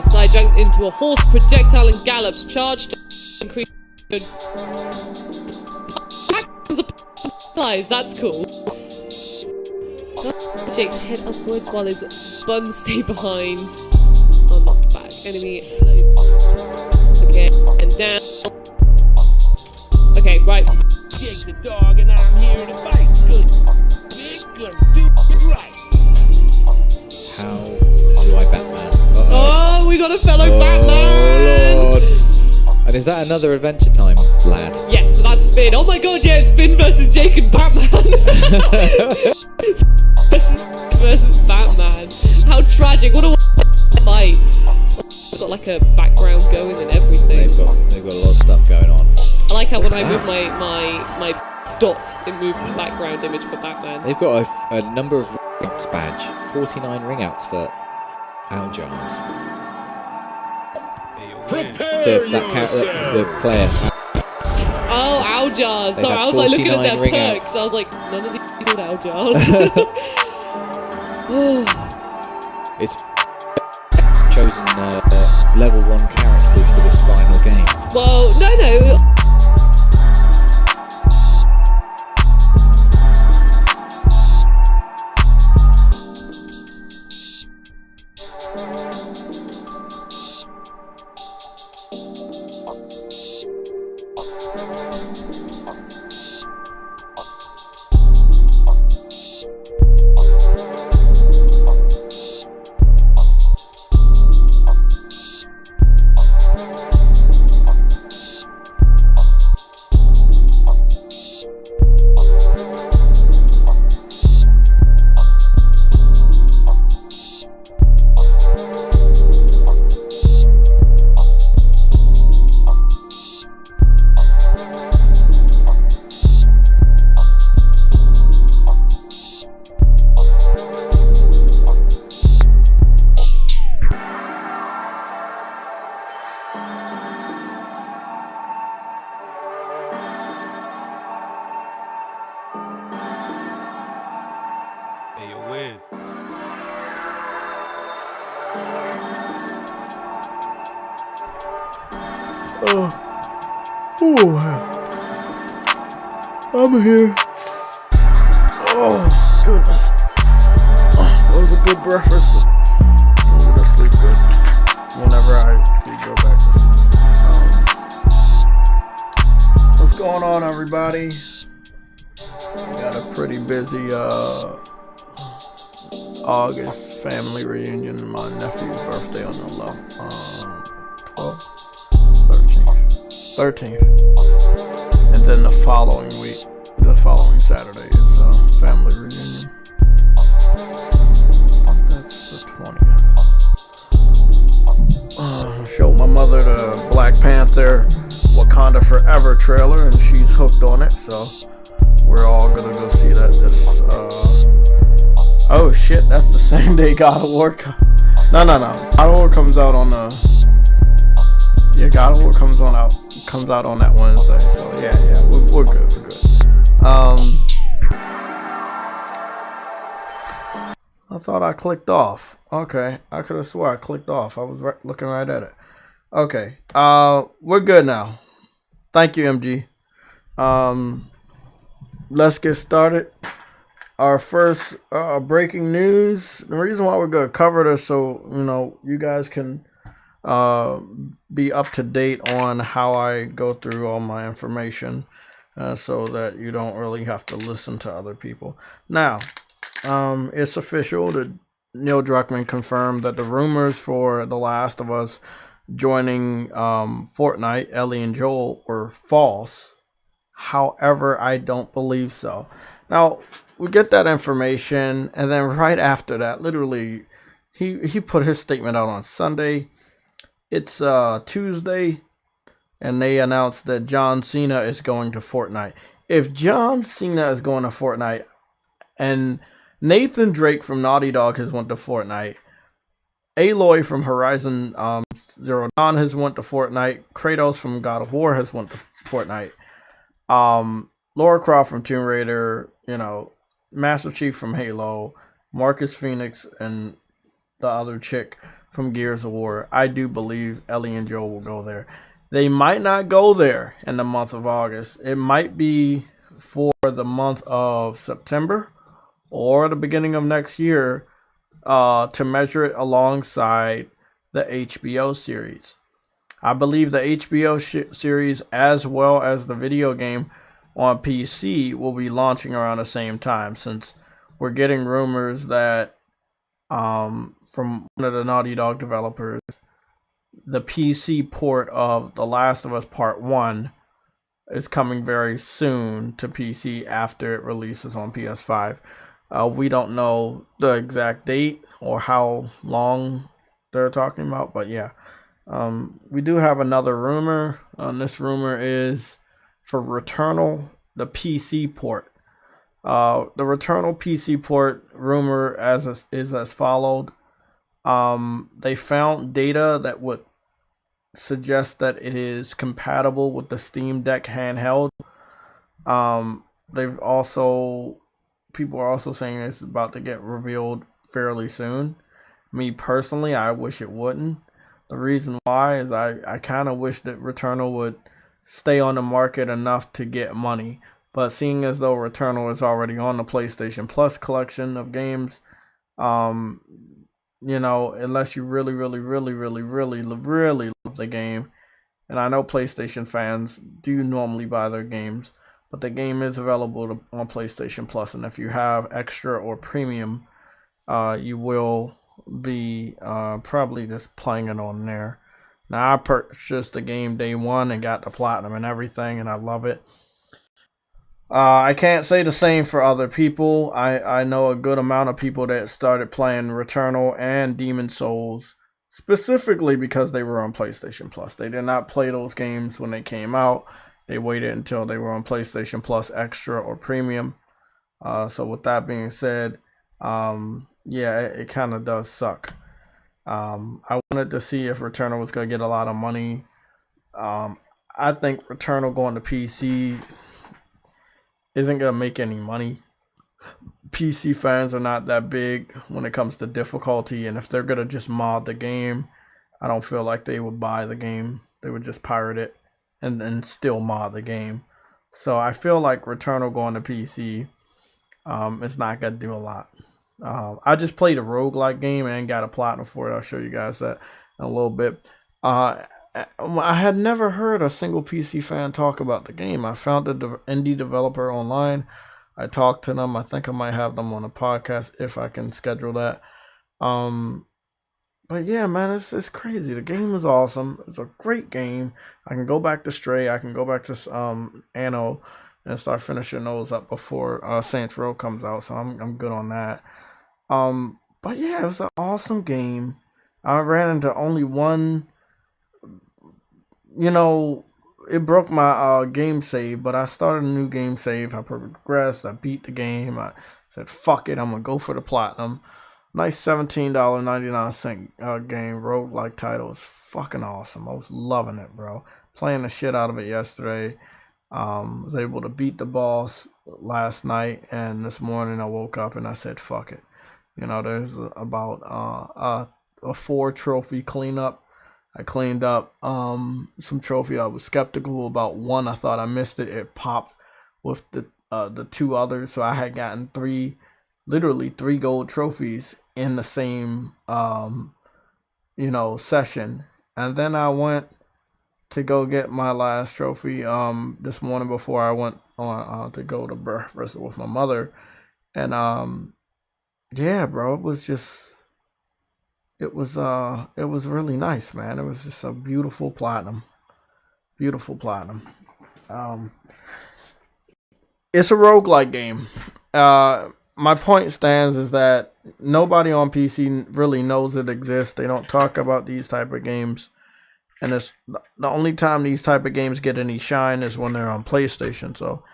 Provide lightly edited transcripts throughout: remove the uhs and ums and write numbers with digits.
Sly jumped into a horse projectile and gallops, charged, increased. That's cool. Jake's head upwards while his buns stay behind. Oh, knocked back. Enemy close. Okay, and down. Okay, right. Jake the dog, and I'm here to fight. Good. Good. Do it right. How do I Batman? Oh, we got a fellow Batman! Lord. And is that another Adventure Time lad? Yes, so that's Finn. Oh my god, yeah, it's Finn versus Jake and Batman. versus Batman. How tragic. What a fight. Got like a background going and everything. They've got a lot of stuff going on. I like how when I move my dot, it moves the background image for Batman. They've got a number of ring-outs badge. 49 ring-outs for Aljars. The player. Oh, Aljars. Sorry, I was like looking at their perks. So I was like, none of these called Aljars. It's chosen level 1 characters for this final game. Well, no. I'm here. Oh, goodness. That was a good breakfast. I'm gonna sleep good whenever I go back to sleep. What's going on, everybody? We got a pretty busy August family reunion. My nephew's birthday on the 12th, 13th. And then the following Saturday is family reunion. That's the 20th. Showed my mother the Black Panther Wakanda Forever trailer, and she's hooked on it. So we're all gonna go see that this. Oh shit, that's the same day God of War. No. God of War comes out on the. Yeah, God of War comes out on that Wednesday. So yeah, we're good. I thought I clicked off. Okay, I could have swore I clicked off. I was looking right at it. Okay, we're good now. Thank you, MG. Let's get started. Our first breaking news. The reason why we're gonna cover this, so you guys can be up to date on how I go through all my information, so that you don't really have to listen to other people. Now, it's official that Neil Druckmann confirmed that the rumors for The Last of Us joining Fortnite, Ellie and Joel, were false. However, I don't believe so. Now, we get that information, and then right after that, literally, he put his statement out on Sunday. It's Tuesday, and they announced that John Cena is going to Fortnite. If John Cena is going to Fortnite, and Nathan Drake from Naughty Dog has went to Fortnite, Aloy from Horizon Zero Dawn has went to Fortnite, Kratos from God of War has went to Fortnite, Lara Croft from Tomb Raider, Master Chief from Halo, Marcus Phoenix, and the other chick from Gears of War. I do believe Ellie and Joel will go there. They might not go there in the month of August. It might be for the month of September or the beginning of next year, to measure it alongside the HBO series. I believe the HBO series, as well as the video game on PC, will be launching around the same time, since we're getting rumors that from one of the Naughty Dog developers, the PC port of The Last of Us Part 1 is coming very soon to PC after it releases on PS5. We don't know the exact date or how long they're talking about, but yeah. We do have another rumor. This rumor is for Returnal, the PC port. The Returnal PC port rumor is as followed. They found data that would suggest that it is compatible with the Steam Deck handheld. People are also saying it's about to get revealed fairly soon. Me personally, I wish it wouldn't. The reason why is I kind of wish that Returnal would stay on the market enough to get money. But seeing as though Returnal is already on the PlayStation Plus collection of games, unless you really love the game, and I know PlayStation fans do normally buy their games, but the game is available on PlayStation Plus, and if you have extra or premium, you will be probably just playing it on there. Now, I purchased the game day one and got the platinum and everything, and I love it. I can't say the same for other people. I know a good amount of people that started playing Returnal and Demon's Souls specifically because they were on PlayStation Plus. They did not play those games when they came out. They waited until they were on PlayStation Plus Extra or Premium. So with that being said, it kind of does suck. I wanted to see if Returnal was going to get a lot of money. I think Returnal going to PC isn't going to make any money. PC fans are not that big when it comes to difficulty, and if they're going to just mod the game, I don't feel like they would buy the game. They would just pirate it and still mod the game. So I feel like Returnal going to PC is not going to do a lot. I just played a roguelike game and got a platinum for it. I'll show you guys that in a little bit. I had never heard a single PC fan talk about the game. I found the indie developer online. I talked to them. I think I might have them on a podcast if I can schedule that. But yeah, man, it's crazy. The game is awesome. It's a great game. I can go back to Stray. I can go back to Anno and start finishing those up before Saints Row comes out. So I'm good on that. But yeah, it was an awesome game. I ran into only one. It broke my game save, but I started a new game save. I progressed. I beat the game. I said, fuck it, I'm going to go for the platinum. Nice $17.99 game, roguelike title. It's fucking awesome. I was loving it, bro. Playing the shit out of it yesterday. Was able to beat the boss last night, and this morning I woke up and I said, fuck it. There's about a 4 trophy cleanup. I cleaned up some trophy. I was skeptical about one. I thought I missed it. It popped with the 2 others. So I had gotten literally 3 gold trophies in the same session. And then I went to go get my last trophy this morning before I went on to go to breakfast with my mother. And yeah, bro, it was really nice, man. It was just a beautiful platinum. Beautiful platinum. It's a roguelike game. My point stands is that nobody on PC really knows it exists. They don't talk about these type of games. And it's the only time these type of games get any shine is when they're on PlayStation. So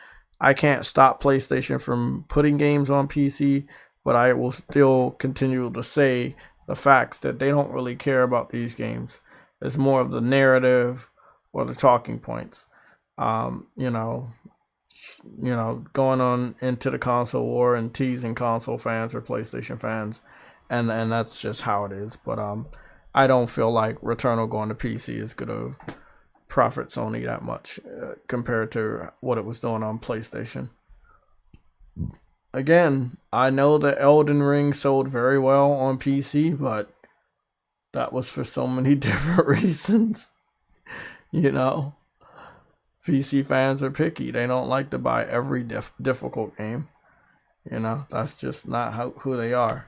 I can't stop PlayStation from putting games on PC, but I will still continue to say the facts that they don't really care about these games. It's more of the narrative or the talking points. Going on into the console war and teasing console fans or PlayStation fans, and that's just how it is. But I don't feel like Returnal going to PC is gonna profit Sony that much compared to what it was doing on PlayStation. Again, I know that Elden Ring sold very well on PC, but that was for so many different reasons. You know, PC fans are picky. They don't like to buy every difficult game. You know, that's just not who they are.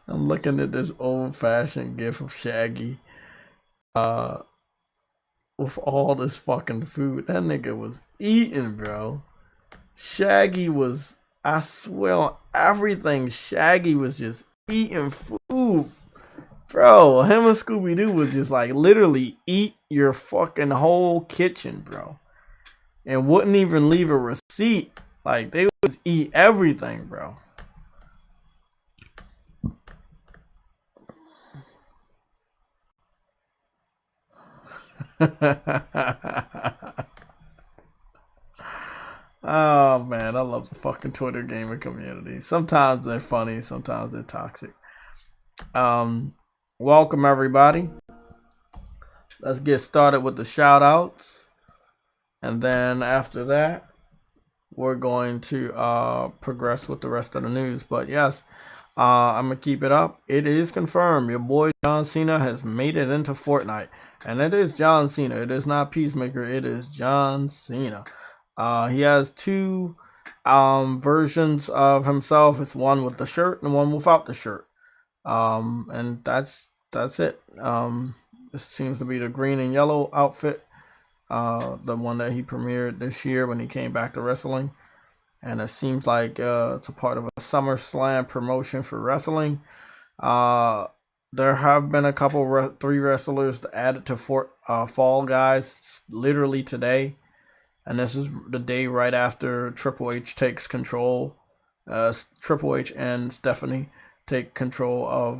I'm looking at this old-fashioned gif of Shaggy with all this fucking food. That nigga was eating, bro. Shaggy was, I swear on everything, Shaggy was just eating food. Bro, him and Scooby-Doo was just like literally eat your fucking whole kitchen, bro. And wouldn't even leave a receipt. Like, they would just eat everything, bro. Oh man, I love the fucking Twitter gaming community. Sometimes they're funny, sometimes they're toxic. Welcome everybody. Let's get started with the shout outs. And then after that, we're going to progress with the rest of the news. But yes, I'm gonna keep it up. It is confirmed. Your boy John Cena has made it into Fortnite. And it is John Cena. It is not Peacemaker. It is John Cena. He has two versions of himself. It's one with the shirt and one without the shirt. And that's it. This seems to be the green and yellow outfit. The one that he premiered this year when he came back to wrestling. And it seems like it's a part of a SummerSlam promotion for wrestling. There have been a couple, 3 wrestlers added to Fall Guys literally today. And this is the day right after Triple H takes control. Triple H and Stephanie take control of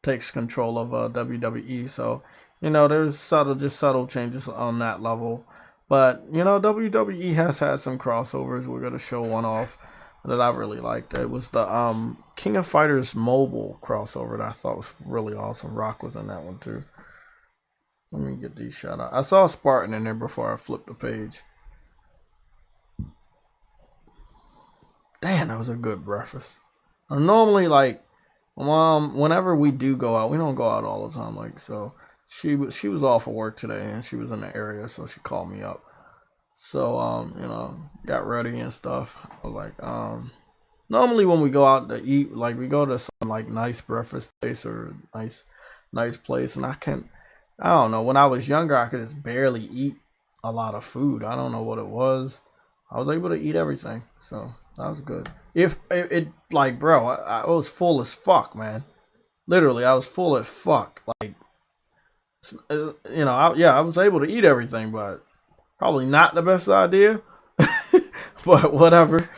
WWE. So, you know, there's subtle changes on that level. But, you know, WWE has had some crossovers. We're going to show one off that I really liked. It was the King of Fighters mobile crossover that I thought was really awesome. Rock was in that one too. Let me get these shout out. I saw Spartan in there before I flipped the page. Damn, that was a good breakfast. I'm normally like, whenever we do go out, we don't go out all the time. Like, so she was off of work today and she was in the area, so she called me up. So, you know, got ready and stuff. I was like, normally when we go out to eat, like we go to some like nice breakfast place or nice place, and I don't know. When I was younger, I could just barely eat a lot of food. I don't know what it was. I was able to eat everything, so that was good. If it like, bro, I was full as fuck, man. Literally, I was full as fuck. Like, you know, I was able to eat everything, but probably not the best idea. But whatever.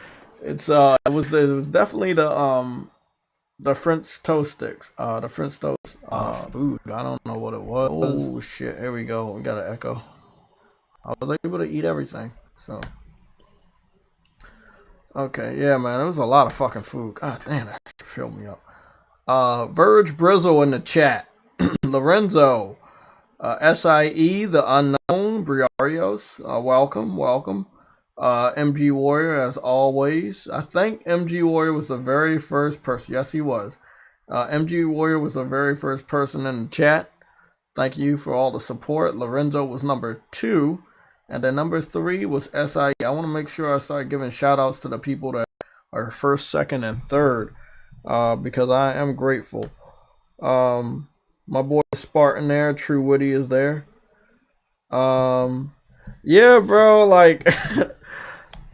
It was definitely the French toast sticks. The French toast food. I don't know what it was. Oh shit, here we go. We got an echo. I was able to eat everything. So okay, yeah, man, it was a lot of fucking food. God damn, that filled me up. Verge Brizzle in the chat. Lorenzo. SIE, the unknown, Briarios, welcome. MG Warrior, as always. I think MG Warrior was the very first person. Yes, he was. MG Warrior was the very first person in the chat. Thank you for all the support. Lorenzo was number 2. And then number 3 was SIE. I want to make sure I start giving shout outs to the people that are first, second, and third. Because I am grateful. My boy Spartan there, True Woody is there. Yeah, bro, like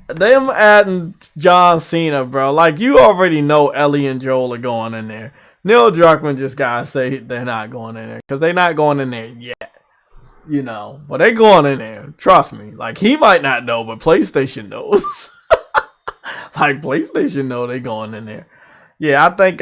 them adding John Cena, bro. Like, you already know Ellie and Joel are going in there. Neil Druckmann just gotta say they're not going in there because they're not going in there yet. You know, but they going in there. Trust me. Like, he might not know, but PlayStation knows. Like, PlayStation know they going in there. Yeah, I think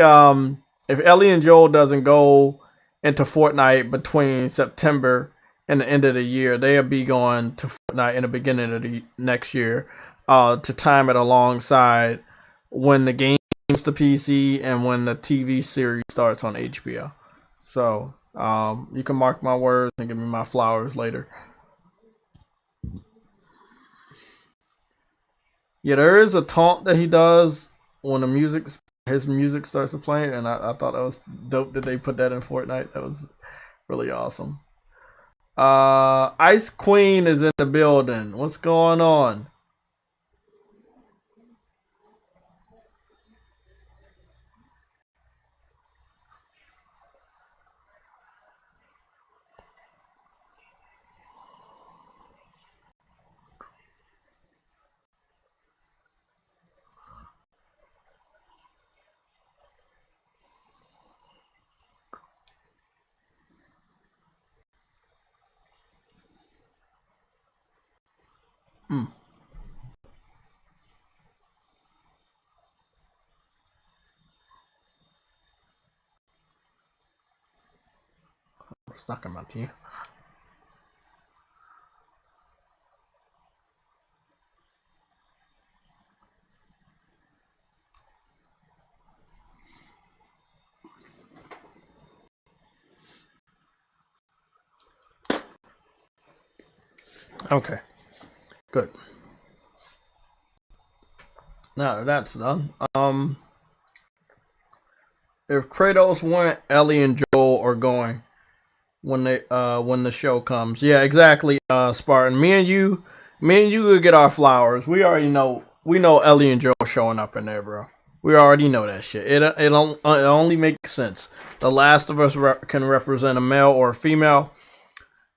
if Ellie and Joel doesn't go into Fortnite between September and the end of the year. They'll be going to Fortnite in the beginning of the next year, to time it alongside when the game comes to PC and when the TV series starts on HBO. So you can mark my words and give me my flowers later. Yeah, there is a taunt that he does when his music starts to play, and I thought that was dope that they put that in Fortnite. That was really awesome. Ice Queen is in the building. What's going on? Hmm. Stuck in my teeth. Okay, good. Now that's done. If Kratos went, Ellie and Joel are going when the show comes. Yeah, exactly. Spartan, me and you could get our flowers. We already know. We know Ellie and Joel showing up in there, bro. We already know that shit. It only makes sense. The Last of Us can represent a male or a female.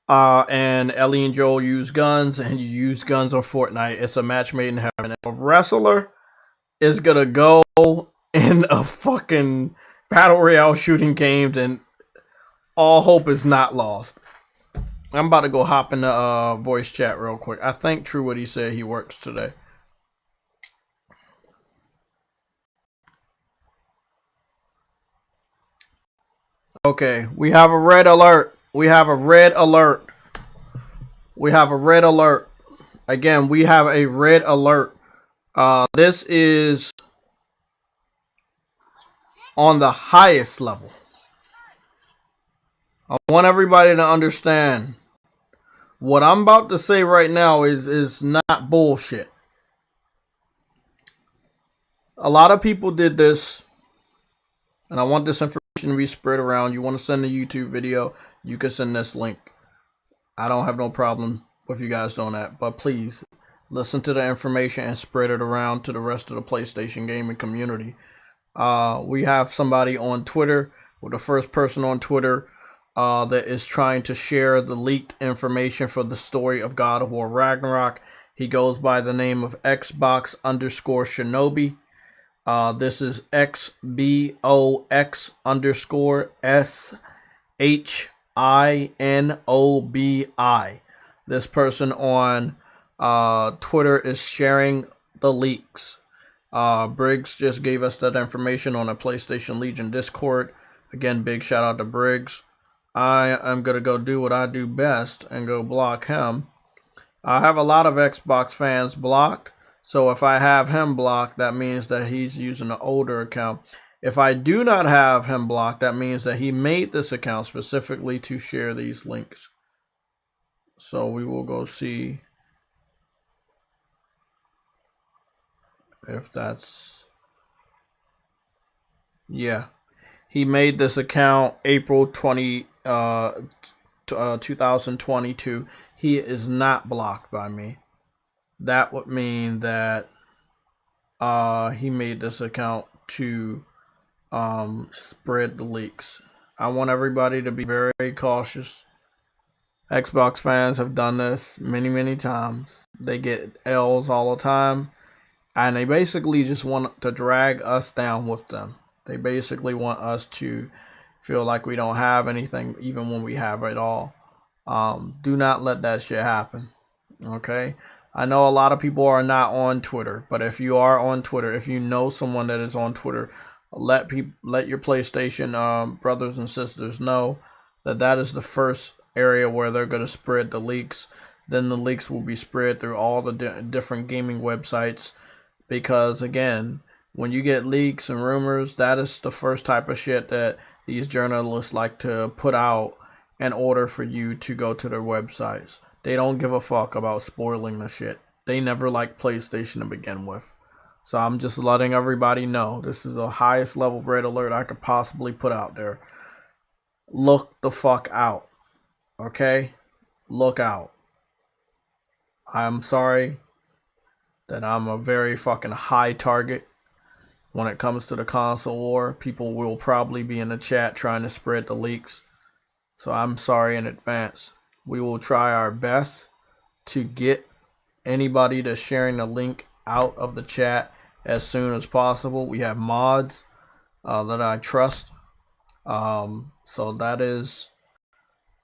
And Ellie and Joel use guns, and you use guns on Fortnite. It's a match made in heaven. If a wrestler is gonna go in a fucking battle royale shooting game, then all hope is not lost. I'm about to go hop in the voice chat real quick. I think True what he said, he works today. Okay, we have a red alert. We have a red alert. We have a red alert. Again, we have a red alert. This is on the highest level. I want everybody to understand what I'm about to say right now is not bullshit. A lot of people did this, and I want this information to be spread around. You want to send a YouTube video, you can send this link. I don't have no problem with you guys doing that, but please listen to the information and spread it around to the rest of the PlayStation gaming community. We have somebody on Twitter, or the first person on Twitter that is trying to share the leaked information for the story of God of War Ragnarok. He goes by the name of Xbox_Shinobi. This is XBOX_SHINOBI. This person on Twitter is sharing the leaks. Briggs just gave us that information on the PlayStation Legion Discord. Again, big shout out to Briggs. I am going to go do what I do best and go block him. I have a lot of Xbox fans blocked. So if I have him blocked, that means that he's using an older account. If I do not have him blocked, that means that he made this account specifically to share these links. So we will go see if that's... Yeah. He made this account April 2022. He is not blocked by me. That would mean that he made this account to spread the leaks. I want everybody to be very, very cautious. Xbox fans have done this many times. They get L's all the time, and they basically just want to drag us down with them. They basically want us to feel like we don't have anything, even when we have it all. Do not let that shit happen. Okay? I know a lot of people are not on Twitter, but if you are on Twitter, if you know someone that is on Twitter, let your PlayStation brothers and sisters know that is the first area where they're going to spread the leaks. Then the leaks will be spread through all the different gaming websites, because again, when you get leaks and rumors, that is the first type of shit that these journalists like to put out in order for you to go to their websites. They don't give a fuck about spoiling the shit. They never liked PlayStation to begin with. So I'm just letting everybody know, this is the highest level red alert I could possibly put out there. Look the fuck out. Okay? Look out. I'm sorry that I'm a very fucking high target when it comes to the console war. People will probably be in the chat trying to spread the leaks. So I'm sorry in advance. We will try our best to get anybody that's sharing the link out of the chat as soon as possible. We have mods that I trust. So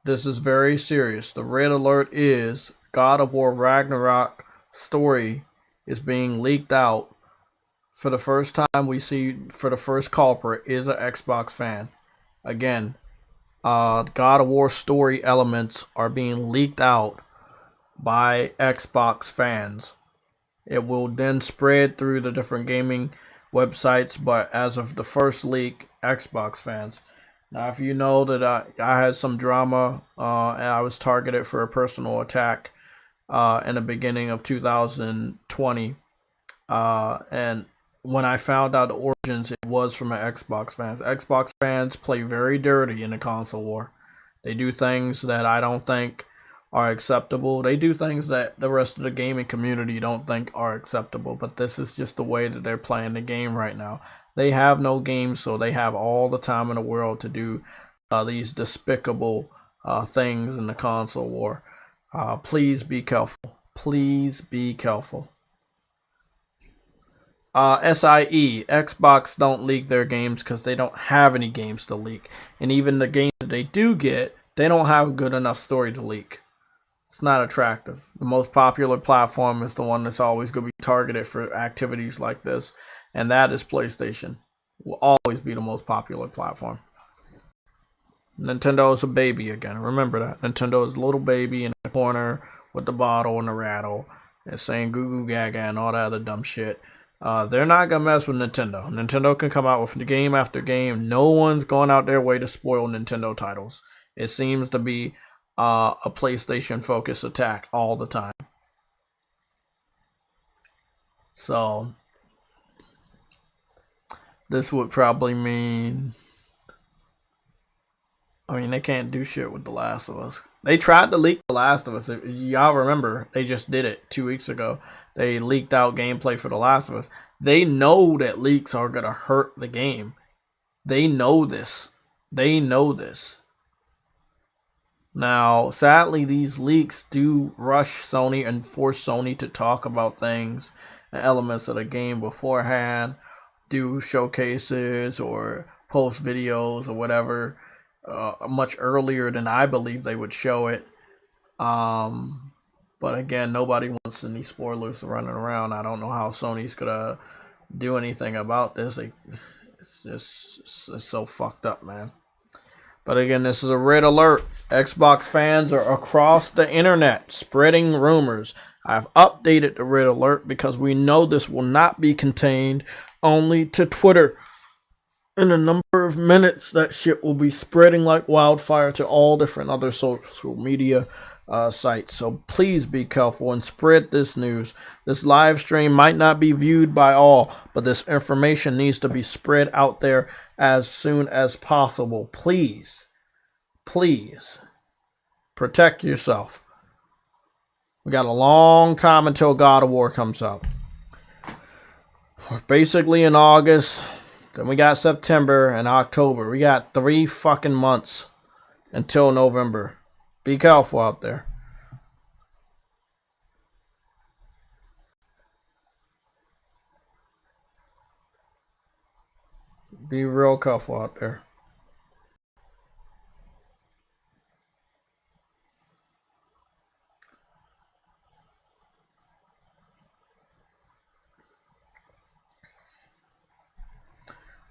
this is very serious. The red alert is God of War Ragnarok story is being leaked out. For the first time, we see for the first culprit is an Xbox fan. Again, God of War story elements are being leaked out by Xbox fans. It will then spread through the different gaming websites, but as of the first leak, Xbox fans. Now, if you know that I had some drama and I was targeted for a personal attack in the beginning of 2020, and when I found out the origins, it was from an Xbox fans. Xbox fans play very dirty in the console war. They do things that I don't think are acceptable. They do things that the rest of the gaming community don't think are acceptable, but this is just the way that they're playing the game right now. They have no games, so they have all the time in the world to do these despicable things in the console war. Please be careful. Please be careful. SIE, Xbox don't leak their games because they don't have any games to leak. And even the games that they do get, they don't have a good enough story to leak. It's not attractive. The most popular platform is the one that's always going to be targeted for activities like this, and that is PlayStation. Will always be the most popular platform. Nintendo is a baby again. Remember that. Nintendo is a little baby in the corner with the bottle and the rattle and saying goo goo gaga and all that other dumb shit. They're not going to mess with Nintendo. Nintendo can come out with game after game. No one's going out their way to spoil Nintendo titles. It seems to be a PlayStation focused attack all the time. So this would probably mean, they can't do shit with The Last of Us. They tried to leak The Last of Us. Y'all remember, they just did it 2 weeks ago. They leaked out gameplay for The Last of Us. They know that leaks are going to hurt the game. They know this. They know this. Now, sadly, these leaks do rush Sony and force Sony to talk about things and elements of the game beforehand, do showcases or post videos or whatever much earlier than I believe they would show it. But again, nobody wants any spoilers running around. I don't know how Sony's gonna do anything about this. It's so fucked up, man. But again, this is a red alert. Xbox fans are across the internet spreading rumors. I've updated the red alert because we know this will not be contained only to Twitter. In a number of minutes, that shit will be spreading like wildfire to all different other social media sites. So please be careful and spread this news. This live stream might not be viewed by all, but this information needs to be spread out there as soon as possible. Please, please protect yourself. We got a long time until God of War comes out. We're basically in August. Then we got September and October. We got 3 fucking months until November. Be careful out there. Be real careful out there.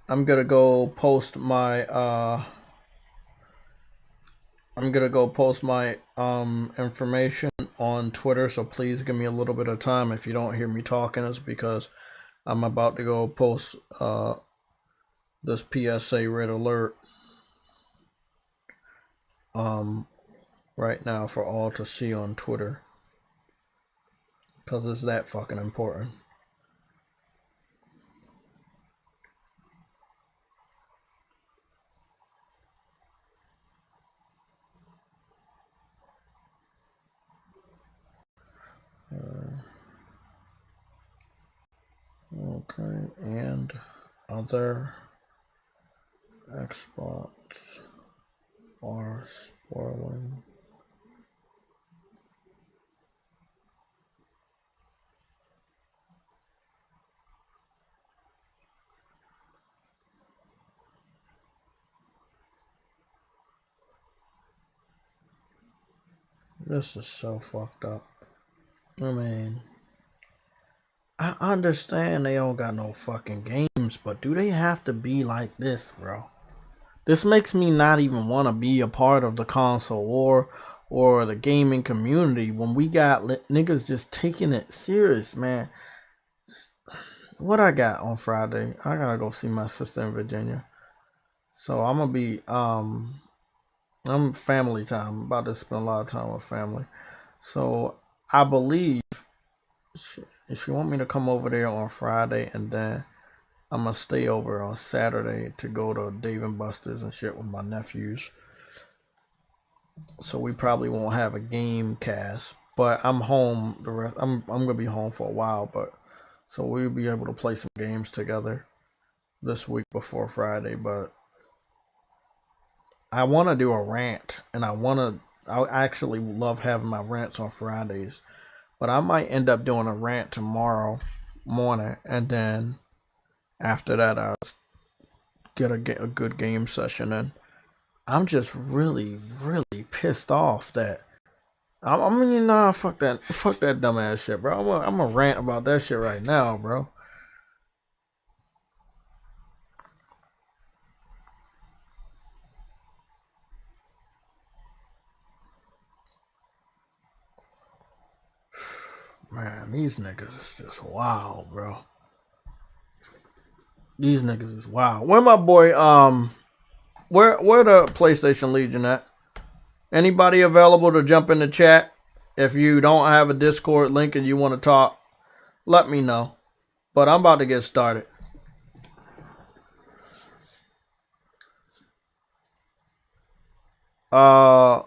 I'm gonna go post my I'm gonna go post my information on Twitter, so please give me a little bit of time. If you don't hear me talking, it's because I'm about to go post this PSA red alert right now for all to see on Twitter, because it's that fucking important. Okay, and other Xbox are spoiling. This is so fucked up. I mean, I understand they don't got no fucking games, but do they have to be like this, bro? This makes me not even want to be a part of the console war or the gaming community when we got niggas just taking it serious, man. What I got on Friday? I gotta go see my sister in Virginia. So I'm gonna be, I'm family time. I'm about to spend a lot of time with family. So I believe if you want me to come over there on Friday, and then I'm gonna stay over on Saturday to go to Dave and Buster's and shit with my nephews. So we probably won't have a game cast, but I'm home. I'm gonna be home for a while, but so we'll be able to play some games together this week before Friday. But I want to do a rant, and I actually love having my rants on Fridays, but I might end up doing a rant tomorrow morning, and then after that I'll get a good game session in. I'm just really pissed off that I mean, nah, fuck that dumbass shit, bro. I'm a rant about that shit right now, bro. Man, these niggas is just wild, bro. These niggas is wild. Where my boy, where the PlayStation Legion at? Anybody available to jump in the chat? If you don't have a Discord link and you want to talk, let me know. But I'm about to get started. Yeah,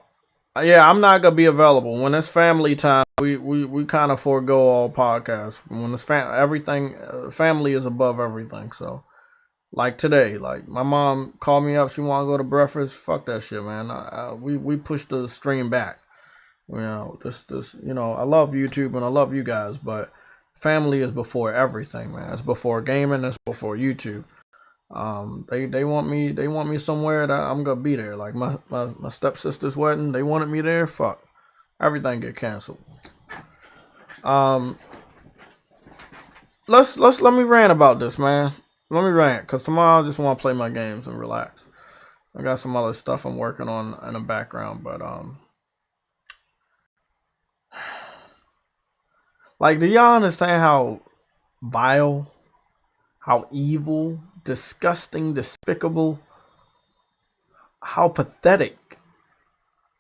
I'm not gonna be available when it's family time. We kind of forego all podcasts when it's everything. Family is above everything. So, like today, like my mom called me up. She want to go to breakfast. Fuck that shit, man. We pushed the stream back. You know, I love YouTube and I love you guys, but family is before everything, man. It's before gaming. It's before YouTube. They want me somewhere that I'm gonna be there. Like my stepsister's wedding, they wanted me there. Fuck, everything get canceled. Let me rant about this, man. Let me rant, cause tomorrow I just want to play my games and relax. I got some other stuff I'm working on in the background, but like, do y'all understand how vile, how evil, disgusting, despicable, how pathetic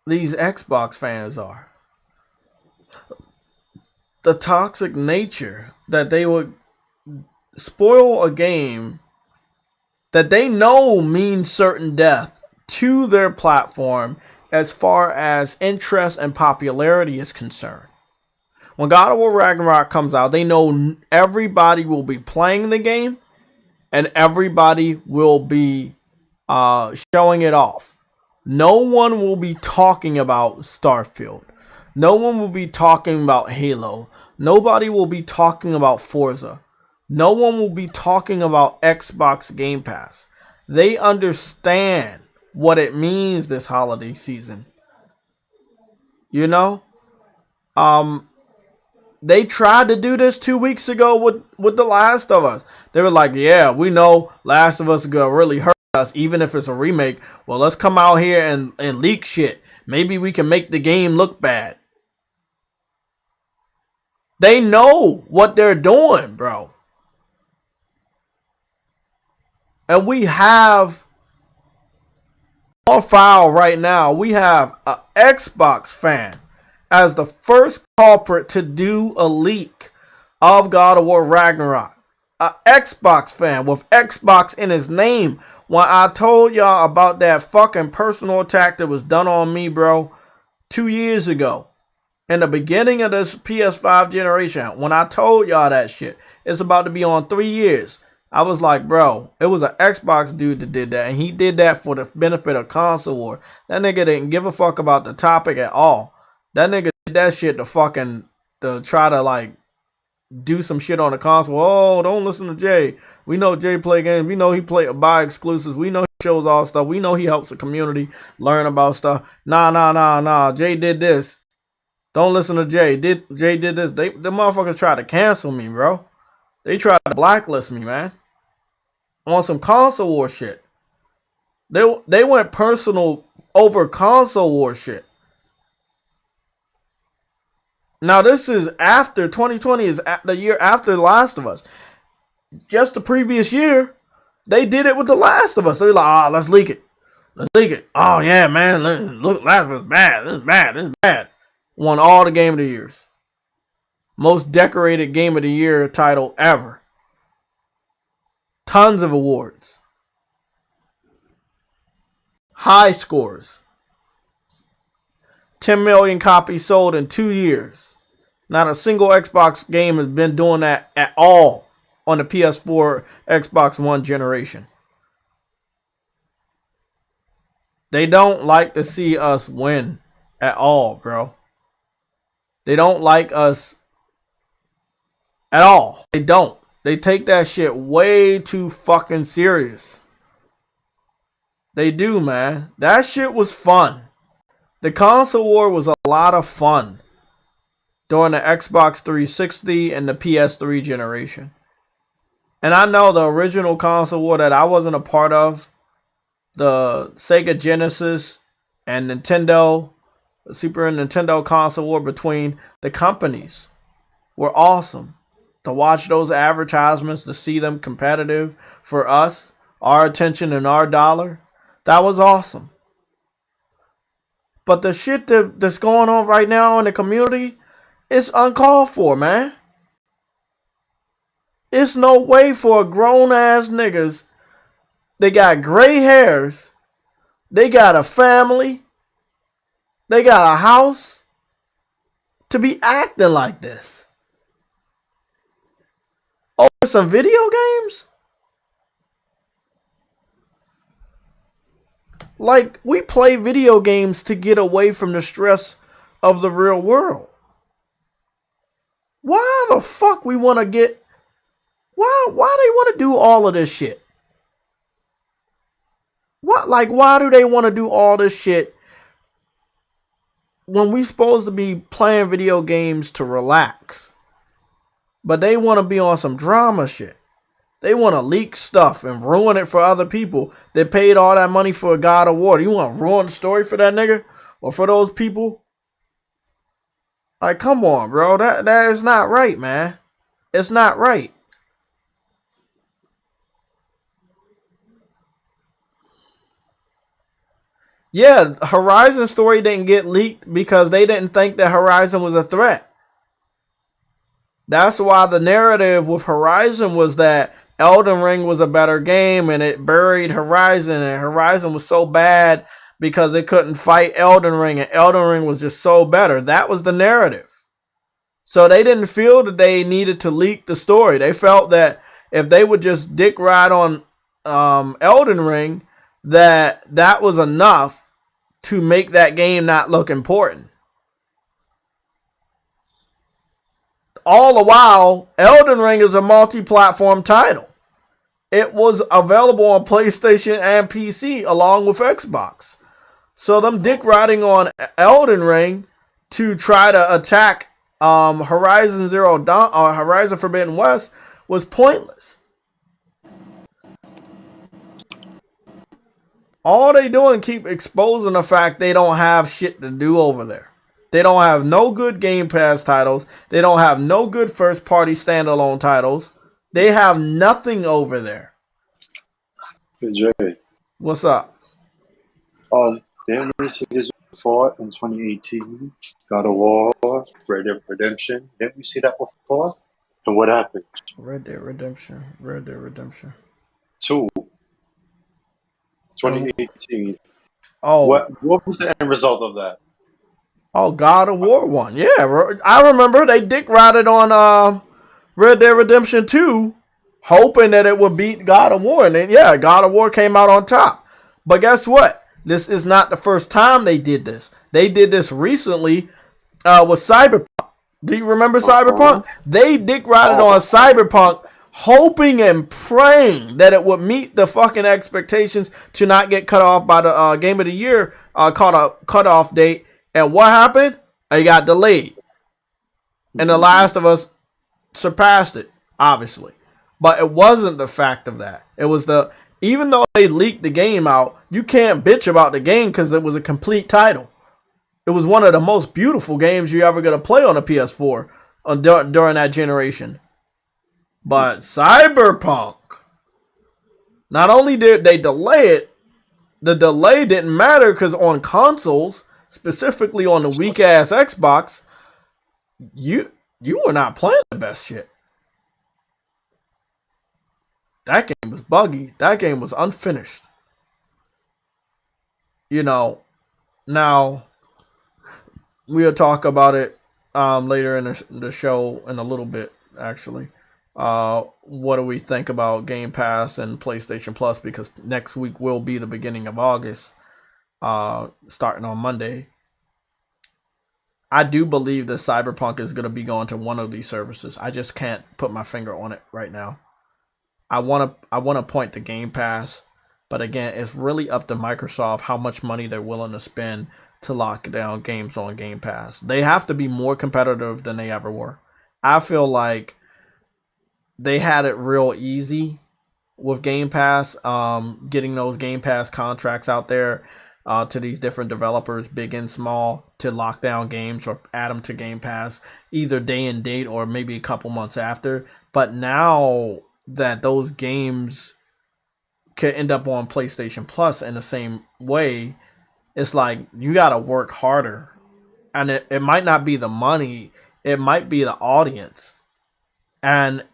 these Xbox fans are? The toxic nature that they would spoil a game that they know means certain death to their platform as far as interest and popularity is concerned. When God of War Ragnarok comes out, they know everybody will be playing the game and everybody will be showing it off. No one will be talking about Starfield. No one will be talking about Halo. Nobody will be talking about Forza. No one will be talking about Xbox Game Pass. They understand what it means this holiday season. You know? They tried to do this 2 weeks ago with The Last of Us. They were like, yeah, we know Last of Us is going to really hurt us, even if it's a remake. Well, let's come out here and leak shit. maybe we can make the game look bad. They know what they're doing, bro. And we have on file right now, we have an Xbox fan as the first culprit to do a leak of God of War Ragnarok. An Xbox fan with Xbox in his name. When I told y'all about that fucking personal attack that was done on me, bro, 2 years ago, in the beginning of this PS5 generation, when I told y'all that shit, it's about to be on 3 years. I was like, bro, it was an Xbox dude that did that, and he did that for the benefit of console war. That nigga didn't give a fuck about the topic at all. That nigga did that shit to try to like do some shit on the console. Oh, don't listen to Jay. We know Jay play games. We know he buy exclusives. We know he shows all stuff. We know he helps the community learn about stuff. Nah. Jay did this. Don't listen to Jay. Jay did this. The motherfuckers tried to cancel me, bro. They tried to blacklist me, man. On some console war shit. They went personal over console war shit. Now this is after 2020 is the year after The Last of Us. Just the previous year, they did it with The Last of Us. They're like, let's leak it. Let's leak it. Oh yeah, man. Look, Last of Us bad. This is bad. This is bad. Won all the Game of the Years. Most decorated Game of the Year title ever. Tons of awards. High scores. 10 million copies sold in 2 years. Not a single Xbox game has been doing that at all on the PS4, Xbox One generation. They don't like to see us win at all, bro. They don't like us at all. They don't. They take that shit way too fucking serious. They do, man. That shit was fun. The console war was a lot of fun during the Xbox 360 and the PS3 generation. And I know the original console war that I wasn't a part of, the Sega Genesis and Nintendo, the Super Nintendo console war between the companies were awesome. To watch those advertisements, to see them competitive for us, our attention and our dollar, that was awesome. But the shit that's going on right now in the community, it's uncalled for, man. It's no way for a grown-ass niggas. They got gray hairs. They got a family. They got a house. To be acting like this. Over some video games? Like, we play video games to get away from the stress of the real world. Why the fuck we want to get... Why they want to do all of this shit? Why do they want to do all this shit when we supposed to be playing video games to relax? But they want to be on some drama shit. They want to leak stuff and ruin it for other people. They paid all that money for a God of War. You want to ruin the story for that nigga? Or for those people? Like, come on, bro. That is not right, man. It's not right. Yeah, Horizon story didn't get leaked because they didn't think that Horizon was a threat. That's why the narrative with Horizon was that Elden Ring was a better game and it buried Horizon, and Horizon was so bad because it couldn't fight Elden Ring, and Elden Ring was just so better. That was the narrative. So they didn't feel that they needed to leak the story. They felt that if they would just dick ride on Elden Ring, that was enough to make that game not look important. All the while, Elden Ring is a multi-platform title. It was available on PlayStation and PC along with Xbox. So them dick riding on Elden Ring to try to attack Horizon Zero Dawn or Horizon Forbidden West was pointless. All they doing keep exposing the fact they don't have shit to do over there. They don't have no good Game Pass titles. They don't have no good first party standalone titles. They have nothing over there. Hey, Jay. What's up? Didn't we see this before in 2018? God of War, Red Dead Redemption. Didn't we see that before? And what happened? Red Dead Redemption. 2. 2018. Oh. What was the end result of that? Oh, God of War 1. Yeah, I remember they dick rided on Red Dead Redemption 2, hoping that it would beat God of War. And then, yeah, God of War came out on top. But guess what? This is not the first time they did this. They did this recently with Cyberpunk. Do you remember Cyberpunk? They dick rided on Cyberpunk, hoping and praying that it would meet the fucking expectations to not get cut off by the Game of the Year cutoff date. And what happened? It got delayed. And The Last of Us surpassed it, obviously. But it wasn't the fact of that. It was even though they leaked the game out, you can't bitch about the game because it was a complete title. It was one of the most beautiful games you're ever going to play on a PS4 during that generation. But Cyberpunk, not only did they delay it, the delay didn't matter because on consoles, specifically on the weak-ass Xbox, you were not playing the best shit. That game was buggy. That game was unfinished. Now, we'll talk about it later in the show in a little bit, actually. What do we think about Game Pass and PlayStation Plus? Because next week will be the beginning of August, starting on Monday. I do believe that Cyberpunk is going to be going to one of these services. I just can't put my finger on it right now. I want to point to Game Pass, but again, it's really up to Microsoft how much money they're willing to spend to lock down games on Game Pass. They have to be more competitive than they ever were. I feel like they had it real easy with Game Pass, getting those Game Pass contracts out there to these different developers, big and small, to lock down games or add them to Game Pass, either day and date or maybe a couple months after. But now that those games could end up on PlayStation Plus in the same way, it's like you got to work harder. And it might not be the money, it might be the audience. And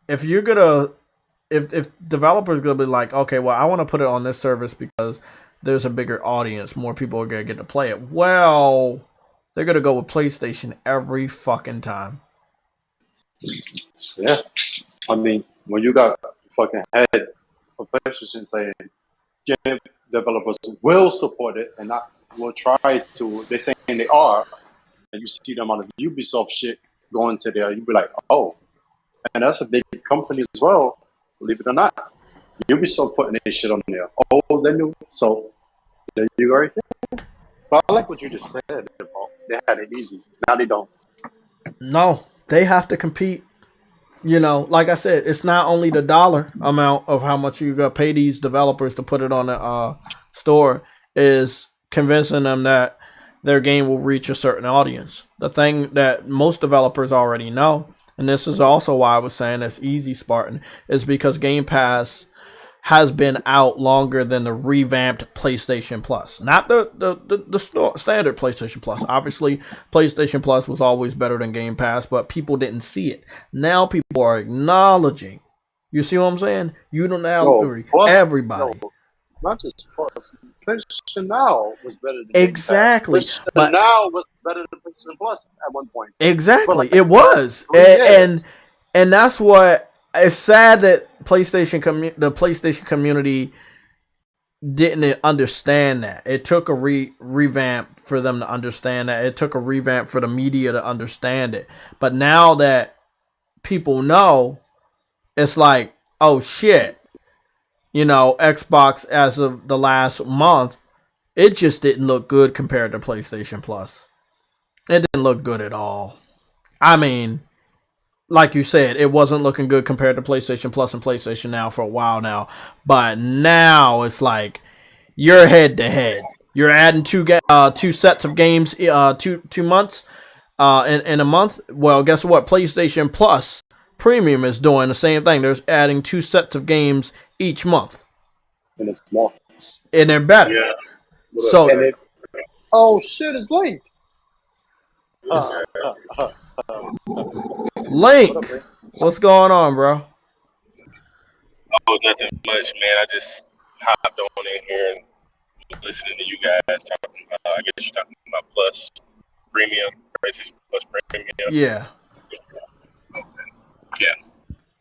if you're gonna, if developers gonna be like, okay, well, I want to put it on this service because there's a bigger audience, more people are gonna get to play it. Well, they're gonna go with PlayStation every fucking time. Yeah, I mean, when you got fucking head of PlayStation saying game developers will support it and not will try to, they're saying they are, and you see them on the Ubisoft shit going to there, you'd be like, oh, and that's a big company as well, believe it or not. Ubisoft putting their shit on there. Oh, they knew. So there you go right there. But I like what you just said. They had it easy. Now they don't. No, they have to compete. Like I said, it's not only the dollar amount of how much you got to pay these developers to put it on the store, is convincing them that their game will reach a certain audience. The thing that most developers already know, and this is also why I was saying it's easy, Spartan, is because Game Pass has been out longer than the revamped PlayStation Plus. Not the standard PlayStation Plus. Obviously, PlayStation Plus was always better than Game Pass, but people didn't see it. Now people are acknowledging. You see what I'm saying? You don't now everybody. No, not just Plus. PlayStation Now was better than exactly. Game Pass. PlayStation Now was better than PlayStation Plus at one point. Exactly. It was. And that's what. It's sad that the PlayStation community didn't understand that. It took a revamp for them to understand that. It took a revamp for the media to understand it. But now that people know, it's like, oh shit. Xbox as of the last month, it just didn't look good compared to PlayStation Plus. It didn't look good at all. I mean, like you said, it wasn't looking good compared to PlayStation Plus and PlayStation Now for a while now. But now it's like, You're head to head. You're adding two sets of games 2 months in a month. Well, guess what? PlayStation Plus Premium is doing the same thing. They're adding 2 sets of games each month, And it's more. and they're better. Yeah. So And it, oh shit, it's Link. Link, What up, man? what's going on, bro? Oh, nothing much, man. I just hopped on in here and listening to you guys talking about, I guess you're talking about Plus Premium, PlayStation Plus Premium. Yeah. Yeah.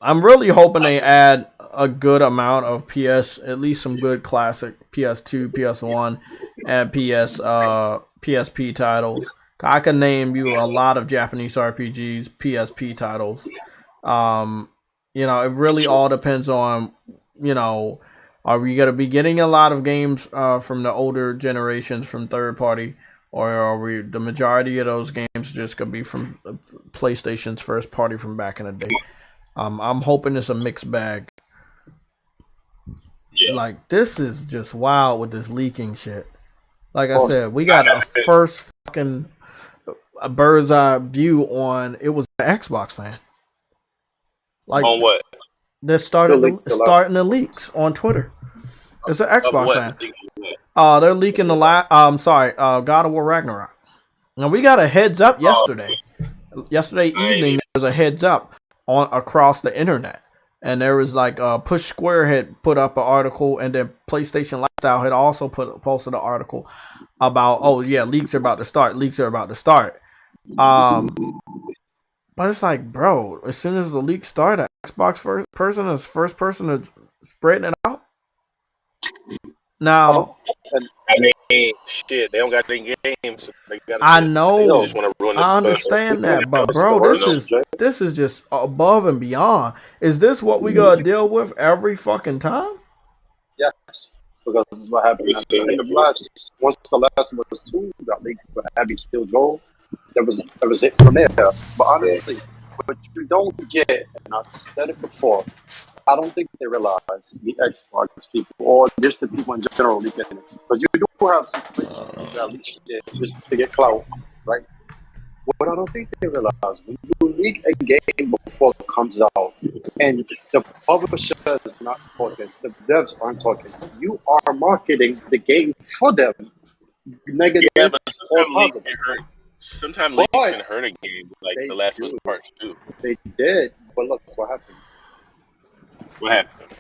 I'm really hoping they add a good amount of at least some good classic PS2, PS1, and PSP titles. I can name you a lot of Japanese RPGs, PSP titles. It really all depends on, are we going to be getting a lot of games from the older generations from third party, or are the majority of those games just going to be from PlayStation's first party from back in the day? I'm hoping it's a mixed bag. Yeah. Like, this is just wild with this leaking shit. Like I said, we got a first fucking a bird's eye view on it was an Xbox fan. Like, On what? they're starting the leaks on Twitter. It's an Xbox fan. They're leaking the God of War Ragnarok. Now we got a heads up yesterday. Yesterday evening there was a heads up across the internet. And there was like Push Square had put up an article, and then PlayStation Lifestyle had also posted an article about, leaks are about to start. But it's like, bro, as soon as the leaks start, Xbox first person to spreading it out. Now, I mean, shit, they don't got any games. I know, just wanna ruin I understand that, but bro, this is just above and beyond. Is this what we gotta deal with every fucking time? Yes, because this is what happened at the end of last. Once the Last of Us 2 got leaked with Abby killed Joel, that was it from there. But honestly, what you don't get, and I've said it before, I don't think they realize, the Xbox people, or just the people in general, because you do have some places that leak shit just to get clout, right? What I don't think they realize, when you leak a game before it comes out, and the publisher is not talking, the devs aren't talking, you are marketing the game for them, negative but or positive. Sometimes leaks can hurt a game, like The Last of Us Part 2. They did, but look what happened. What happened?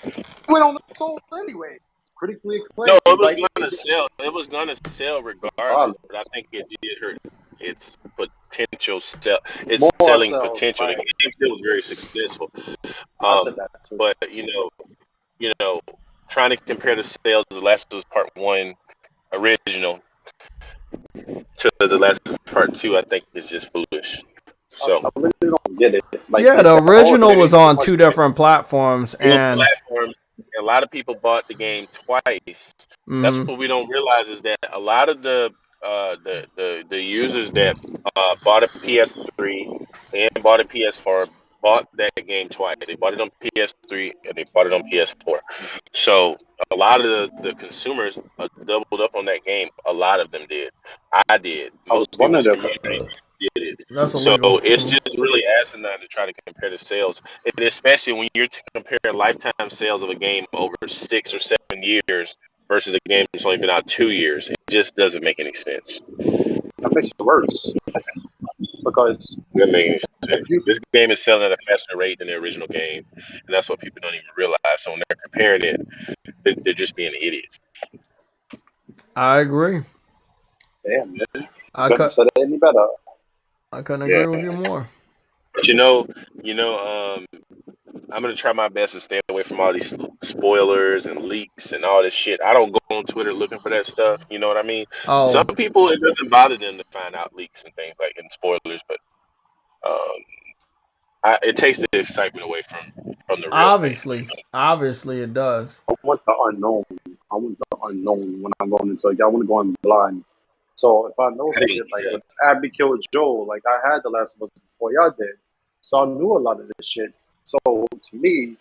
It went on the sold anyway. Critically acclaimed. No, it was gonna sell. It was gonna sell regardless, but I think it did hurt its potential sell. Its More selling sales, potential. right. The game still was very successful. I said that too. But you know, trying to compare the sales of The Last of Us Part 1 original to The Last of Us Part 2, I think is just foolish. So I really don't get it. Like, the original was on 2 different platforms, and a lot of people bought the game twice. That's what we don't realize, is that a lot of the users that bought a PS3 and bought a PS4 bought that game twice. They bought it on PS3 and they bought it on PS4. So a lot of the consumers doubled up on that game. A lot of them did. I did. Most one of them. did it. That's So illegal. it's just really asinine to try to compare the sales, and especially when you're comparing lifetime sales of a game over 6 or 7 years versus a game that's only been out 2 years. It just doesn't make any sense. That makes it worse. Because this game is selling at a faster rate than the original game, and that's what people don't even realize. So when they're comparing it, they're just being idiots. I agree. Damn, man. I Couldn't have said it any better. I couldn't agree with you more. But I'm gonna try my best to stay away from all these spoilers and leaks and all this shit. I don't go on Twitter looking for that stuff. You know what I mean? Oh, Some people, it doesn't bother them to find out leaks and things like and spoilers, but it takes the excitement away from the real obviously thing. It does. I want the unknown. When I'm going into it. I want to go in blind. So if I know some shit, like when Abby killed Joel, like I had The Last of Us before y'all did, so I knew a lot of this shit. So to me,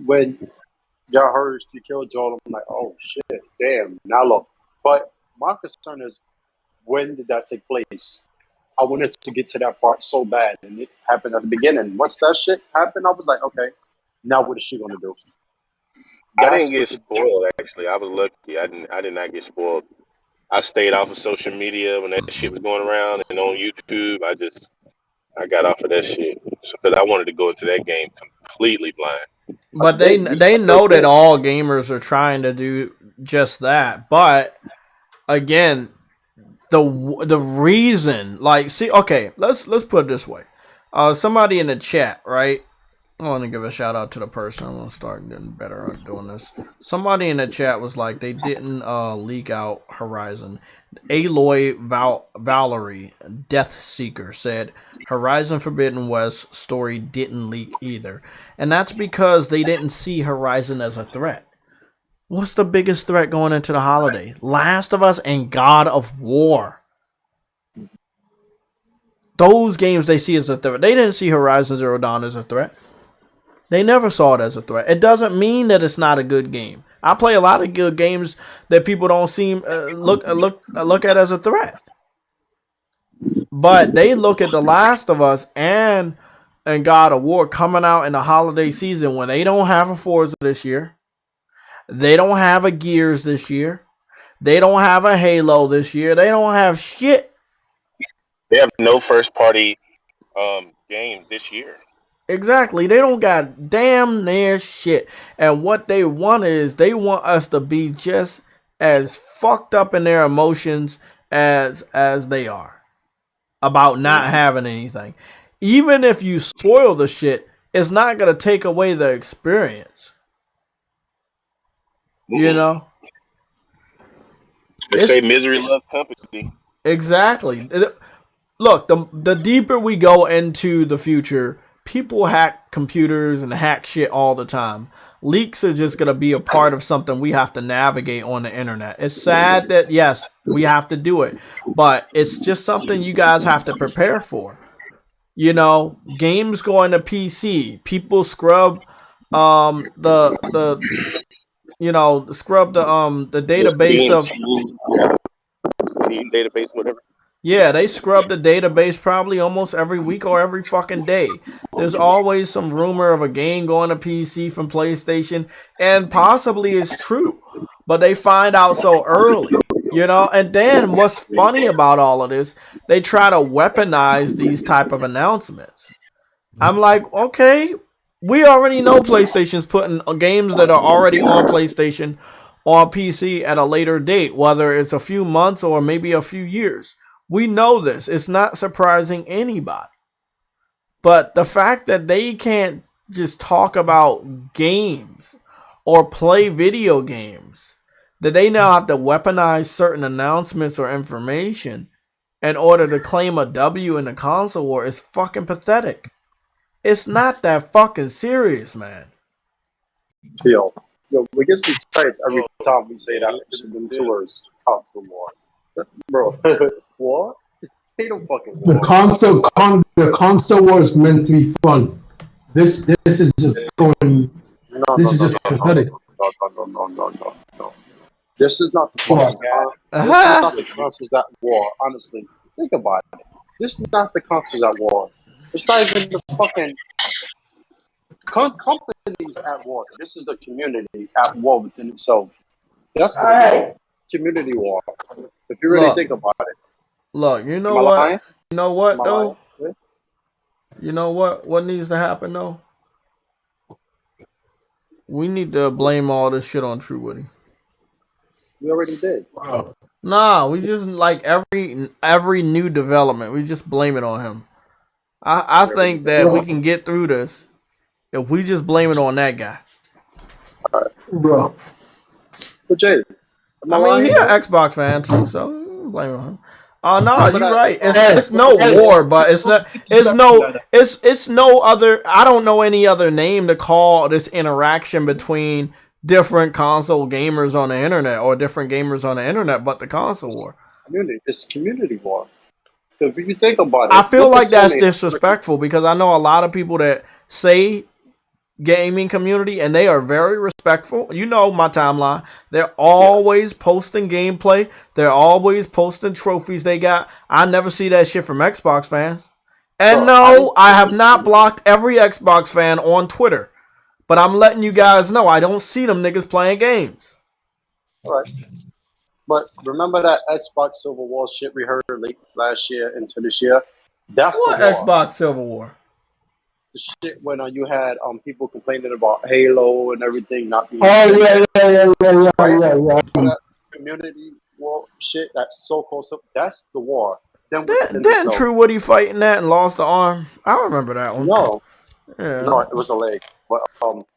when got hers, she killed Joel. I'm like, oh shit, damn. Now look, but my concern is, when did that take place? I wanted to get to that part so bad, and it happened at the beginning. Once that shit happened, I was like, okay, now what is she gonna do? I didn't get spoiled. Actually, I was lucky. I did not get spoiled. I stayed off of social media when that shit was going around, and on YouTube, I got off of that shit because I wanted to go into that game completely blind. But they know that all gamers are trying to do just that. But again, the reason, like, see, okay, let's put it this way. Somebody in the chat, right? I want to give a shout out to the person. I'm gonna start getting better at doing this. Somebody in the chat was like, they didn't leak out Horizon. Aloy Valerie Death Seeker said Horizon Forbidden West story didn't leak either, and that's because they didn't see Horizon as a threat. What's the biggest threat going into the holiday? Last of Us and God of War. Those games they see as a threat. They didn't see Horizon Zero Dawn as a threat. They never saw it as a threat. It doesn't mean that it's not a good game. I play a lot of good games that people don't seem look at as a threat. But they look at The Last of Us and God of War coming out in the holiday season when they don't have a Forza this year. They don't have a Gears this year. They don't have a Halo this year. They don't have shit. They have no first party game this year. Exactly. They don't got damn near shit. And what they want is they want us to be just as fucked up in their emotions as they are about not having anything. Even if you spoil the shit, it's not going to take away the experience. You know? They say misery loves company. Exactly. Look, the deeper we go into the future, people hack computers and hack shit all the time. Leaks are just going to be a part of something we have to navigate on the internet. It's sad that, yes, we have to do it, but it's just something you guys have to prepare for. You know, games going to PC, people scrub the database of database, whatever. Yeah, they scrub the database probably almost every week or every fucking day. There's always some rumor of a game going to PC from PlayStation, and possibly it's true, but they find out so early, you know? And then what's funny about all of this, they try to weaponize these type of announcements. I'm like, okay, we already know PlayStation's putting games that are already on PlayStation on PC at a later date, whether it's a few months or maybe a few years. We know this. It's not surprising anybody. But the fact that they can't just talk about games or play video games, that they now have to weaponize certain announcements or information in order to claim a W in the console war is fucking pathetic. It's not that fucking serious, man. Yo, we get these sites every time we say that. Them two words, talk to more. Bro, what? They don't fucking war. The console war is meant to be fun. This is just going. This is just pathetic. No. This is not the fucking. This is not the consoles at war. Honestly, think about it. This is not the consoles at war. It's not even the fucking companies at war. This is the community at war within itself. That's the community war. If you really think about it. Look, you know what? Lying? You know what though? You know what needs to happen though? We need to blame all this shit on True Woody. We already did. Wow. Nah, we just like every new development, we just blame it on him. I think that we can get through this if we just blame it on that guy. Bro. But Jay, I mean, he's an Xbox fan too, so blame it on him. No, you're right. It's no war, but it's no other. I don't know any other name to call this interaction between different console gamers on the internet or different gamers on the internet, but the console war. It's community war. Because if you think about it, I feel like that's disrespectful because I know a lot of people that say gaming community, and they are very respectful. You know my timeline. They're always posting gameplay. They're always posting trophies they got. I never see that shit from Xbox fans. And no, I have not blocked every Xbox fan on Twitter. But I'm letting you guys know I don't see them niggas playing games. All right. But remember that Xbox Silver War shit we heard late last year into this year? That's what the war. Xbox Silver War? The shit when you had people complaining about Halo and everything not being. Oh yeah. That community war shit. That's so-called. That's the war. Didn't True Woody fighting that and lost the arm? I remember that one. No, yeah. No, it was a leg. But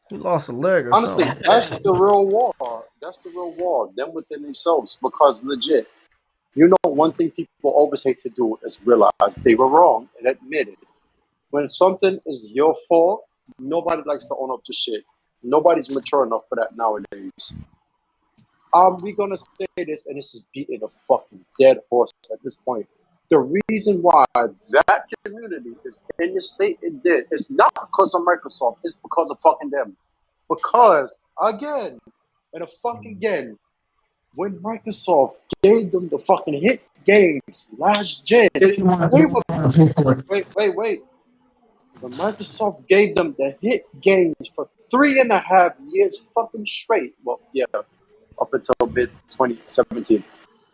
he lost a leg or honestly, something. that's the real war. That's the real war. Them within themselves. Because legit, one thing people always hate to do is realize they were wrong and admit it. When something is your fault, nobody likes to own up to shit. Nobody's mature enough for that nowadays. We're gonna say this, and this is beating a fucking dead horse at this point. The reason why that community is in the state it did is not because of Microsoft, it's because of fucking them. Because, again, when Microsoft gave them the fucking hit games last gen, wait. When Microsoft gave them the hit games for 3.5 years fucking straight, up until mid-2017,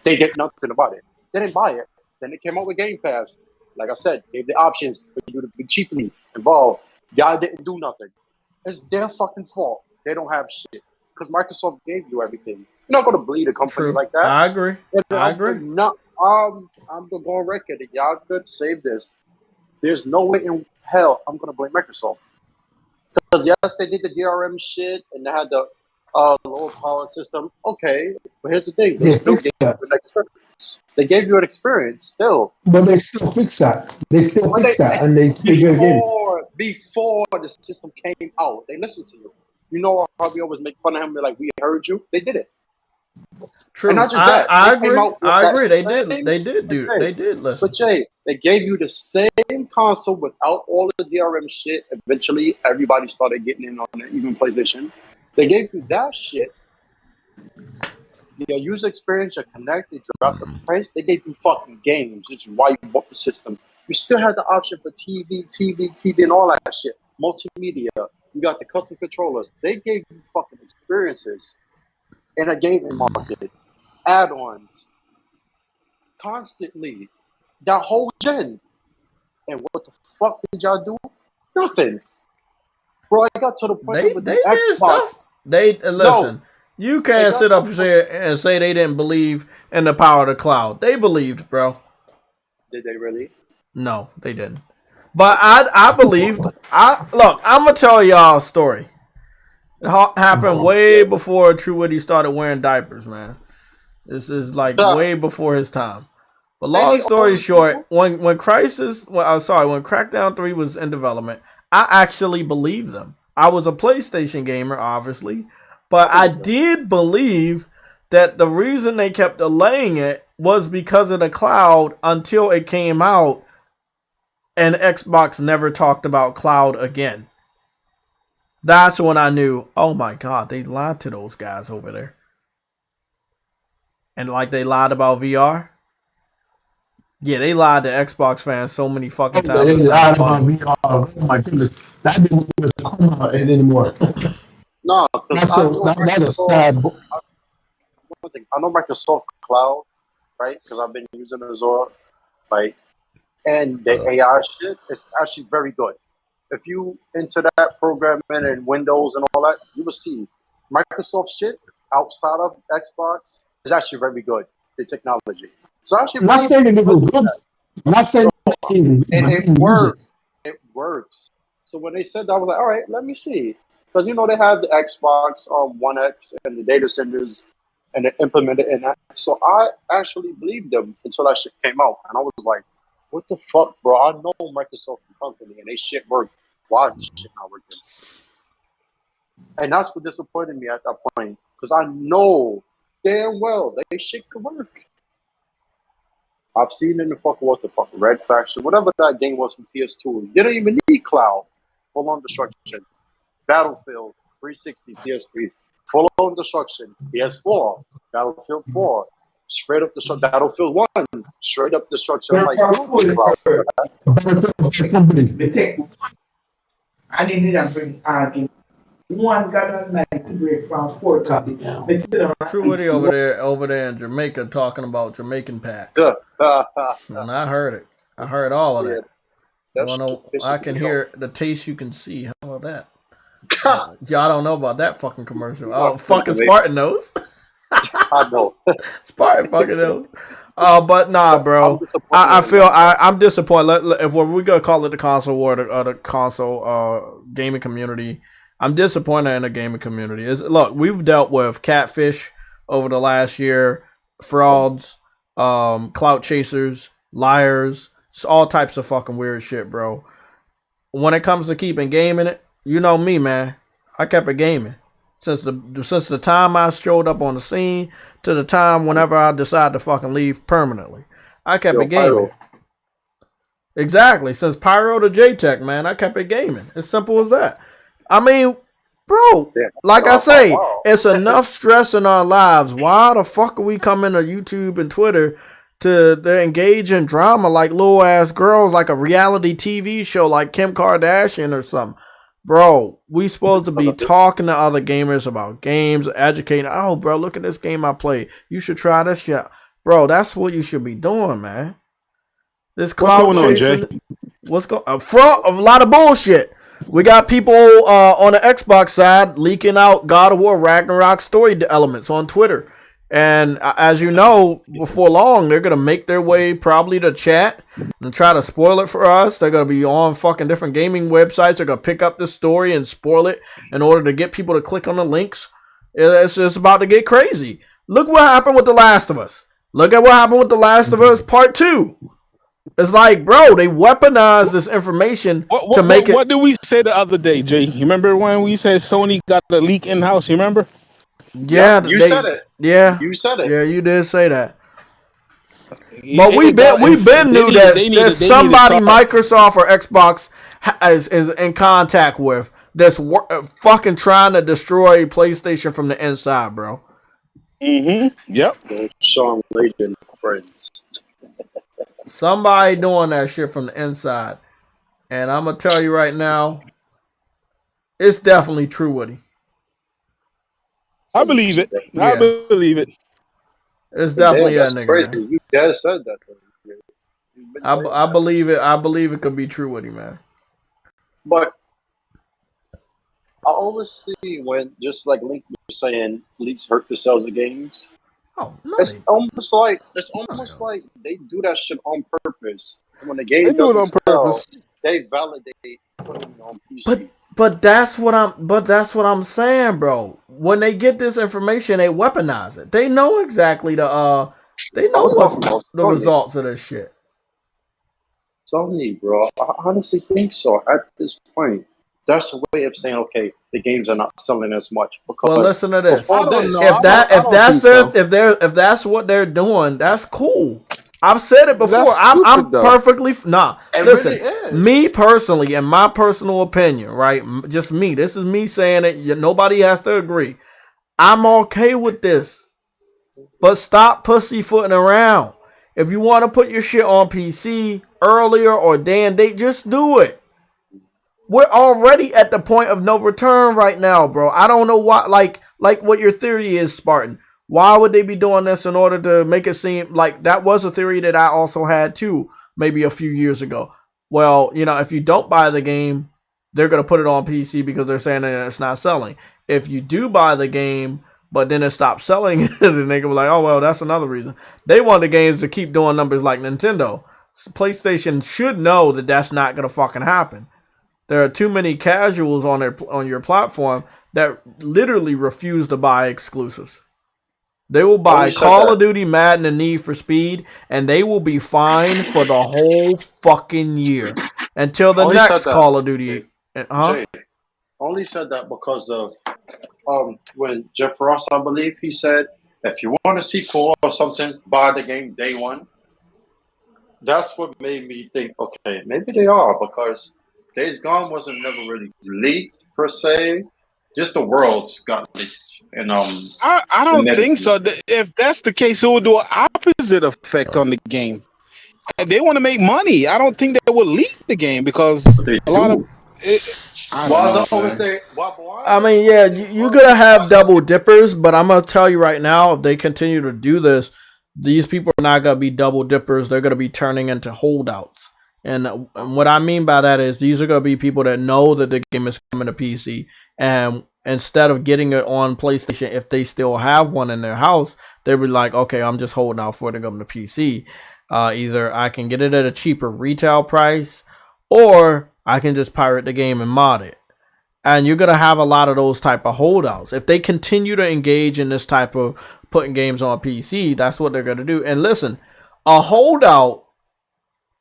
they did nothing about it. They didn't buy it. Then they came out with Game Pass. Like I said, gave the options for you to be cheaply involved. Y'all didn't do nothing. It's their fucking fault. They don't have shit. Because Microsoft gave you everything. You're not going to bleed a company like that. I agree. I'm going to go on record that y'all could save this. There's no way in hell I'm going to blame Microsoft. Because yes, they did the DRM shit and they had the lower power system. Okay, but here's the thing. They still gave you an experience. They gave you an experience still. But they still fix that. Before the system came out, they listened to you. You know how we always make fun of him? They're like, we heard you. They did it. True. And not just that. I agree. They did listen. But Jay, they gave you the same console without all the DRM shit. Eventually, everybody started getting in on it, even PlayStation. They gave you that shit. Your user experience, your connect, they dropped the price. They gave you fucking games, which is why you bought the system. You still had the option for TV, and all that shit. Multimedia. You got the custom controllers. They gave you fucking experiences in a gaming market. Add-ons. Constantly. That whole gen. And what the fuck did y'all do? Nothing. Bro, I got to the point with the Xbox. Listen. No. You can't sit up here and say they didn't believe in the power of the cloud. They believed, bro. Did they really? No, they didn't. But I believed. Look, I'm gonna tell y'all a story. It happened way before True Woody started wearing diapers, man. This is like way before his time. But long story short, when Crackdown 3 was in development, I actually believed them. I was a PlayStation gamer, obviously. But I did believe that the reason they kept delaying it was because of the cloud until it came out and Xbox never talked about cloud again. That's when I knew, oh my God, they lied to those guys over there. And like they lied about VR. Yeah, they lied to Xbox fans so many fucking times. They lied about VR. Oh my goodness. That didn't even come out anymore. No, that's a sad. One thing, I know Microsoft Cloud, right? Because I've been using Azure, right? And the AI shit is actually very good. If you into that programming and Windows and all that, you will see Microsoft shit outside of Xbox is actually very good. The technology. So actually, I'm not saying it was good. I'm not saying it works. It works. So when they said that, I was like, all right, let me see. Because, they have the Xbox One X and the data centers and they implemented in that. So I actually believed them until that shit came out. And I was like, what the fuck, bro? I know Microsoft company and they shit work. Why is this shit not working? And that's what disappointed me at that point. Because I know damn well they shit could work. I've seen in the fucking Red Faction, whatever that game was from PS2. You didn't even need cloud for long destruction. Battlefield 360, PS3, full on destruction. PS4, Battlefield 4, straight up destruction. Battlefield 1, straight up destruction. I'm like, company. I didn't bring one got like to break from 4 copy now. True Woody over there in Jamaica talking about Jamaican pack. And I heard it. I heard all of that. I can hear the taste you can see. How about that? Y'all don't know about that fucking commercial. Oh, fucking Spartan knows. I know. Spartan fucking knows. But nah, bro. I'm disappointed. If we're gonna call it the console war, the console gaming community, I'm disappointed in the gaming community. Look, we've dealt with catfish over the last year, frauds, clout chasers, liars, all types of fucking weird shit, bro. When it comes to keeping gaming it, you know me, man. I kept it gaming since the time I showed up on the scene to the time whenever I decide to fucking leave permanently. I kept it gaming. Exactly. Since Pyro to JayTech, man, I kept it gaming. As simple as that. I mean, bro, like I say, it's enough stress in our lives. Why the fuck are we coming to YouTube and Twitter to engage in drama like little ass girls, like a reality TV show like Kim Kardashian or something? Bro, we supposed to be talking to other gamers about games, educating. Oh, bro, look at this game I played. You should try this shit. Bro, that's what you should be doing, man. This cloud chasing. What's going on, Jay? Front of a lot of bullshit. We got people on the Xbox side leaking out God of War Ragnarok story elements on Twitter. And as you know, before long, they're going to make their way probably to chat and try to spoil it for us. They're going to be on fucking different gaming websites. They're going to pick up this story and spoil it in order to get people to click on the links. It's just about to get crazy. Look what happened with The Last of Us. Look at what happened with The Last of Us Part 2. It's like, bro, they weaponized this information to make it. What did we say the other day, Jay? You remember when we said Sony got the leak in house? You remember? Yeah, you said it. Yeah, you said it. Yeah, you did say that. But we've been knew that somebody Microsoft or Xbox is in contact with that's fucking trying to destroy PlayStation from the inside, bro. Yep. Sean Layden friends. Somebody doing that shit from the inside. And I'm going to tell you right now, it's definitely true, Woody. I believe it. I believe it. It's definitely that nigga. Crazy. Man. You guys said that. I believe it. I believe it could be true, Woody, man. But I always see when, just like Link was saying, leaks hurt the sales of games. Oh, no, it's almost like they do that shit on purpose. And when the game doesn't sell, they validate putting it on PC. But that's what I'm saying, bro. When they get this information, they weaponize it. They know exactly the results of this shit. Sony, bro, I honestly think so. At this point, that's a way of saying, okay, the games are not selling as much. Because well, listen to this. If that's what they're doing, that's cool. I've said it before. I'm perfectly listen, really me personally, in my personal opinion, right? Just me. This is me saying it. Nobody has to agree. I'm okay with this, but stop pussyfooting around. If you want to put your shit on PC earlier or day and date, just do it. We're already at the point of no return right now, bro. I don't know why. Like what your theory is, Spartan. Why would they be doing this in order to make it seem like that was a theory that I also had too, maybe a few years ago? Well, if you don't buy the game, they're going to put it on PC because they're saying that it's not selling. If you do buy the game, but then it stops selling, then they can be like, oh, well, that's another reason. They want the games to keep doing numbers like Nintendo. PlayStation should know that that's not going to fucking happen. There are too many casuals on your platform that literally refuse to buy exclusives. They will buy Call of Duty, Madden, and Need for Speed, and they will be fine for the whole fucking year until the next Call of Duty. Jay, only said that because of when Jeff Ross, I believe, he said, if you want a sequel or something, buy the game day one. That's what made me think, okay, maybe they are, because Days Gone wasn't never really leaked. per se. Just the worlds got leaked, and I don't think so. If that's the case, it will do an opposite effect on the game. And they want to make money. I don't think they will leak the game because a lot of it. I mean, yeah, you're gonna have double dippers, but I'm gonna tell you right now, if they continue to do this, these people are not gonna be double dippers. They're gonna be turning into holdouts. And what I mean by that is these are going to be people that know that the game is coming to PC. And instead of getting it on PlayStation, if they still have one in their house, they'll be like, okay, I'm just holding out for it to come to PC. Either I can get it at a cheaper retail price or I can just pirate the game and mod it. And you're going to have a lot of those type of holdouts. If they continue to engage in this type of putting games on PC, that's what they're going to do. And listen, a holdout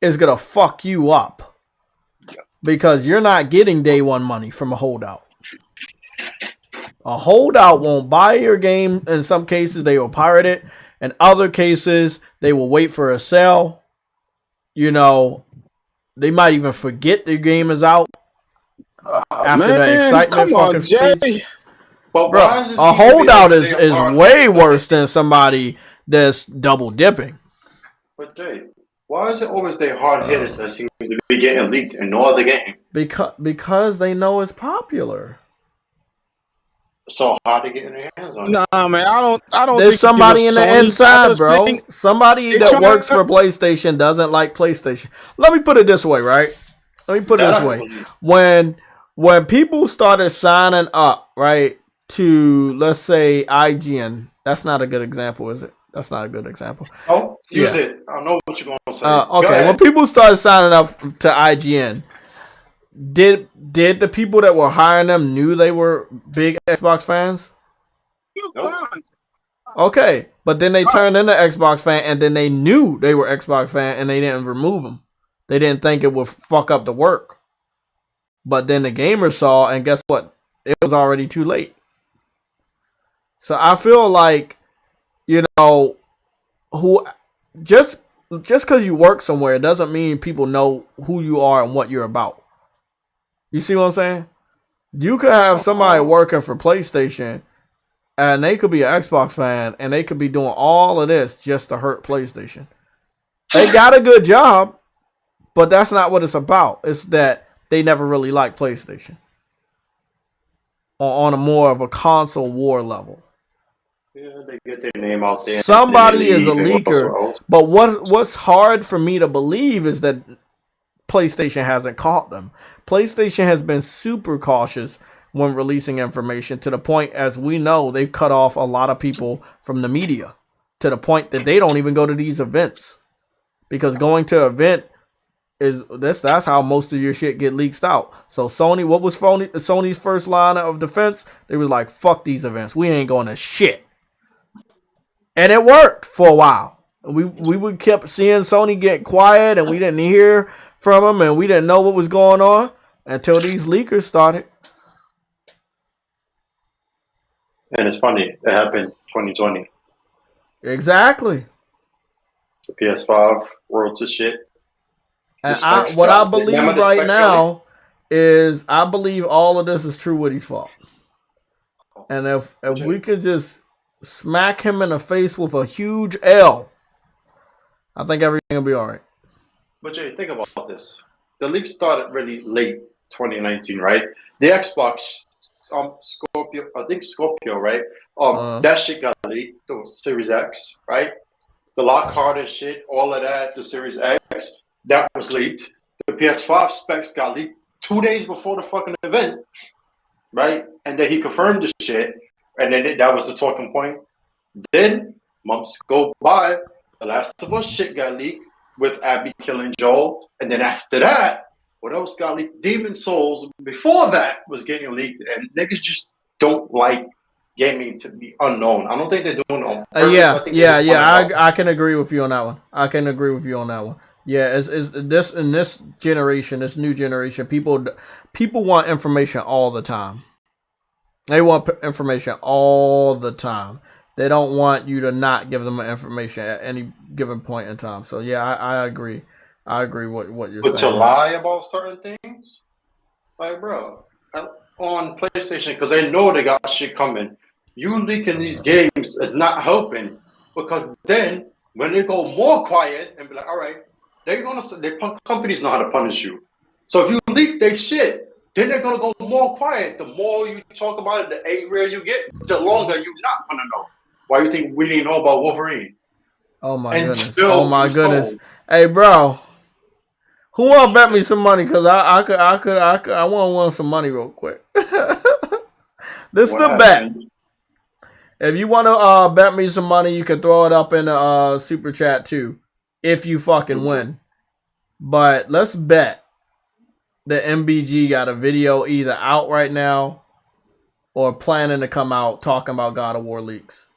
is gonna fuck you up because you're not getting day one money from a holdout. A holdout won't buy your game. In some cases, they will pirate it. In other cases, they will wait for a sale. You know, they might even forget the game is out after the excitement. Fucking Jay. But bro, a holdout is way worse than somebody that's double dipping. But Jay, why is it always the hard hitters that seems to be getting leaked in no other game? Because they know it's popular. So hard to get in their hands on. Nah, man, I don't. There's somebody in the inside, bro. Somebody that works for PlayStation doesn't like PlayStation. Let me put it this way, right? Let me put it this way. When people started signing up, right, to let's say IGN, that's not a good example, is it? That's not a good example. Oh, use it. I know what you're going to say. Okay, when people started signing up to IGN, did the people that were hiring them knew they were big Xbox fans? Nope. Okay, but then they turned into Xbox fan, and then they knew they were Xbox fan, and they didn't remove them. They didn't think it would fuck up the work. But then the gamers saw, and guess what? It was already too late. So I feel like, you know, just because you work somewhere doesn't mean people know who you are and what you're about. You see what I'm saying? You could have somebody working for PlayStation and they could be an Xbox fan and they could be doing all of this just to hurt PlayStation. They got a good job, but that's not what it's about. It's that they never really liked PlayStation on a more of a console war level. Yeah, they get their name out there. Somebody is a leaker, but what's hard for me to believe is that PlayStation hasn't caught them. PlayStation has been super cautious when releasing information to the point, as we know, they've cut off a lot of people from the media to the point that they don't even go to these events because going to an event that's how most of your shit get leaked out. So Sony, what was Sony's first line of defense? They was like, fuck these events. We ain't going to shit. And it worked for a while. We kept seeing Sony get quiet and we didn't hear from them and we didn't know what was going on until these leakers started. And it's funny, it happened 2020. Exactly. The PS5 world to shit. And what I believe right now is I believe all of this is True Witty's fault. And if we could just smack him in the face with a huge L, I think everything will be all right. But Jay, think about this. The leak started really late 2019, right? The Xbox Scorpio, I think Scorpio, right? That shit got leaked. The Series X, right? The Lockhart and shit, all of that, the Series X, that was leaked. The PS5 specs got leaked 2 days before the fucking event, right? And then he confirmed the shit, and then that was the talking point. Then months go by, The Last of Us shit got leaked with Abby killing Joel, and then after that, what else got leaked? Demon Souls before that was getting leaked, and niggas just don't like gaming to be unknown. I don't think they're doing it on purpose. I can agree with you on that one. Yeah, it's this in this generation, this new generation, people want information all the time. They want information all the time. They don't want you to not give them information at any given point in time. So yeah, I agree. I agree what you're saying. But to lie about certain things, like bro, on PlayStation because they know they got shit coming. You leaking these games is not helping because then when they go more quiet and be like, all right, companies know how to punish you. So if you leak their shit, then they're gonna go more quiet. The more you talk about it, the angrier you get, the longer you're not gonna know. Why you think we didn't know about Wolverine? Oh my goodness! Told. Hey, bro, who wanna bet me some money? Cause I want some money real quick. This is the bet. If you wanna bet me some money, you can throw it up in the super chat too. If you fucking win, but let's bet that MBG got a video either out right now or planning to come out talking about God of War leaks.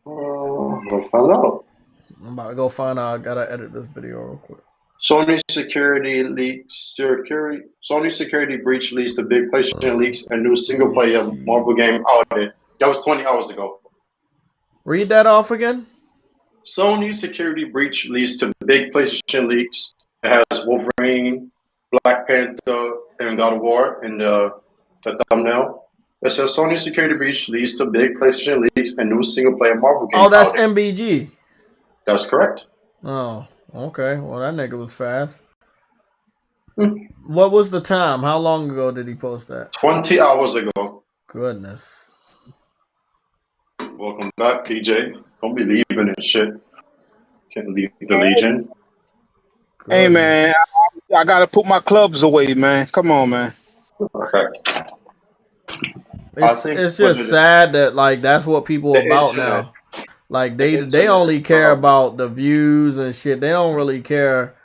We'll find out. I'm about to go find out. I gotta edit this video real quick. Sony security breach leads to big PlayStation leaks and new single player Marvel game outed. That was 20 hours ago. Read that off again. Sony security breach leads to big PlayStation leaks. It has Wolverine, Black Panther, and God of War in the thumbnail. It says Sony security breach leads to big PlayStation leaks and new single player Marvel game. Oh, that's MBG. That's correct. Oh, okay. Well, that nigga was fast. What was the time? How long ago did he post that? 20 hours ago. Goodness. Welcome back, PJ. Don't be leaving and shit. Can't leave the Legion. Hey, man, I got to put my clubs away, man. Come on, man. Okay. It's just sad that, like, that's what people are about now. Like, they only care about the views and shit. They don't really care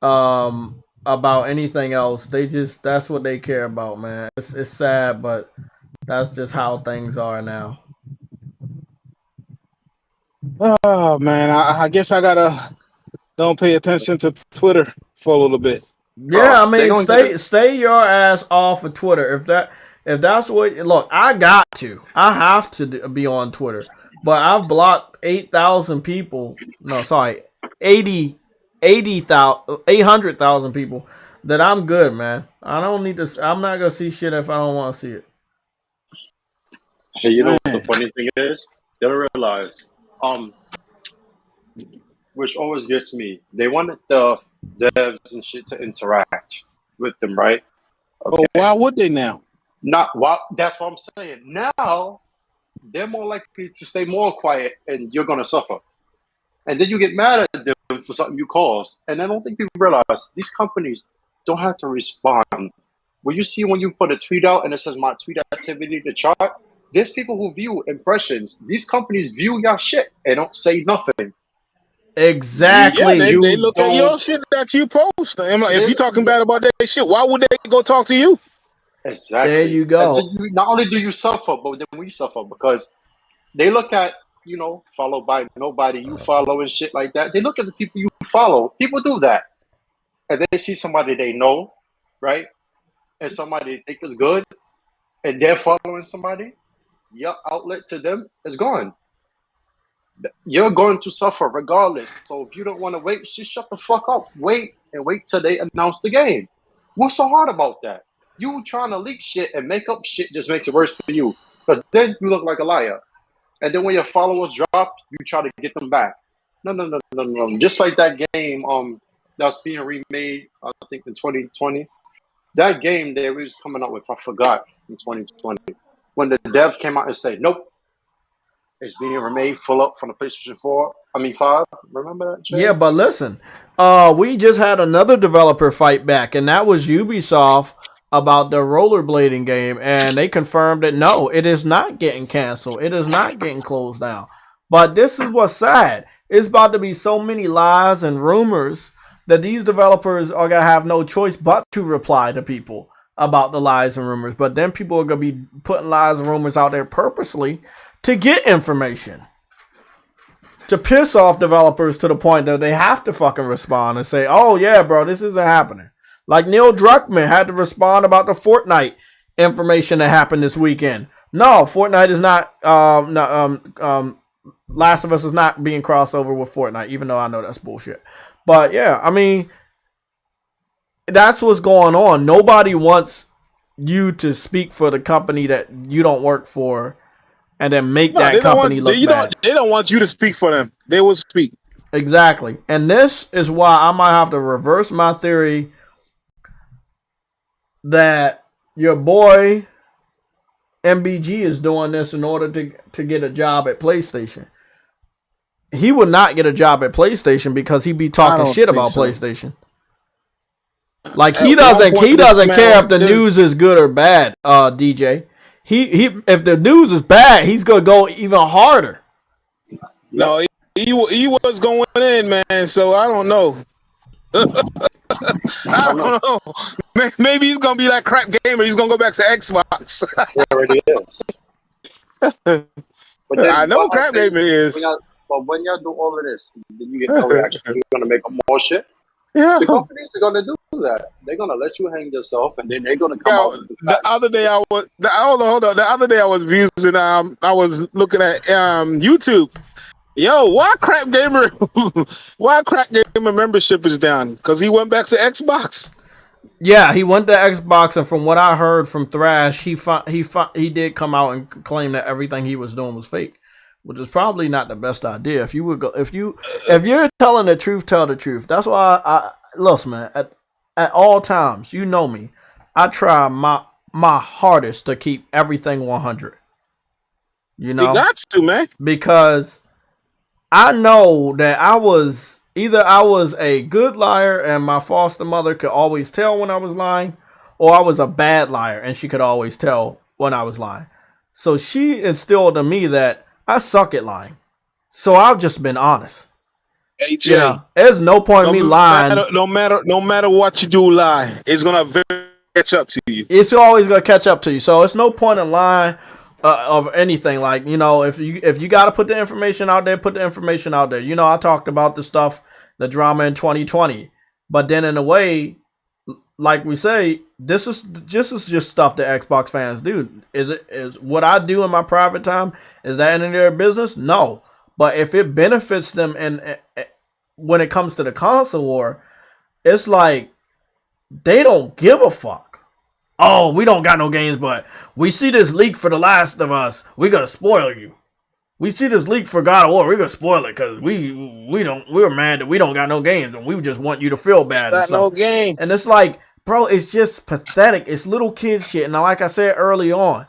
about anything else. That's what they care about, man. It's sad, but that's just how things are now. Oh, man, I guess I got to don't pay attention to Twitter for a little bit. Yeah, I mean, stay your ass off of Twitter. If that's what, look, I have to be on Twitter, but I've blocked 8,000 people. No, sorry, 800,000 people. That I'm good, man. I don't need to. I'm not gonna see shit if I don't want to see it. Hey, you know what the funny thing is? They don't realize, which always gets me. They wanted the devs and shit to interact with them, right? Okay. Oh, why would they now? That's what I'm saying. Now they're more likely to stay more quiet, and you're gonna suffer. And then you get mad at them for something you caused. And I don't think people realize these companies don't have to respond. When you put a tweet out and it says my tweet activity to chart, there's people who view impressions. These companies view your shit and don't say nothing. Exactly. Yeah, they look at your shit that you post. If you're talking bad about that shit, why would they go talk to you? Exactly. There you go. Not only do you suffer, but then we suffer because they look at, followed by nobody you follow and shit like that. They look at the people you follow. People do that. And they see somebody they know, right? And somebody they think is good, and they're following somebody, your outlet to them is gone. You're going to suffer regardless. So if you don't want to wait, just shut the fuck up. Wait till they announce the game. What's so hard about that? You trying to leak shit and make up shit just makes it worse for you. Because then you look like a liar. And then when your followers drop, you try to get them back. No. Just like that game that's being remade, I think in 2020. That game that we was coming up with, I forgot, in 2020. When the dev came out and said, nope, it's being remade full up from the PlayStation 5. Remember that, Jay? Yeah, but listen, we just had another developer fight back, and that was Ubisoft about the rollerblading game, and they confirmed that no, it is not getting canceled. It is not getting closed down. But this is what's sad. It's about to be so many lies and rumors that these developers are going to have no choice but to reply to people about the lies and rumors. But then people are going to be putting lies and rumors out there purposely to get information. To piss off developers to the point that they have to fucking respond and say, oh yeah, bro, this isn't happening. Like Neil Druckmann had to respond about the Fortnite information that happened this weekend. No, Fortnite is not, Last of Us is not being crossed over with Fortnite, even though I know that's bullshit. But yeah, I mean, that's what's going on. Nobody wants you to speak for the company that you don't work for, and then make No, that they don't company want look bad. They don't want you to speak for them. They will speak. Exactly. And this is why I might have to reverse my theory that your boy MBG is doing this in order to get a job at PlayStation. He would not get a job at PlayStation because he'd be talking shit about PlayStation. Like he doesn't care if the news is good or bad, DJ. He if the news is bad, he's gonna go even harder. No, he was going in, man. So I don't know. I don't know. Maybe he's gonna be that crap gamer. He's gonna go back to Xbox. He already is. But then, I know crap gamer is. But when y'all do all of this, then you get no reaction. You're gonna make more shit. Yeah. The companies are gonna do that. They're gonna let you hang yourself, and then they're gonna come out with the facts. The other day I was using I was looking at YouTube. Yo, why crap gamer membership is down? Because he went back to Xbox. Yeah, he went to Xbox, and from what I heard from Thrash, he did come out and claim that everything he was doing was fake, which is probably not the best idea. If you're telling the truth, tell the truth. That's why I listen, man. At all times, you know me, I try my hardest to keep everything 100. You know, you got to, man, because I know that I was a good liar and my foster mother could always tell when I was lying, or I was a bad liar and she could always tell when I was lying. So she instilled in me that I suck at lying. So I've just been honest. Hey, Jay, there's no point in me lying. No matter what you do, lie. It's gonna catch up to you. It's always gonna catch up to you. So it's no point in lying of anything. Like, you know, if you got to put the information out there, put the information out there. You know, I talked about the drama in 2020, but then in a way, like we say, this is just stuff that Xbox fans do. Is what I do in my private time, is that any of their business? No. But if it benefits them, and when it comes to the console war, it's like they don't give a fuck. Oh, we don't got no games, but we see this leak for The Last of Us. We gotta spoil you. We see this leak for God of War. We're gonna spoil it because we're mad that we don't got no games, and we just want you to feel bad. Got no games. And it's like, bro, it's just pathetic. It's little kid shit. And like I said early on,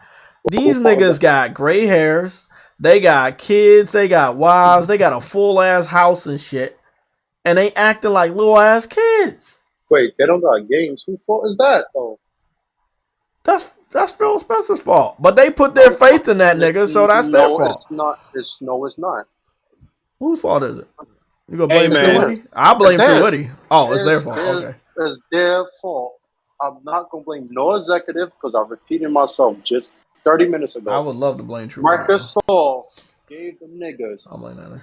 these niggas got gray hairs. They got kids. They got wives. They got a full ass house and shit. And they acting like little ass kids. Wait, they don't got games. Whose fault is that though? That's Phil Spencer's fault. But they put their faith in that nigga, so that's their fault. It's not. Whose fault is it? You gonna blame Fruity? I blame Fruity. Oh, it's their fault. Okay. It's their fault. I'm not gonna blame no executive because I repeated myself just 30 minutes ago. I would love to blame Fruity. Microsoft gave them niggas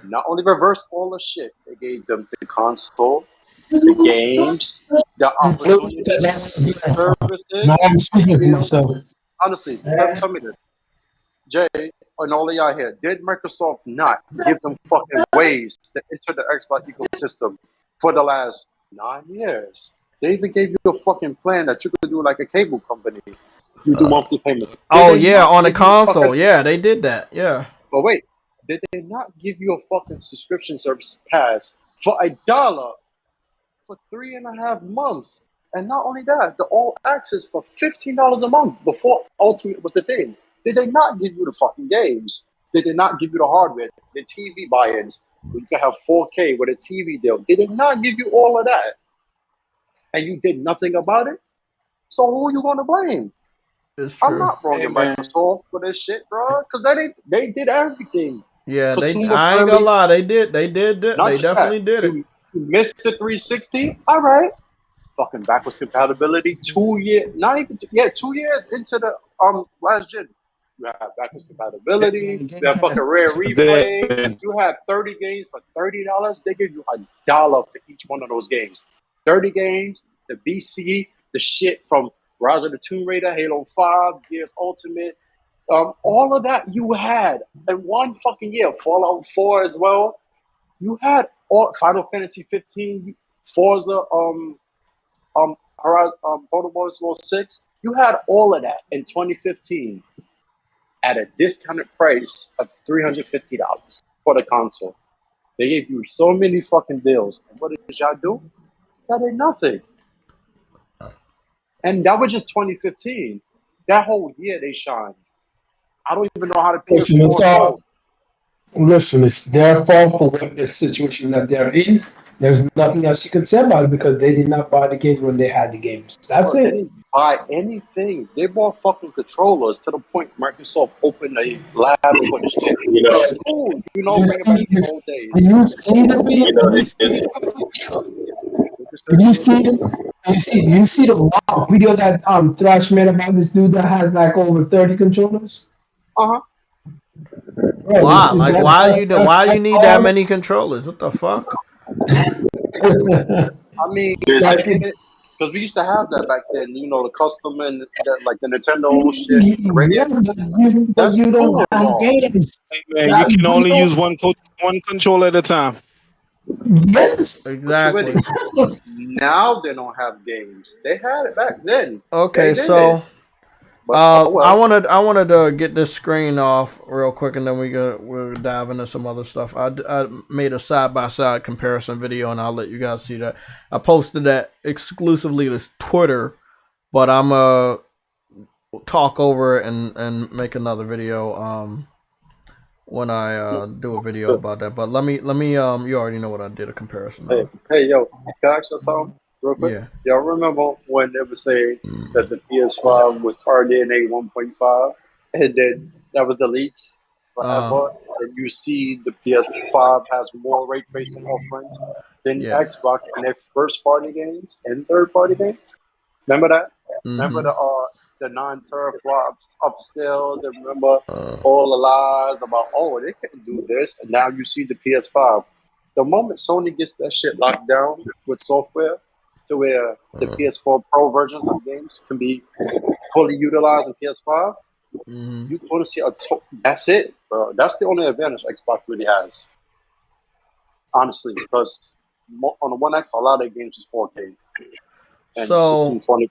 not only reversed all the shit, they gave them the console, the games, the opportunities, services. No, I'm speaking for myself. Honestly, tell me this. Jay, and all of y'all here, did Microsoft not give them fucking ways to enter the Xbox ecosystem for the last 9 years? They even gave you a fucking plan that you could do like a cable company. You do monthly payments. Oh, yeah, on the console. Yeah, they did that. Yeah. But wait, did they not give you a fucking subscription service pass for $1 for 3.5 months? And not only that, the all access for $15 a month before Ultimate was the thing. Did they not give you the fucking games? Did they not give you the hardware, the TV buy-ins? You can have 4K with a TV deal. Did they not give you all of that? And you did nothing about it? So who are you going to blame? It's true. I'm not blaming Microsoft for this shit, bro. Because they did everything. Yeah, I ain't gonna lie. They did. They definitely did it. You missed the 360. All right. Fucking backwards compatibility. 2 years, not even 2 years into the last gen. You have backwards compatibility. You have fucking rare replay. You have 30 games for $30. They give you $1 for each one of those games. 30 games, the BC, the shit from Rise of the Tomb Raider, Halo 5, Gears Ultimate, all of that you had in one fucking year. Fallout 4 as well. You had all Final Fantasy 15, Forza, Total War 6, you had all of that in 2015 at a discounted price of $350 for the console. They gave you so many fucking deals. And what did y'all do? That ain't nothing. And that was just 2015. That whole year they shined. I don't even know how to PS4 Listen, it's their fault for what the situation that they're in. There's nothing else you can say about it because they did not buy the games when they had the games. That's They it. didn't buy anything. They bought fucking controllers to the point Microsoft opened a labs for this shit. You know, It's cool, you know, bring it back to the old days. Do you see the video? you know, Do you see the wow video that Thrash made about this dude that has like over 30 controllers? Uh-huh. Right, Why? Like, why you need that many controllers? What the fuck? I mean, Like, because we used to have that back then, you know, the custom and that, like the Nintendo shit. yeah, but you don't have games. Hey, man, you can only use one controller at a time. Yes, Exactly. Now they don't have games. They had it back then. Okay, so I wanted to get this screen off real quick, and then we'll dive into some other stuff. I made a side-by-side comparison video, and I'll let you guys see that. I posted that exclusively to Twitter, but I'm talk over it and make another video when I do a video about that. But let me you already know what I did a comparison of. Hey, yo, can I ask you something real quick? Yeah. Y'all remember when they were saying that the PS5 was RDNA 1.5, and then that was the leaks forever, and you see the PS5 has more ray tracing offerings than Xbox in their first-party games and third-party games? Remember that? Mm-hmm. Remember the 9 teraflops upscale? Remember all the lies about, oh, they couldn't do this, and now you see the PS5. The moment Sony gets that shit locked down with software to where the PS4 Pro versions of games can be fully utilized in PS5, you're going to see that's it, bro. That's the only advantage Xbox really has. Honestly, because on the One X, a lot of games is 4K. And So 1620.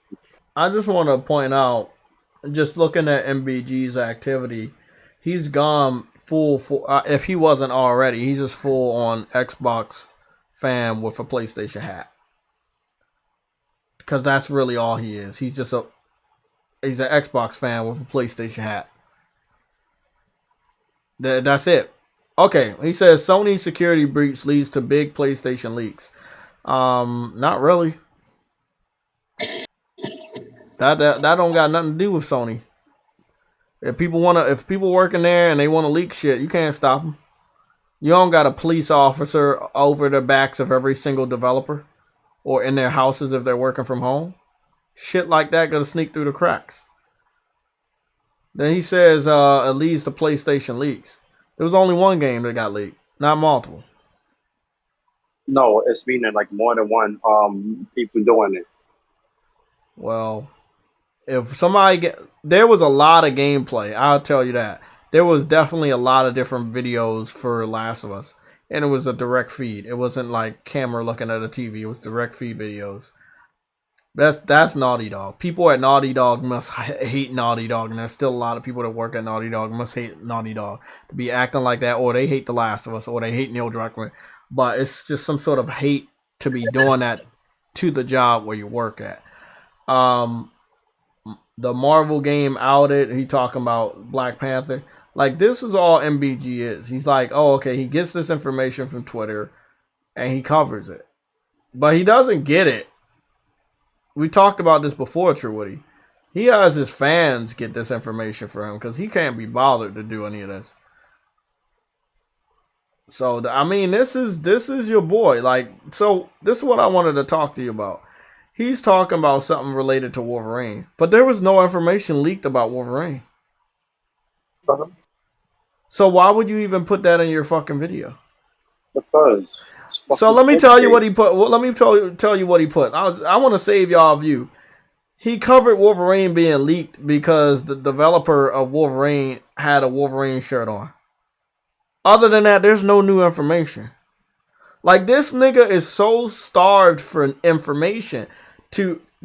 I just want to point out, just looking at MBG's activity, he's gone full if he wasn't already, he's just full on Xbox fan with a PlayStation hat. Because that's really all he is. He's an Xbox fan with a PlayStation hat. That's it. Okay, he says Sony security breach leads to big PlayStation leaks. Not really. That don't got nothing to do with Sony. If people working there and they want to leak shit, you can't stop them. You don't got a police officer over the backs of every single developer, or in their houses if they're working from home. Shit like that gonna sneak through the cracks. Then he says it leads to PlayStation leaks. There was only one game that got leaked, not multiple. No, it's meaning like more than one people doing it. Well, if somebody there was a lot of gameplay, I'll tell you that. There was definitely a lot of different videos for Last of Us, and it was a direct feed. It wasn't like camera looking at a TV. It was direct feed videos. That's Naughty Dog. People at Naughty Dog must hate Naughty Dog, and there's still a lot of people that work at Naughty Dog must hate Naughty Dog to be acting like that, or they hate The Last of Us, or they hate Neil Druckmann. But it's just some sort of hate to be doing that to the job where you work at. The Marvel game outed. He talking about Black Panther. Like, this is all MBG is. He's like, oh, okay, he gets this information from Twitter, and he covers it. But he doesn't get it. We talked about this before, True Woody. He has his fans get this information for him because he can't be bothered to do any of this. So, I mean, this is your boy. Like, so this is what I wanted to talk to you about. He's talking about something related to Wolverine, but there was no information leaked about Wolverine. So why would you even put that in your fucking video? Because. So let me tell you what he put. Well, let me tell you what he put. I want to save y'all view. He covered Wolverine being leaked because the developer of Wolverine had a Wolverine shirt on. Other than that, there's no new information. Like, this nigga is so starved for information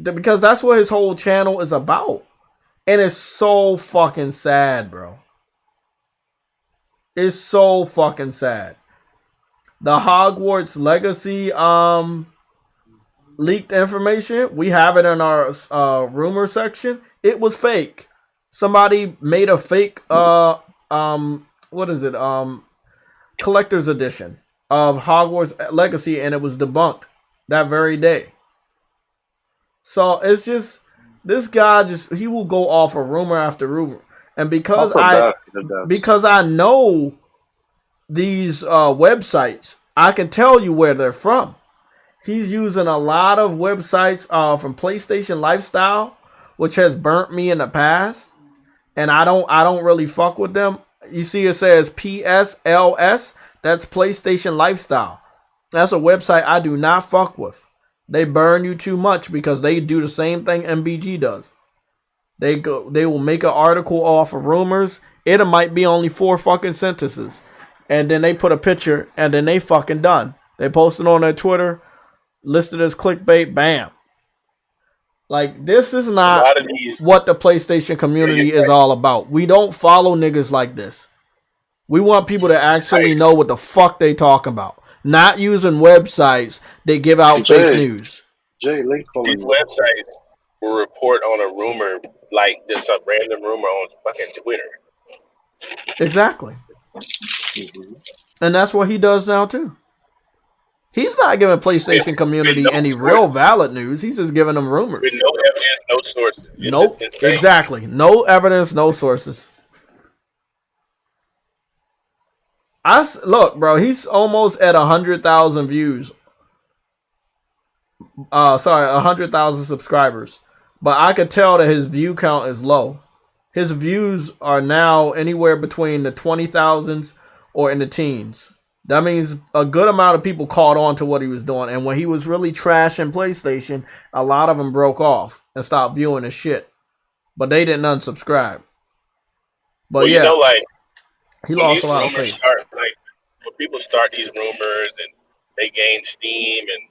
because that's what his whole channel is about. And it's so fucking sad, bro. It's so fucking sad. The Hogwarts Legacy leaked information, we have it in our rumor section. It was fake. Somebody made a fake what is it? Collector's edition of Hogwarts Legacy, and it was debunked that very day. So it's just, this guy he will go off of rumor after rumor. And because I know these websites, I can tell you where they're from. He's using a lot of websites from PlayStation Lifestyle, which has burnt me in the past, and I don't really fuck with them. You see, it says PSLS. That's PlayStation Lifestyle. That's a website I do not fuck with. They burn you too much because they do the same thing MBG does. They will make an article off of rumors. It might be only 4 fucking sentences, and then they put a picture, and then they fucking done. They post it on their Twitter, listed as clickbait. Bam. Like, this is not what the PlayStation community is all about. We don't follow niggas like this. We want people to actually know what the fuck they talking about. Not using websites that give out fake news. Jay, link these websites will report on a rumor like just a random rumor on fucking Twitter. Exactly. And that's what he does now too. He's not giving PlayStation community any real valid news. He's just giving them rumors. With no evidence, no sources. Nope. Exactly. No evidence, no sources. Look, bro, he's almost at 100,000 views. 100,000 subscribers. But I could tell that his view count is low. His views are now anywhere between the 20,000s or in the teens. That means a good amount of people caught on to what he was doing. And when he was really trashing PlayStation, a lot of them broke off and stopped viewing his shit. But they didn't unsubscribe. But well, yeah, you know, like, he lost a lot of faith. When people start these rumors and they gain steam and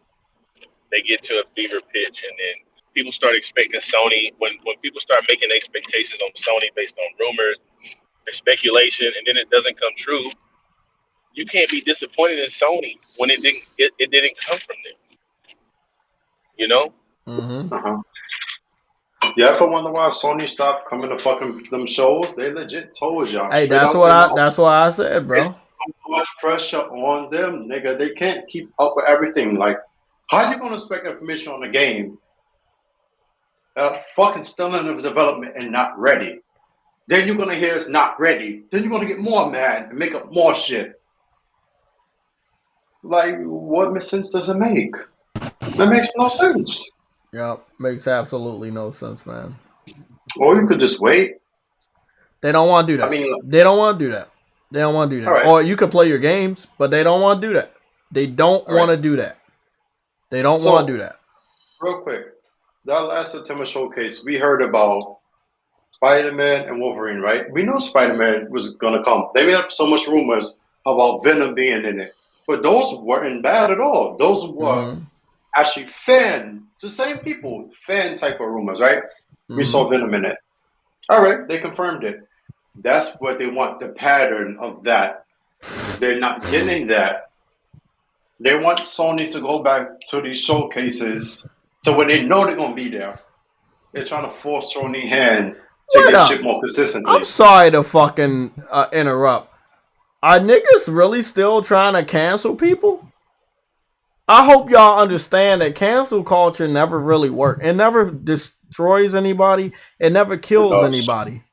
they get to a fever pitch, and then people start expecting Sony, when people start making expectations on Sony based on rumors and speculation, and then it doesn't come true, you can't be disappointed in Sony when it didn't come from them. You know? Mm-hmm. You ever wonder why Sony stopped coming to fucking them shows? They legit told y'all. Hey, that's what I said, bro. It's so much pressure on them, nigga. They can't keep up with everything. Like, how you gonna expect information on a game fucking still in development and not ready? Then you're gonna hear it's not ready. Then you're gonna get more mad and make up more shit. Like, what sense does it make? That makes no sense. Yep, makes absolutely no sense, man. Or you could just wait. They don't want to do that. I mean, they don't want to do that. They don't want to do that. Right. Or you could play your games, but they don't want to do that. They don't want to do that. They don't want to do that. Real quick, that last September showcase, we heard about Spider-Man and Wolverine, right? We know Spider-Man was gonna come. They made up so much rumors about Venom being in it, but those weren't bad at all. Those were actually the same people, fan type of rumors, right? We saw Venom in it. All right, they confirmed it. That's what they want, the pattern of that. They're not getting that. They want Sony to go back to these showcases, so when they know they're going to be there, they're trying to force Sony's hand to get shit more consistently. I'm sorry to fucking interrupt. Are niggas really still trying to cancel people? I hope y'all understand that cancel culture never really works. It never destroys anybody. It never kills anybody.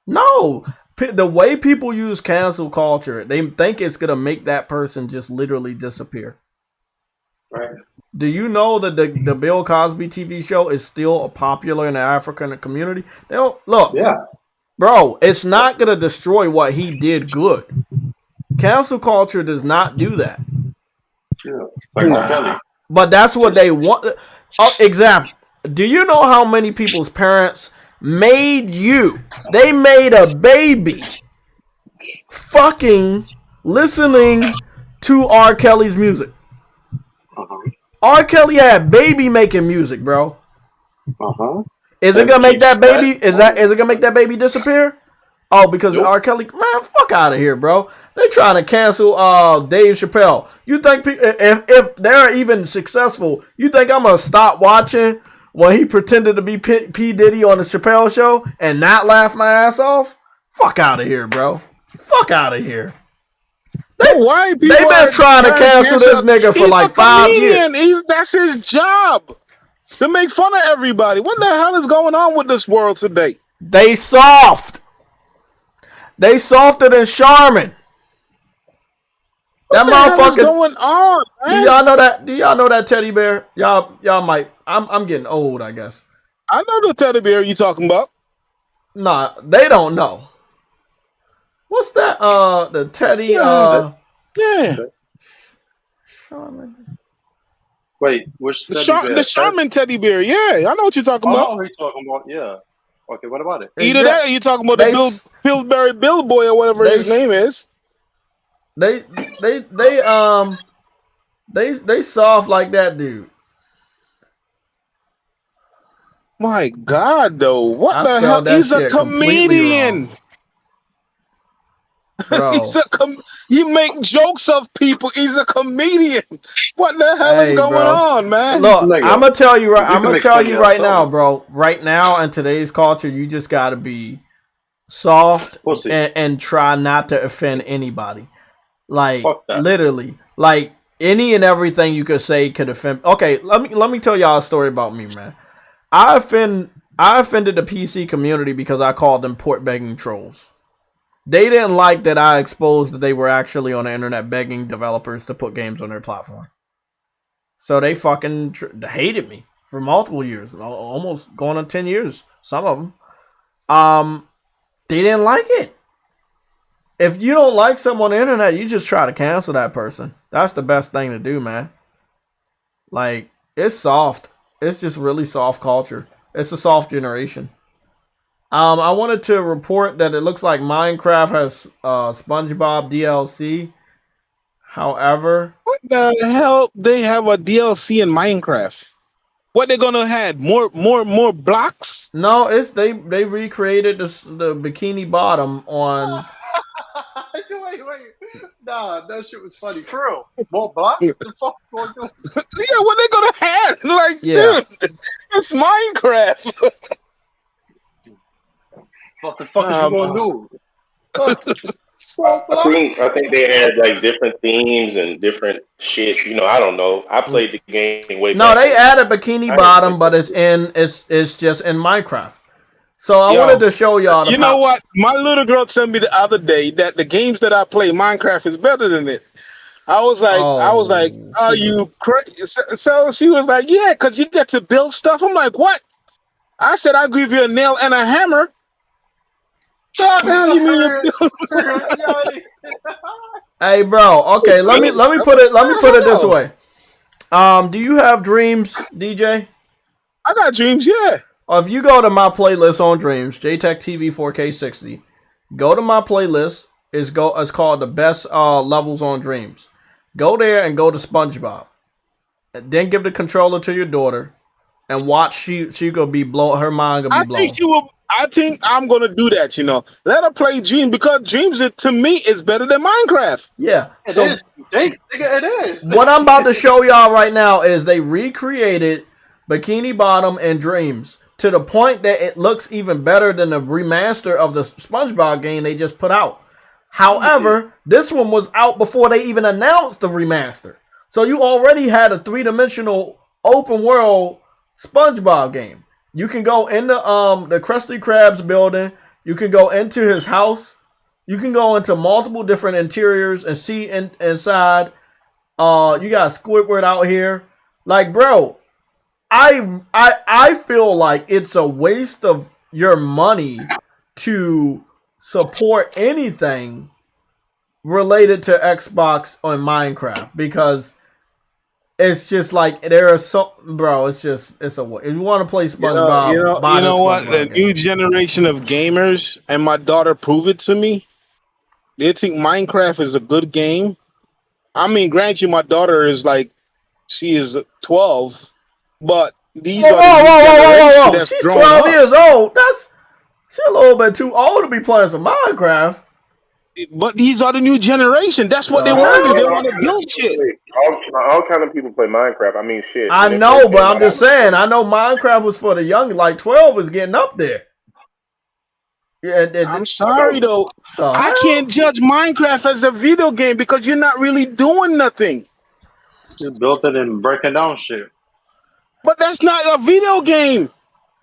No. The way people use cancel culture, they think it's going to make that person just literally disappear. Right. Do you know that the Bill Cosby TV show is still popular in the African community? They don't look. Yeah. Bro, it's not going to destroy what he did good. Cancel culture does not do that. Yeah. Like but that's what they want. Example. Do you know how many people's parents made you? They made a baby fucking listening to R. Kelly's music. R. Kelly had baby making music, bro. Is it gonna make that baby? Is it gonna make that baby disappear? Oh, because R. Kelly, man, fuck out of here, bro. They trying to cancel Dave Chappelle. You think if they're even successful, you think I'm gonna stop watching when he pretended to be P. Diddy on the Chappelle show and not laugh my ass off? Fuck out of here, bro. Fuck out of here. They've been trying to cancel this nigga for like 5 years. That's his job. To make fun of everybody. What the hell is going on with this world today? They soft. They softer than Charmin. That motherfucker. What's going on, man? Do y'all know that? Do y'all know that teddy bear? Y'all might. I'm getting old, I guess. I know the teddy bear you talking about. Nah, they don't know. What's that? The teddy. Yeah. Charmin. Wait, which the Charmin teddy bear? Yeah, I know what you're talking about. Oh, you're talking about, yeah. Okay, what about it? Either that, or you talking about the Pillsbury Bill Boy or whatever his name is. They soft like that dude. My God, though, what the hell? He's a comedian. Bro. You make jokes of people. He's a comedian. What the hell is going on, man? Look, I'm gonna tell you right now, bro. Right now in today's culture, you just gotta be soft and try not to offend anybody. Like literally, like any and everything you could say could offend. Okay, let me tell y'all a story about me, man. I offended the PC community because I called them port begging trolls. They didn't like that I exposed that they were actually on the internet begging developers to put games on their platform. So they fucking hated me for multiple years, almost going on 10 years. Some of them. They didn't like it. If you don't like someone on the internet, you just try to cancel that person. That's the best thing to do, man. Like, it's soft. It's just really soft culture. It's a soft generation. I wanted to report that it looks like Minecraft has Spongebob Dlc. However, what the hell? They have a DLC in Minecraft. What they gonna have? More blocks? No, it's they recreated the Bikini Bottom on. Wait. Nah, that shit was funny. For real. More blocks? The fuck going on? Yeah, what they gonna have? Like, dude, it's Minecraft. What the fuck is you gonna do? I think they had like different themes and different shit. You know, I don't know. I played the game way back. No, they added Bikini Bottom, but it's just in Minecraft. So I wanted to show y'all. You know what? My little girl told me the other day that the games that I play, Minecraft is better than it. I was like, are you crazy? So she was like, yeah, because you get to build stuff. I'm like, what? I said, I'll give you a nail and a hammer. Hey, bro. Okay, let me put it this way. Do you have Dreams, DJ? I got Dreams, yeah. If you go to my playlist on Dreams, JayTechTV 4K60, go to my playlist. It's called the best levels on Dreams. Go there and go to SpongeBob. And then give the controller to your daughter, and watch she gonna be blown. Her mind gonna be blown. I think I'm gonna do that. You know, let her play Dreams because Dreams to me is better than Minecraft. Yeah, it is. It is. What I'm about to show y'all right now is they recreated Bikini Bottom and Dreams to the point that it looks even better than the remaster of the SpongeBob game they just put out. However, this one was out before they even announced the remaster. So you already had a 3-dimensional open world SpongeBob game. You can go in the Krusty Krab's building. You can go into his house. You can go into multiple different interiors and see inside. You got Squidward out here. Like, bro, I feel like it's a waste of your money to support anything related to Xbox on Minecraft because it's just like there are so, bro. It's a. If you want to play SpongeBob, you know what? The new generation of gamers and my daughter prove it to me. They think Minecraft is a good game. I mean, granted, my daughter is like, she is 12, but These Whoa, are the whoa, new whoa, whoa, whoa, generation whoa, whoa! that's She's growing 12 up. years old. She's a little bit too old to be playing some Minecraft. But these are the new generation. That's what they The want to do. hell? They want to build shit. All kind of people play Minecraft. I mean, shit. I When it know, first but came I'm out, just saying. I know Minecraft was for the young. Like 12 is getting up there. Yeah, I'm sorry though. the I hell? can't judge Minecraft as a video game because you're not really doing nothing. You built it and breaking down shit. But that's not a video game.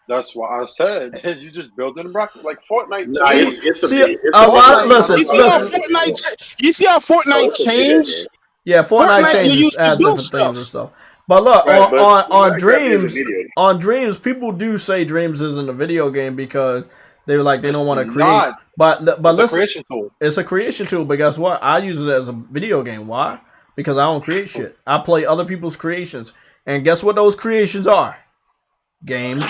That's what I said. You just build it and rock like Fortnite nah, too. it's a See, video. It's a a lot. video. Listen, You see how listen. You see how Oh, Fortnite it's a video changed? game. Yeah, Fortnite You changes used to add build different things and stuff. stuff. But look, Right, but on Minecraft is a Dreams, video game. on Dreams, people do say Dreams isn't a video game because they're like they It's don't want to create. not. But It's a listen, creation tool. it's a creation tool. But guess what? I use it as a video game. Why? Because I don't create shit. I play other people's creations, and guess what? Those creations are games.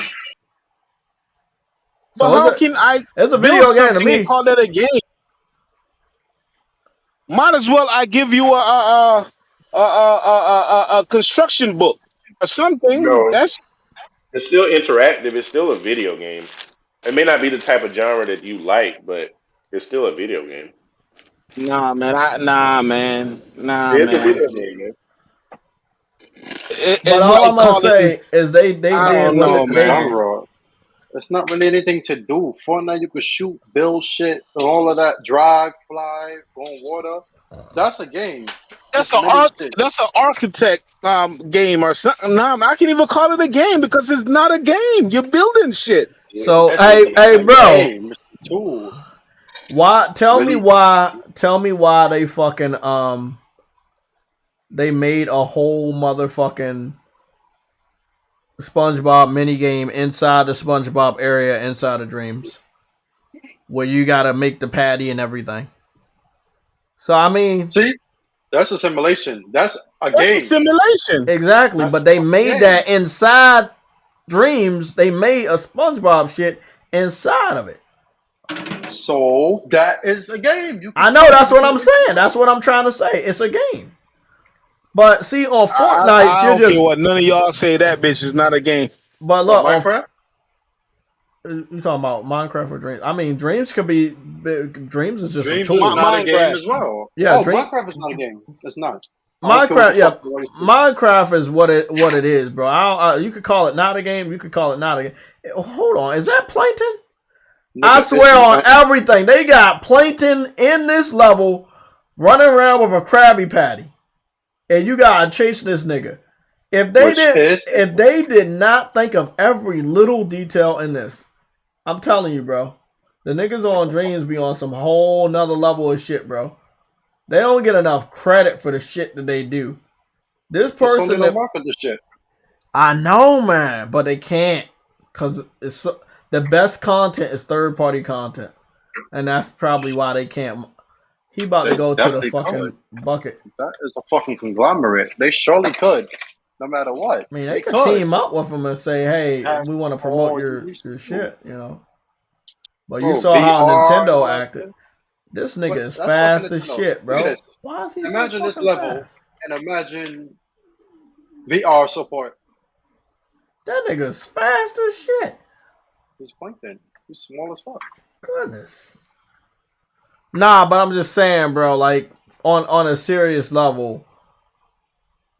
But So how can I it's a build video game to something and me. call that a game? Might as well I give you a construction book or something. No, That's it's still interactive. It's still a video game. It may not be the type of genre that you like, but it's still a video game. nah, man. Nah, man. It's a video game, man. But It's all like I'm gonna calling. say is they I did don't what know, they man. Genre. It's not really anything to do. Fortnite, you could shoot, build shit, and all of that. Drive, fly, go on water. That's a game. That's It's many shit. That's an architect game or something. Nah, I can't even call it a game because it's not a game. You're building shit. So It's hey a bro, game. It's a tool. why? Tell me Really? why? Tell me why they fucking they made a whole motherfucking SpongeBob minigame inside the SpongeBob area inside of Dreams, where you gotta make the patty and everything. So I mean, See? That's a simulation. That's a That's game. a simulation. exactly. That's But they a made game. that inside Dreams. They made a SpongeBob shit inside of it. So that is a game. You I know that's what I'm saying. That's what I'm trying to say. It's a game. But see, on Fortnite, I don't you're care what none of y'all say. That bitch is not a game. But look, on Minecraft? you talking about Minecraft or Dreams? I mean, Dreams could be. Dreams is just Dreams a tool. is not a Minecraft. game as well. Yeah, Oh, Dream- Minecraft is not a game. It's not. I don't care what Minecraft, the yeah, fuck you Minecraft is what it is, bro. You could call it not a game. You could call it not a game. Hold on, is that Plankton? I swear on everything, they got Plankton in this level, running around with a Krabby Patty, and you gotta chase this nigga. If they did not think of every little detail in this, I'm telling you, bro, the niggas on Dreams be on some whole nother level of shit, bro. They don't get enough credit for the shit that they do. This person, don't market this shit. I know, man, but they can't because it's the best content is third-party content, and that's probably why they can't. He about to They go to the definitely fucking could. bucket. That is a fucking conglomerate. They surely could, no matter what. I mean, they could team up with them and say, "Hey, we want to promote your shit," you know. But you saw how Nintendo acted. This nigga is fast as shit, bro. Why is he imagine so this fucking level fast? and imagine VR support. That nigga's fast as shit. He's Plankton. He's small as fuck. Goodness. Nah, but I'm just saying, bro. Like on a serious level,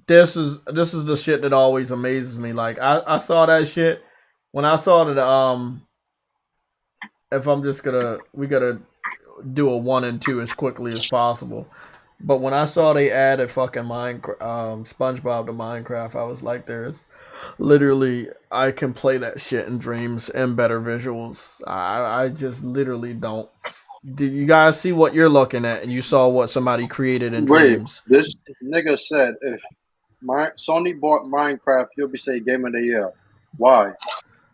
this is the shit that always amazes me. Like I saw that shit when I saw that. If I'm just we gotta do a 1 and 2 as quickly as possible. But when I saw they added fucking SpongeBob to Minecraft, I was like, there's literally, I can play that shit in Dreams and better visuals. I just literally don't. Did you guys see what you're looking at? And you saw what somebody created in Dreams. This nigga said if Sony bought Minecraft, you'll be saying Game of the Year. Why?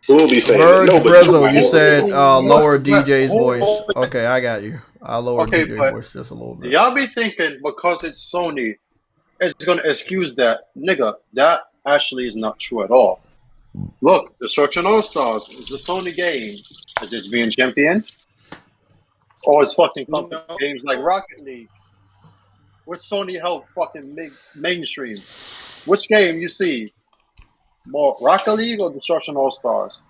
Who will be saying Verge that? Brizzle, you said lower DJ's voice. Okay, I got you. I'll lower DJ's voice just a little bit. Y'all be thinking because it's Sony, it's gonna excuse that. Nigga, that actually is not true at all. Look, Destruction All Stars is the Sony game. Is it being champion? Or it's fucking games like Rocket League. Which Sony helped fucking make mainstream? Which game you see? more Rocket League or Destruction All Stars?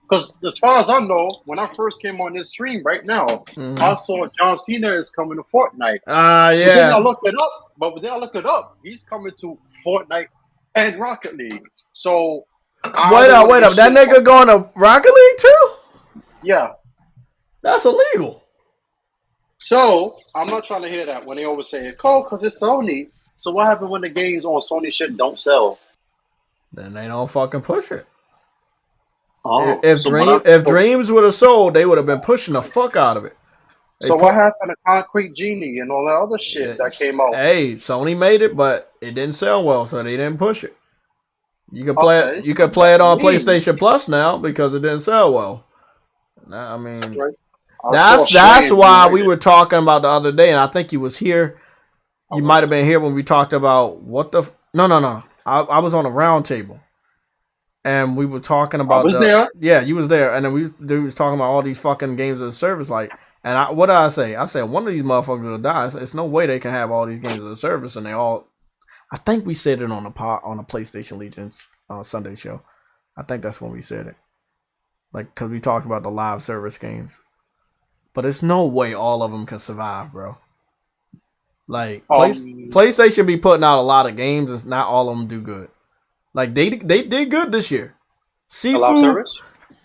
Because as far as I know, when I first came on this stream right now, I saw John Cena is coming to Fortnite. Yeah. But then I looked it up. He's coming to Fortnite and Rocket League. So wait up. That nigga going to Rocket League too? Yeah. That's illegal. So I'm not trying to hear that when they always say, "Cole, because it's Sony." So what happened when the games on Sony shit don't sell? Then they don't fucking push it. Oh, if Dreams would have sold, they would have been pushing the fuck out of it. What happened to Concrete Genie and all that other shit that came out? Hey, Sony made it, but it didn't sell well, so they didn't push it. You can play it. You can play it on PlayStation Plus now because it didn't sell well. I mean, that's why we were talking about the other day, and I think you was here. You might have been here when we talked about no. I was on a round table. And we were talking about. I was there. Yeah, you was there, and then we was talking about all these fucking games of the service. Like, and what did I say? I said one of these motherfuckers will die. It's no way they can have all these games of the service, and they all. I think we said it on the PlayStation Legends Sunday show. I think that's when we said it. Like, cause we talked about the live service games, but it's no way all of them can survive, bro. Like, PlayStation be putting out a lot of games, and not all of them do good. Like they did good this year. Seafood,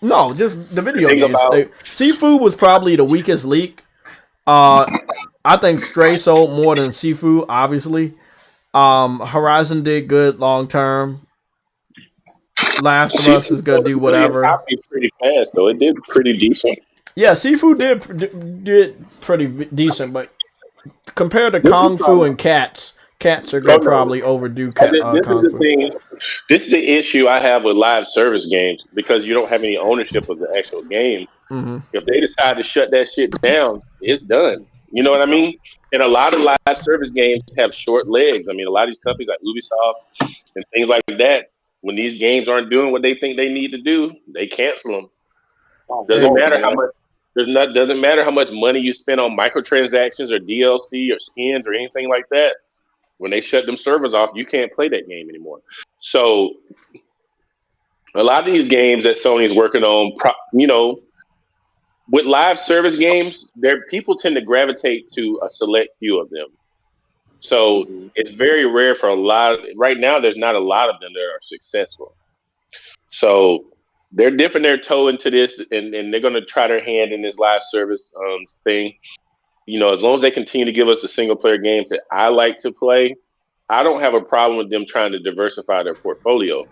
no, just the video games. Seafood was probably the weakest leak. I think Stray sold more than Seafood, obviously. Horizon did good long term. Last of Us is gonna do whatever. It pretty fast though. It did pretty decent. Yeah, Seafood did pretty decent, but compared to Kung Fu and Cats are gonna probably overdo Kung Fu. This is the issue I have with live service games because you don't have any ownership of the actual game. Mm-hmm. If they decide to shut that shit down, it's done. You know what I mean? And a lot of live service games have short legs. I mean, a lot of these companies like Ubisoft and things like that, when these games aren't doing what they think they need to do, they cancel them. Doesn't matter how much money you spend on microtransactions or DLC or skins or anything like that. When they shut them servers off, you can't play that game anymore. So a lot of these games that Sony's working on, with live service games, people tend to gravitate to a select few of them. So it's very rare for right now, there's not a lot of them that are successful. So they're dipping their toe into this and they're going to try their hand in this live service thing. As long as they continue to give us the single player games that I like to play, I don't have a problem with them trying to diversify their portfolio.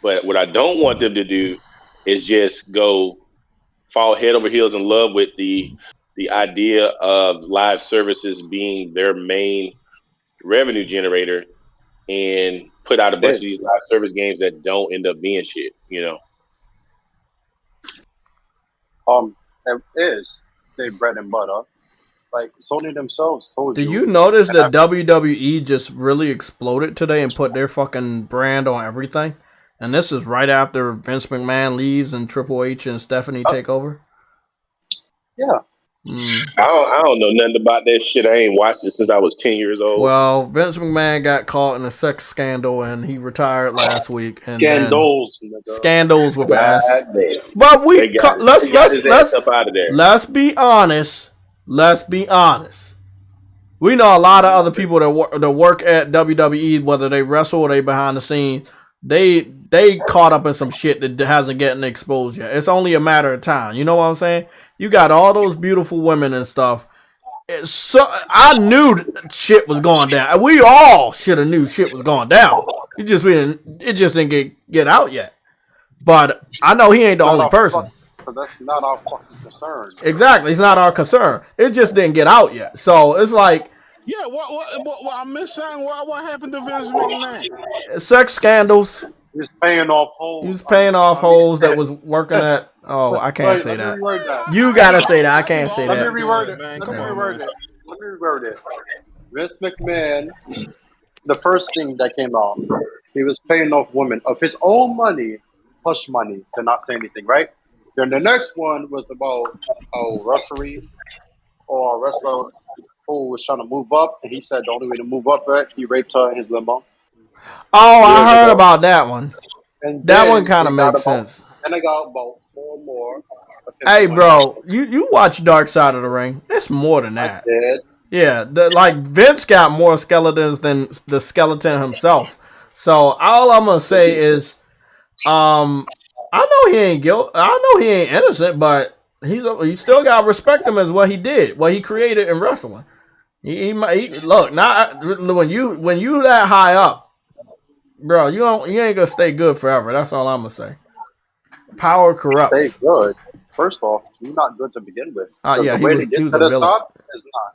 But what I don't want them to do is just go fall head over heels in love with the idea of live services being their main revenue generator and put out a bunch of these live service games that don't end up being shit, It is their bread and butter. Like Sony themselves told you. Do you notice that WWE just really exploded today and put their fucking brand on everything? And this is right after Vince McMahon leaves and Triple H and Stephanie take over? Yeah. I don't know nothing about that shit. I ain't watched it since I was 10 years old. Well, Vince McMahon got caught in a sex scandal and he retired last week. And scandals with ass. But let's be honest. Let's be honest. We know a lot of other people that work at WWE, whether they wrestle or they behind the scenes. They caught up in some shit that hasn't gotten exposed yet. It's only a matter of time. You know what I'm saying? You got all those beautiful women and stuff. I knew shit was going down. We all should have knew shit was going down. It just didn't get out yet. But I know he ain't the only person. But that's not our fucking concern. Exactly, it's not our concern. It just didn't get out yet. So it's like, yeah, what I missed saying? What happened to Vince McMahon? Sex scandals. He was paying off hoes. He was paying off hoes that was working at. Oh, I can't say that. You gotta say that. I can't say that. Let me reword it. Let me reword it. Vince McMahon, the first thing that came out, he was paying off women of his own money, hush money, to not say anything, right? Then the next one was about a referee or a wrestler who was trying to move up, and he said the only way to move up, right, he raped her in his limo. Oh, I heard about that one. And That one then kind of they got makes about, sense. and I got about 4 more. of him Hey, doing that. bro, you watch Dark Side of the Ring? It's more than I that. did. Yeah, like Vince got more skeletons than the skeleton himself. So all I'm gonna say is, I know he ain't I know he ain't innocent, but he still got to respect him as what he did, what he created in wrestling. He look, not when you that high up, bro. You ain't gonna stay good forever. That's all I'm gonna say. Power Stay corrupts. good. First off, you're not good to begin with. Because Yeah, the he way was to get he to was a the villain. top is not.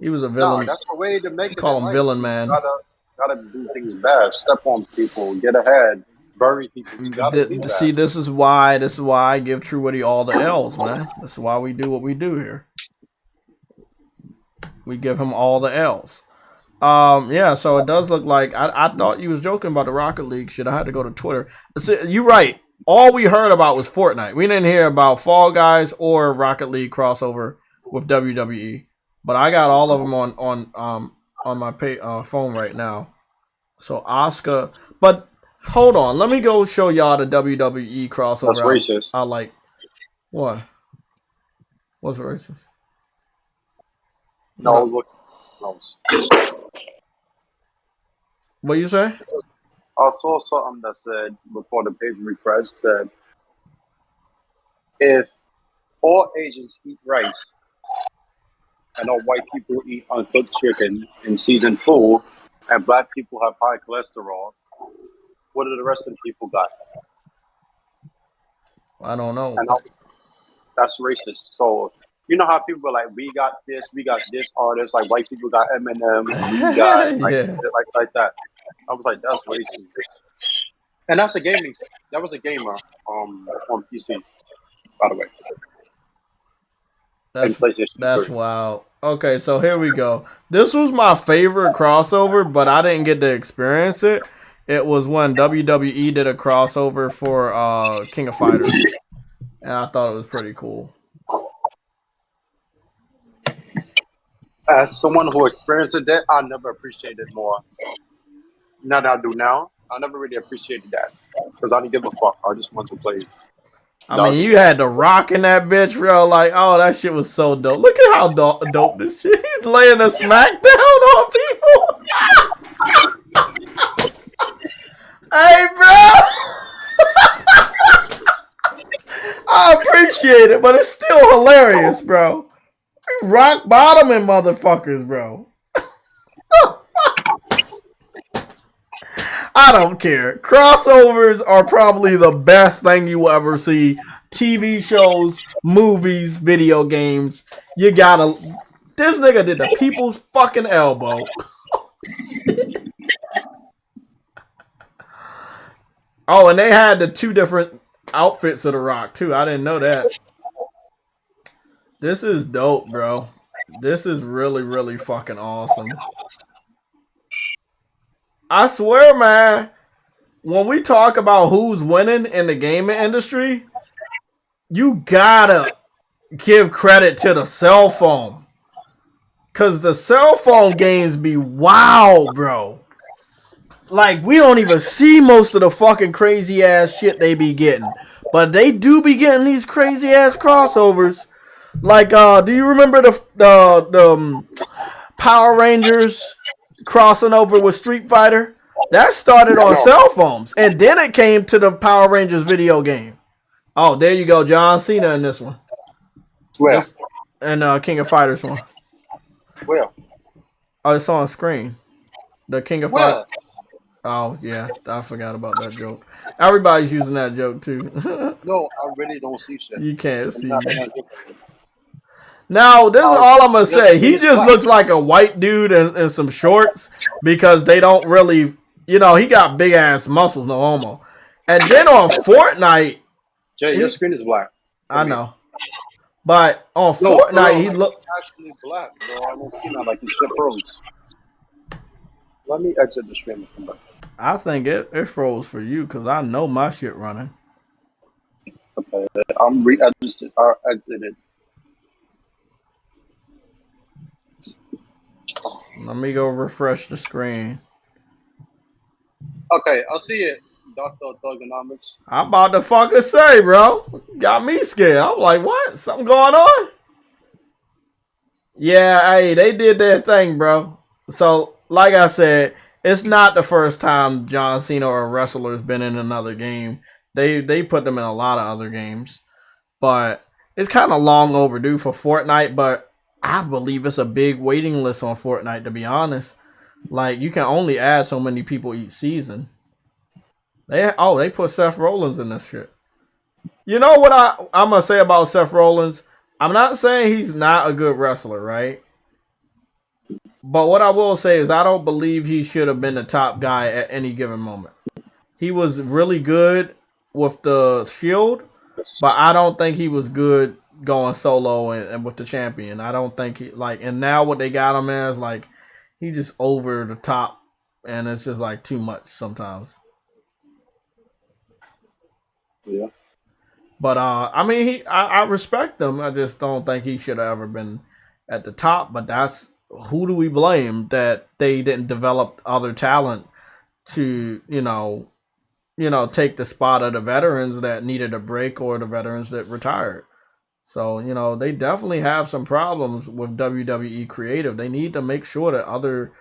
He was a No, villain. that's the way to make it Call in him life. villain You man. gotta do things bad. Step on people. Get ahead. Bury people. You gotta do that. See, this is why I give True Woody all the L's, man. This is why we do what we do here. We give him all the L's. Yeah, so it does look like I thought you was joking about the Rocket League shit. I had to go to Twitter. You're right. All we heard about was Fortnite. We didn't hear about Fall Guys or Rocket League crossover with WWE. But I got all of them on my phone right now. So Oscar, but hold on, let me go show y'all the WWE crossover. That's racist. I like what? What's racist? No, I was looking. What you say? I saw something that said before the page refresh said, if all Asians eat rice and all white people eat uncooked chicken in seasoned food, and black people have high cholesterol, what do the rest of the people got? I don't know. And that's racist. So you know how people are like, we got this artist, like white people got Eminem, we got like that. I was like, that's racist. And that was a gamer on PC, by the way. That's wild. Okay, so here we go. This was my favorite crossover, but I didn't get to experience it. It was when WWE did a crossover for King of Fighters. And I thought it was pretty cool. As someone who experienced that, I never appreciated more. Now that I do now, I never really appreciated that. Because I didn't give a fuck. I just wanted to play. I mean, you had the Rock in that bitch, bro. Like, oh, that shit was so dope. Look at how dope this shit. He's laying a smackdown on people. Hey, bro. I appreciate it, but it's still hilarious, bro. We rock bottoming motherfuckers, bro. I don't care. Crossovers are probably the best thing you will ever see. TV shows, movies, video games. You gotta. This nigga did the people's fucking elbow. Oh, and they had the 2 different outfits of The Rock, too. I didn't know that. This is dope, bro. This is really, really fucking awesome. I swear, man, when we talk about who's winning in the gaming industry, you gotta give credit to the cell phone. Because the cell phone games be wild, bro. Like, we don't even see most of the fucking crazy ass shit they be getting. But they do be getting these crazy ass crossovers. Like, do you remember the Power Rangers crossing over with Street Fighter? That started on cell phones. And then it came to the Power Rangers video game. Oh, there you go. John Cena in this one. Where? And King of Fighters one. Where? Oh, it's on screen. The King of Fighters. Oh, yeah. I forgot about that joke. Everybody's using that joke, too. No, I really don't see shit. You can't see me. Now, this is all I'm going to say. He just black. looks like a white dude in some shorts because they don't really, he got big ass muscles, no homo. And then on Fortnite. Jay, your screen is black. I know. But on Fortnite, he looks actually black, bro. I don't see that like his shit froze. Let me exit the stream and come back. I think it froze for you because I know my shit running. Okay, I'm exited. Let me go refresh the screen. Okay, I'll see it, Doctor Thugonomics. I'm about to fucking say, bro. Got me scared. I'm like, what? Something going on? Yeah, hey, they did their thing, bro. So, like I said, it's not the first time John Cena or a wrestler's been in another game. They put them in a lot of other games. But it's kind of long overdue for Fortnite, but I believe it's a big waiting list on Fortnite, to be honest. Like, you can only add so many people each season. They put Seth Rollins in this shit. You know what I'm going to say about Seth Rollins? I'm not saying he's not a good wrestler, right? But what I will say is I don't believe he should have been the top guy at any given moment. He was really good with the Shield, but I don't think he was good going solo and with the champion. I don't think he, like, and now what they got him as, like, he just over the top, and it's just, like, too much sometimes. Yeah. But, I mean, I respect him. I just don't think he should have ever been at the top, but that's, who do we blame that they didn't develop other talent to, you know, take the spot of the veterans that needed a break or the veterans that retired. So, you know, they definitely have some problems with WWE creative. They need to make sure that other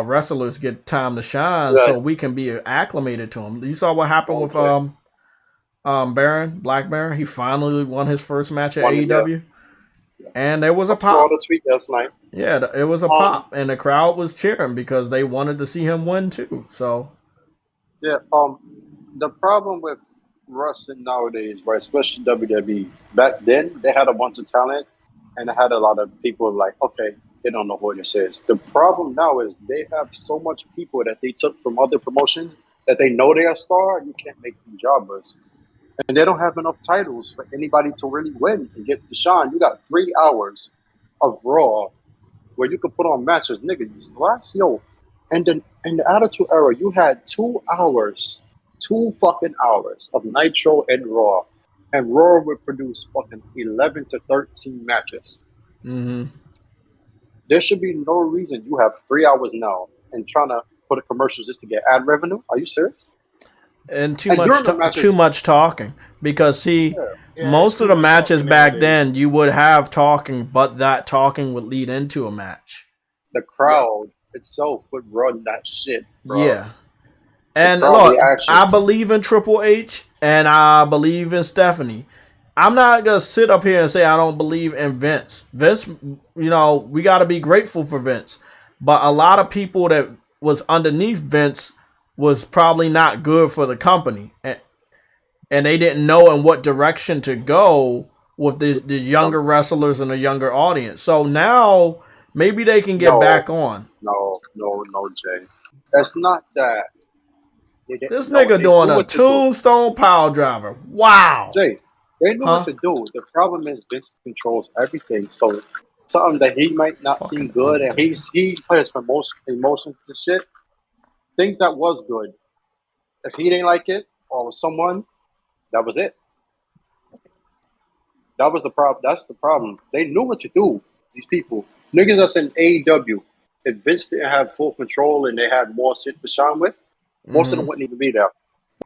wrestlers get time to shine so we can be acclimated to them. You saw what happened with Baron, Black Baron. He finally won his first match at AEW. Yeah. And there was a pop. All the tweet last night. Yeah, it was a pop, and the crowd was cheering because they wanted to see him win too. So, yeah, the problem with wrestling nowadays, right, especially WWE, back then they had a bunch of talent, and they had a lot of people like, okay, they don't know who this is. The problem now is they have so much people that they took from other promotions that they know they're a star, and you can't make them jobbers. And they don't have enough titles for anybody to really win and get the shine. You got 3 hours of Raw where you could put on matches, nigga. And then in the Attitude Era, you had 2 hours, 2 fucking hours of Nitro and Raw, and Raw would produce fucking 11 to 13 matches. Mm-hmm. There should be no reason you have 3 hours now and trying to put a commercial just to get ad revenue. Are you serious? And too much talking, because most of the matches back then you would have talking, but that talking would lead into a match. The crowd itself would run that shit, bro. Yeah. And look, I believe in Triple H and I believe in Stephanie. I'm not gonna sit up here and say I don't believe in Vince. Vince, you know, we got to be grateful for Vince, but a lot of people that was underneath Vince was probably not good for the company, and they didn't know in what direction to go with the younger wrestlers and the younger audience. So now maybe they can get back on. No, Jay. That's not that. This nigga doing a tombstone power driver. Wow. Jay, they knew what to do. The problem is Vince controls everything. So something that he might not seem good, and he plays for emotions to shit. Things that was good. If he didn't like it, or with someone, that was it. That was the problem. That's the problem. They knew what to do, these people. Niggas that's in AEW. If Vince didn't have full control and they had more shit to shine with, most of them wouldn't even be there.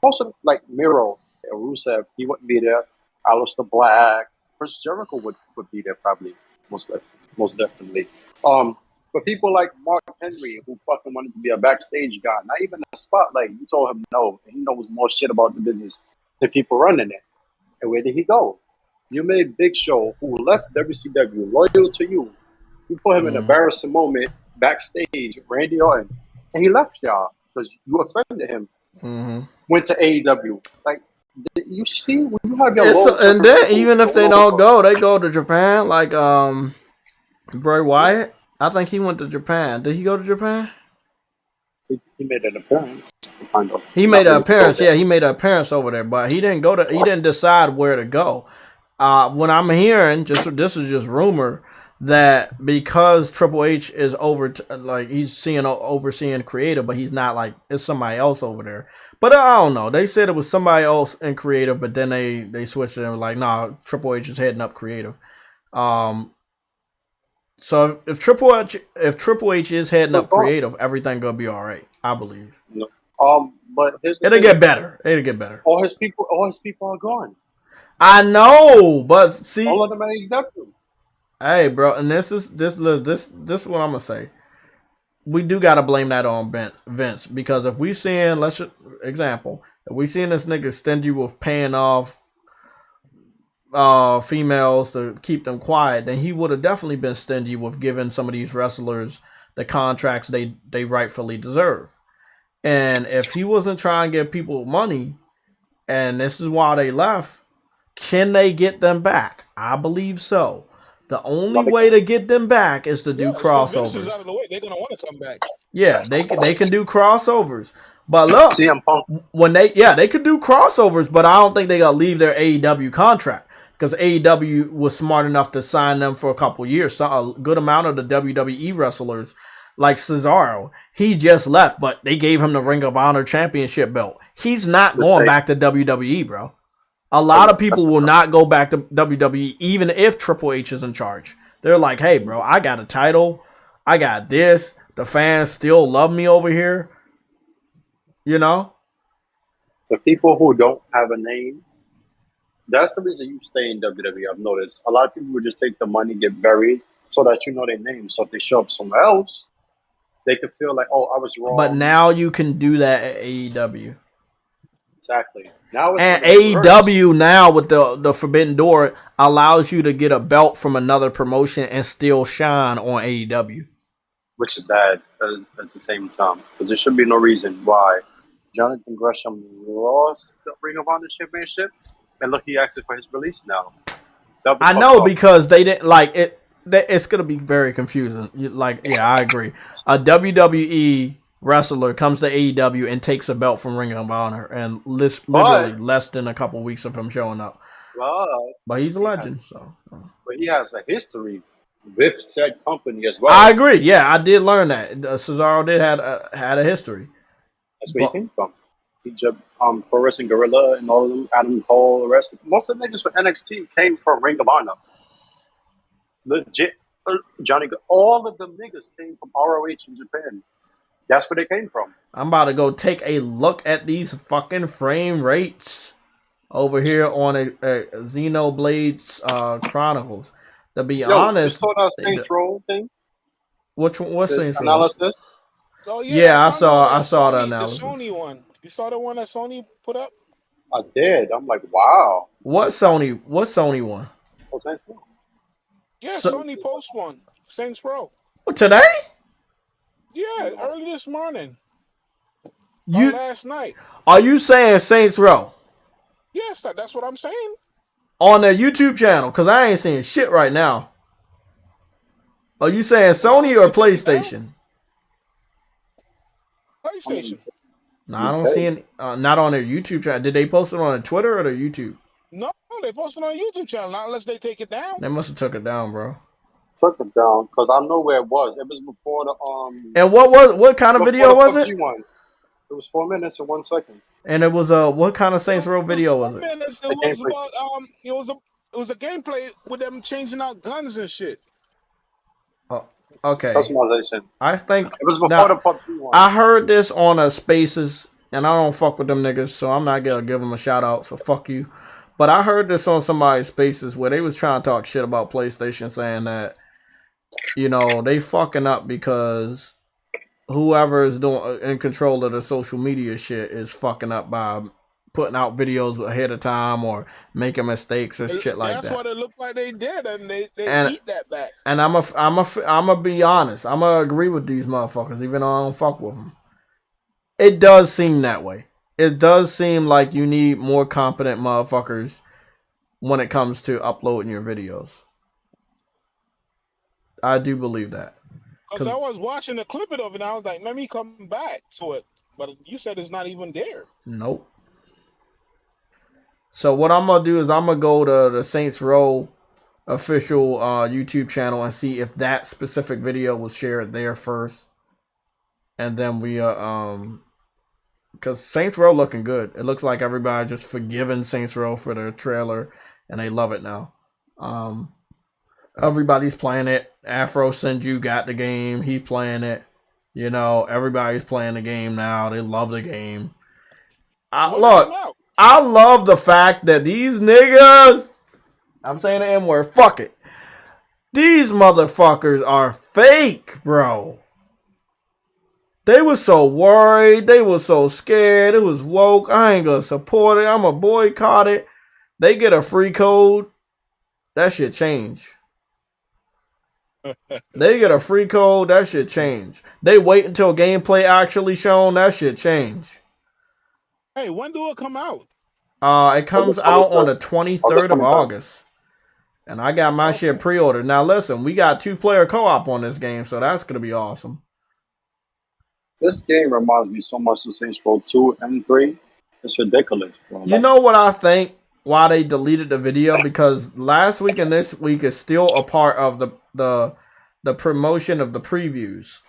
Most of them, like Miro, Rusev, he wouldn't be there. Aleister Black, Chris Jericho would be there probably, most definitely. But people like Mark Henry, who fucking wanted to be a backstage guy, not even a spotlight, you told him no, and he knows more shit about the business than people running it. And where did he go? You made Big Show, who left WCW, loyal to you. You put him in an embarrassing moment backstage, Randy Orton, and he left y'all because you offended him. Went to AEW. Like, you see, when you have your and then even if they don't go, they go to Japan. Like Bray Wyatt. I think he went to Japan. Did he go to Japan? He made an appearance. He made an appearance. Yeah, he made an appearance over there, but he didn't go to. He didn't decide where to go. When I'm hearing, this is just rumor, that because Triple H is he's overseeing creative, but he's not, like, it's somebody else over there. But I don't know. They said it was somebody else in creative, but then they switched it and were like, nah, Triple H is heading up creative. So if Triple H is heading up creative, everything gonna be all right, I believe. But here's the It'll thing. get better. It'll get better. All his people are gone. I know, but see, All of them are AEW. hey, bro, and this is what I'm gonna say. We do gotta blame that on Vince, because if we seeing, example, if we seeing this nigga stingy with paying off females to keep them quiet, then he would have definitely been stingy with giving some of these wrestlers the contracts they rightfully deserve. And if he wasn't trying to give people money, and this is why they left, can they get them back? I believe so. The only way to get them back is to do crossovers. Vince is out of the way. They're gonna want to come back. Yeah, they can do crossovers. But look, CM Punk. when they could do crossovers, but I don't think they gotta leave their AEW contract, because AEW was smart enough to sign them for a couple years. So a good amount of the WWE wrestlers, like Cesaro, he just left, but they gave him the Ring of Honor Championship belt. He's not going back to WWE, bro. A lot of people will not go back to WWE, even if Triple H is in charge. They're like, hey, bro, I got a title. I got this. The fans still love me over here. You know? The people who don't have a name, that's the reason you stay in WWE. I've noticed. A lot of people would just take the money, get buried, so that you know their name. So if they show up somewhere else, they could feel like, oh, I was wrong. But now you can do that at AEW. Exactly. Now it's and AEW now with the Forbidden Door allows you to get a belt from another promotion and still shine on AEW. Which is bad at the same time. Because there should be no reason why Jonathan Gresham lost the Ring of Honor Championship. And look, he asked for his release now. I know, because they didn't like it. It's going to be very confusing. I agree. A WWE wrestler comes to AEW and takes a belt from Ring of Honor, and literally less than a couple weeks of him showing up. But he's a legend, so. But he has a history with said company as well. I agree. Yeah, I did learn that Cesaro did had a history. That's where he came from. He jumped Pro Wrestling Guerrilla and all of them. Adam Cole, the rest. Most of the niggas for NXT came from Ring of Honor. Legit, Johnny. All of them niggas came from ROH in Japan. That's where they came from. I'm about to go take a look at these fucking frame rates over here on a Xenoblade Chronicles. To be honest, you saw that Saints Row thing? Which one? What's Saints Row? Analysis? Oh yeah, I saw the analysis. The Sony one. You saw the one that Sony put up? I did. I'm like, wow. What Sony one? Oh, Saints Row. Yeah, Sony post one. Saints Row. Today? Yeah, early this morning. Last night. Are you saying Saints Row? Yes, that's what I'm saying. On their YouTube channel, because I ain't seeing shit right now. Are you saying Sony or PlayStation? PlayStation. No, I don't see any. Not on their YouTube channel. Did they post it on their Twitter or their YouTube? No, they posted on a YouTube channel. Not unless they take it down. They must have took it down, bro. Took it down because I know where it was. It was before the And what kind of video was it? One. It was 4 minutes and 1 second. And it was what kind of Saints Row video was it? It was a gameplay with them changing out guns and shit. Oh, okay. Customization. I think it was before the PUBG one. I heard this on a Spaces, and I don't fuck with them niggas, so I'm not gonna give them a shout out. So fuck you. But I heard this on somebody's Spaces where they was trying to talk shit about PlayStation, saying that they fucking up because whoever is doing in control of the social media shit is fucking up by putting out videos ahead of time or making mistakes and shit like that. That's what it looked like they did, and they beat that back. And I'm be honest. I'm gonna agree with these motherfuckers, even though I don't fuck with them. It does seem that way. It does seem like you need more competent motherfuckers when it comes to uploading your videos. I do believe that. Because I was watching a clip of it, and I was like, let me come back to it. But you said it's not even there. Nope. So what I'm going to do is I'm going to go to the Saints Row official YouTube channel and see if that specific video was shared there first. And then we, because Saints Row looking good. It looks like everybody just forgiving Saints Row for the trailer, and they love it now. Everybody's playing it. Afro Senju got the game. He playing it. Everybody's playing the game now. They love the game. Look, I love the fact that these niggas, I'm saying the N word, fuck it. These motherfuckers are fake, bro. They were so worried. They were so scared. It was woke. I ain't gonna support it. I'm gonna boycott it. They get a free code. That shit change. They get a free code. That shit change. They wait until gameplay actually shown. That shit change. Hey, when do it come out? It comes out on the 23rd of August. And I got my shit pre-ordered. Now listen, we got 2-player co-op on this game, so that's gonna be awesome. This game reminds me so much of Saints Row 2 and 3. It's ridiculous, bro. You know what I think? Why they deleted the video? Because last week and this week is still a part of the promotion of the previews.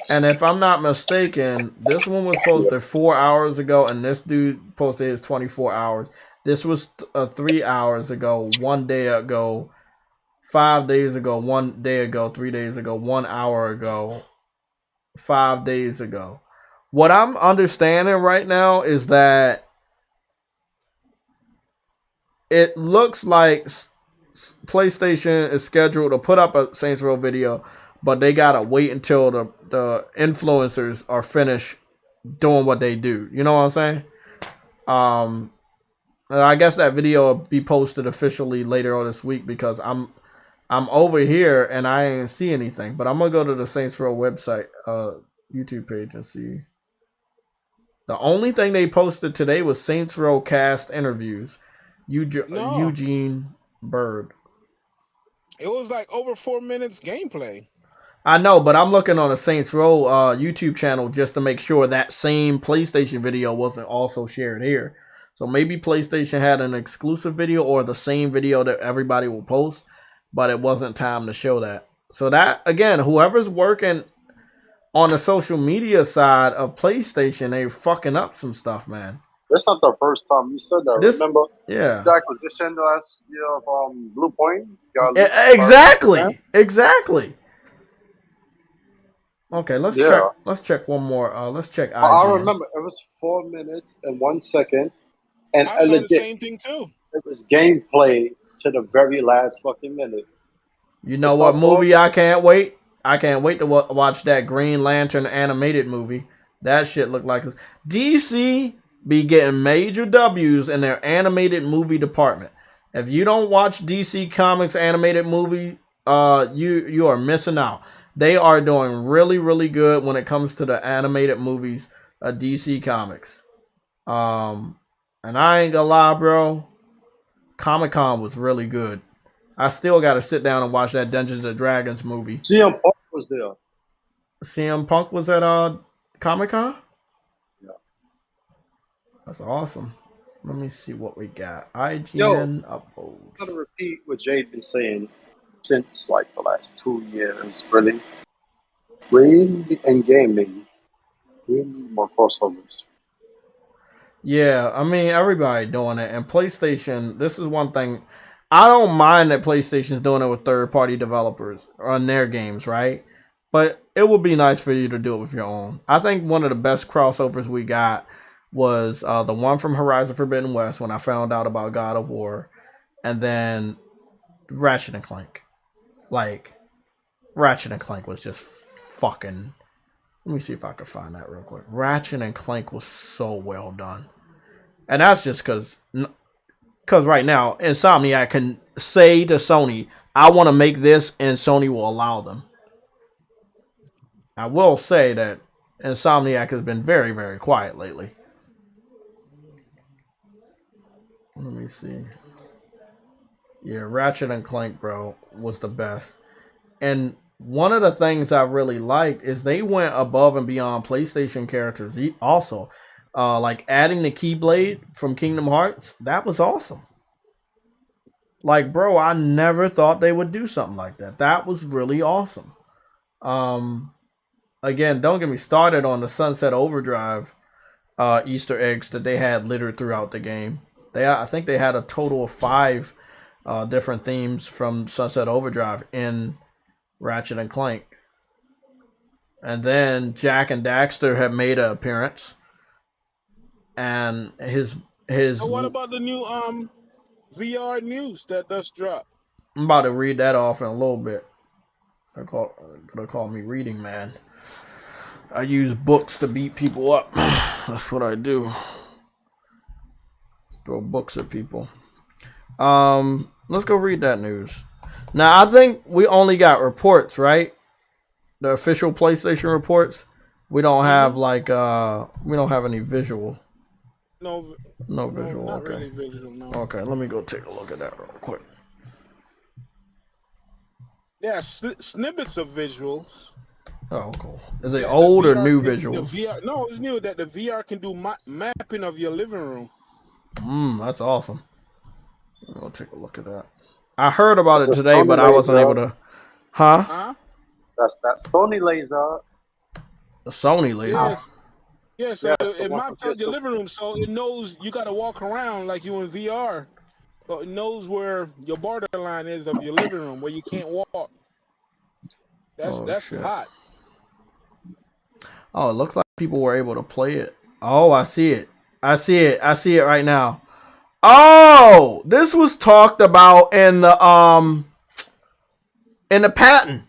And if I'm not mistaken, this one was posted 4 hours ago, and this dude posted his 24 hours. This was 3 hours ago, 1 day ago, 5 days ago, 1 day ago, 3 days ago, 1 hour ago, 5 days ago. What I'm understanding right now is that it looks like PlayStation is scheduled to put up a Saints Row video, but they gotta wait until the influencers are finished doing what they do. You know what I'm saying? I guess that video will be posted officially later on this week because I'm over here and I ain't see anything. But I'm gonna go to the Saints Row website, YouTube page and see. The only thing they posted today was Saints Row cast interviews. Eugene Bird. It was like over 4 minutes gameplay. I know, but I'm looking on the Saints Row YouTube channel just to make sure that same PlayStation video wasn't also shared here. So maybe PlayStation had an exclusive video or the same video that everybody will post, but it wasn't time to show that. So that, again, whoever's working on the social media side of PlayStation, they fucking up some stuff, man. That's not the first time you said that. Remember? Yeah. The acquisition last year of Blue Point? Exactly. Exactly. Okay, let's check. Let's check one more. Let's check. I remember it was 4 minutes and 1 second, and I saw the same thing too. It was gameplay to the very last fucking minute. You know what movie I can't wait? I can't wait to watch that Green Lantern animated movie. That shit looked like DC be getting major W's in their animated movie department. If you don't watch DC Comics animated movie, you are missing out. They are doing really, really good when it comes to the animated movies of DC Comics. And I ain't gonna lie, bro. Comic-Con was really good. I still got to sit down and watch that Dungeons and Dragons movie. CM Punk was there. CM Punk was at Comic-Con? Yeah. That's awesome. Let me see what we got. IGN uploads. I'm gonna repeat what Jay's been saying since like the last 2 years, really. We in gaming, we need more crossovers. Yeah, I mean, everybody doing it. And PlayStation, this is one thing. I don't mind that PlayStation's doing it with third-party developers on their games, right? But it would be nice for you to do it with your own. I think one of the best crossovers we got was the one from Horizon Forbidden West when I found out about God of War. And then Ratchet and Clank. Like, Ratchet and Clank was just fucking... Let me see if I can find that real quick. Ratchet and Clank was so well done. And that's just because right now, Insomniac can say to Sony, I want to make this, and Sony will allow them. I will say that Insomniac has been very, very quiet lately. Let me see. Yeah, Ratchet and Clank, bro, was the best. And one of the things I really liked is they went above and beyond PlayStation characters also. Like adding the Keyblade from Kingdom Hearts, that was awesome. Like, bro, I never thought they would do something like that. That was really awesome. Again, don't get me started on the Sunset Overdrive Easter eggs that they had littered throughout the game. I think they had a total of 5 different themes from Sunset Overdrive in Ratchet and Clank. And then Jack and Daxter have made an appearance. and his. So what about the new VR news that just dropped? I'm about to read that off in a little bit. They're gonna call me reading man. I use books to beat people up. That's what I do. Throw books at people. Let's go read that news. Now I think we only got reports, right? The official PlayStation reports. We don't have like we don't have any visual. No visual. Not Okay. really visual, no. Okay, let me go take a look at that real quick. Yeah, snippets of visuals. Oh, cool. Is it old or new visuals? No, it's new that the VR can do mapping of your living room. That's awesome. I'll take a look at that. I heard about it today, Sony but I wasn't laser. able to. Huh? That's that Sony laser. The Sony laser. Yes, so Yes, it maps out your living room, so it knows you got to walk around like you in VR, but it knows where your borderline is of your living room, where you can't walk. That's shit. hot. Oh, it looks like people were able to play it. Oh, I see it. I see it right now. Oh, this was talked about in the patent.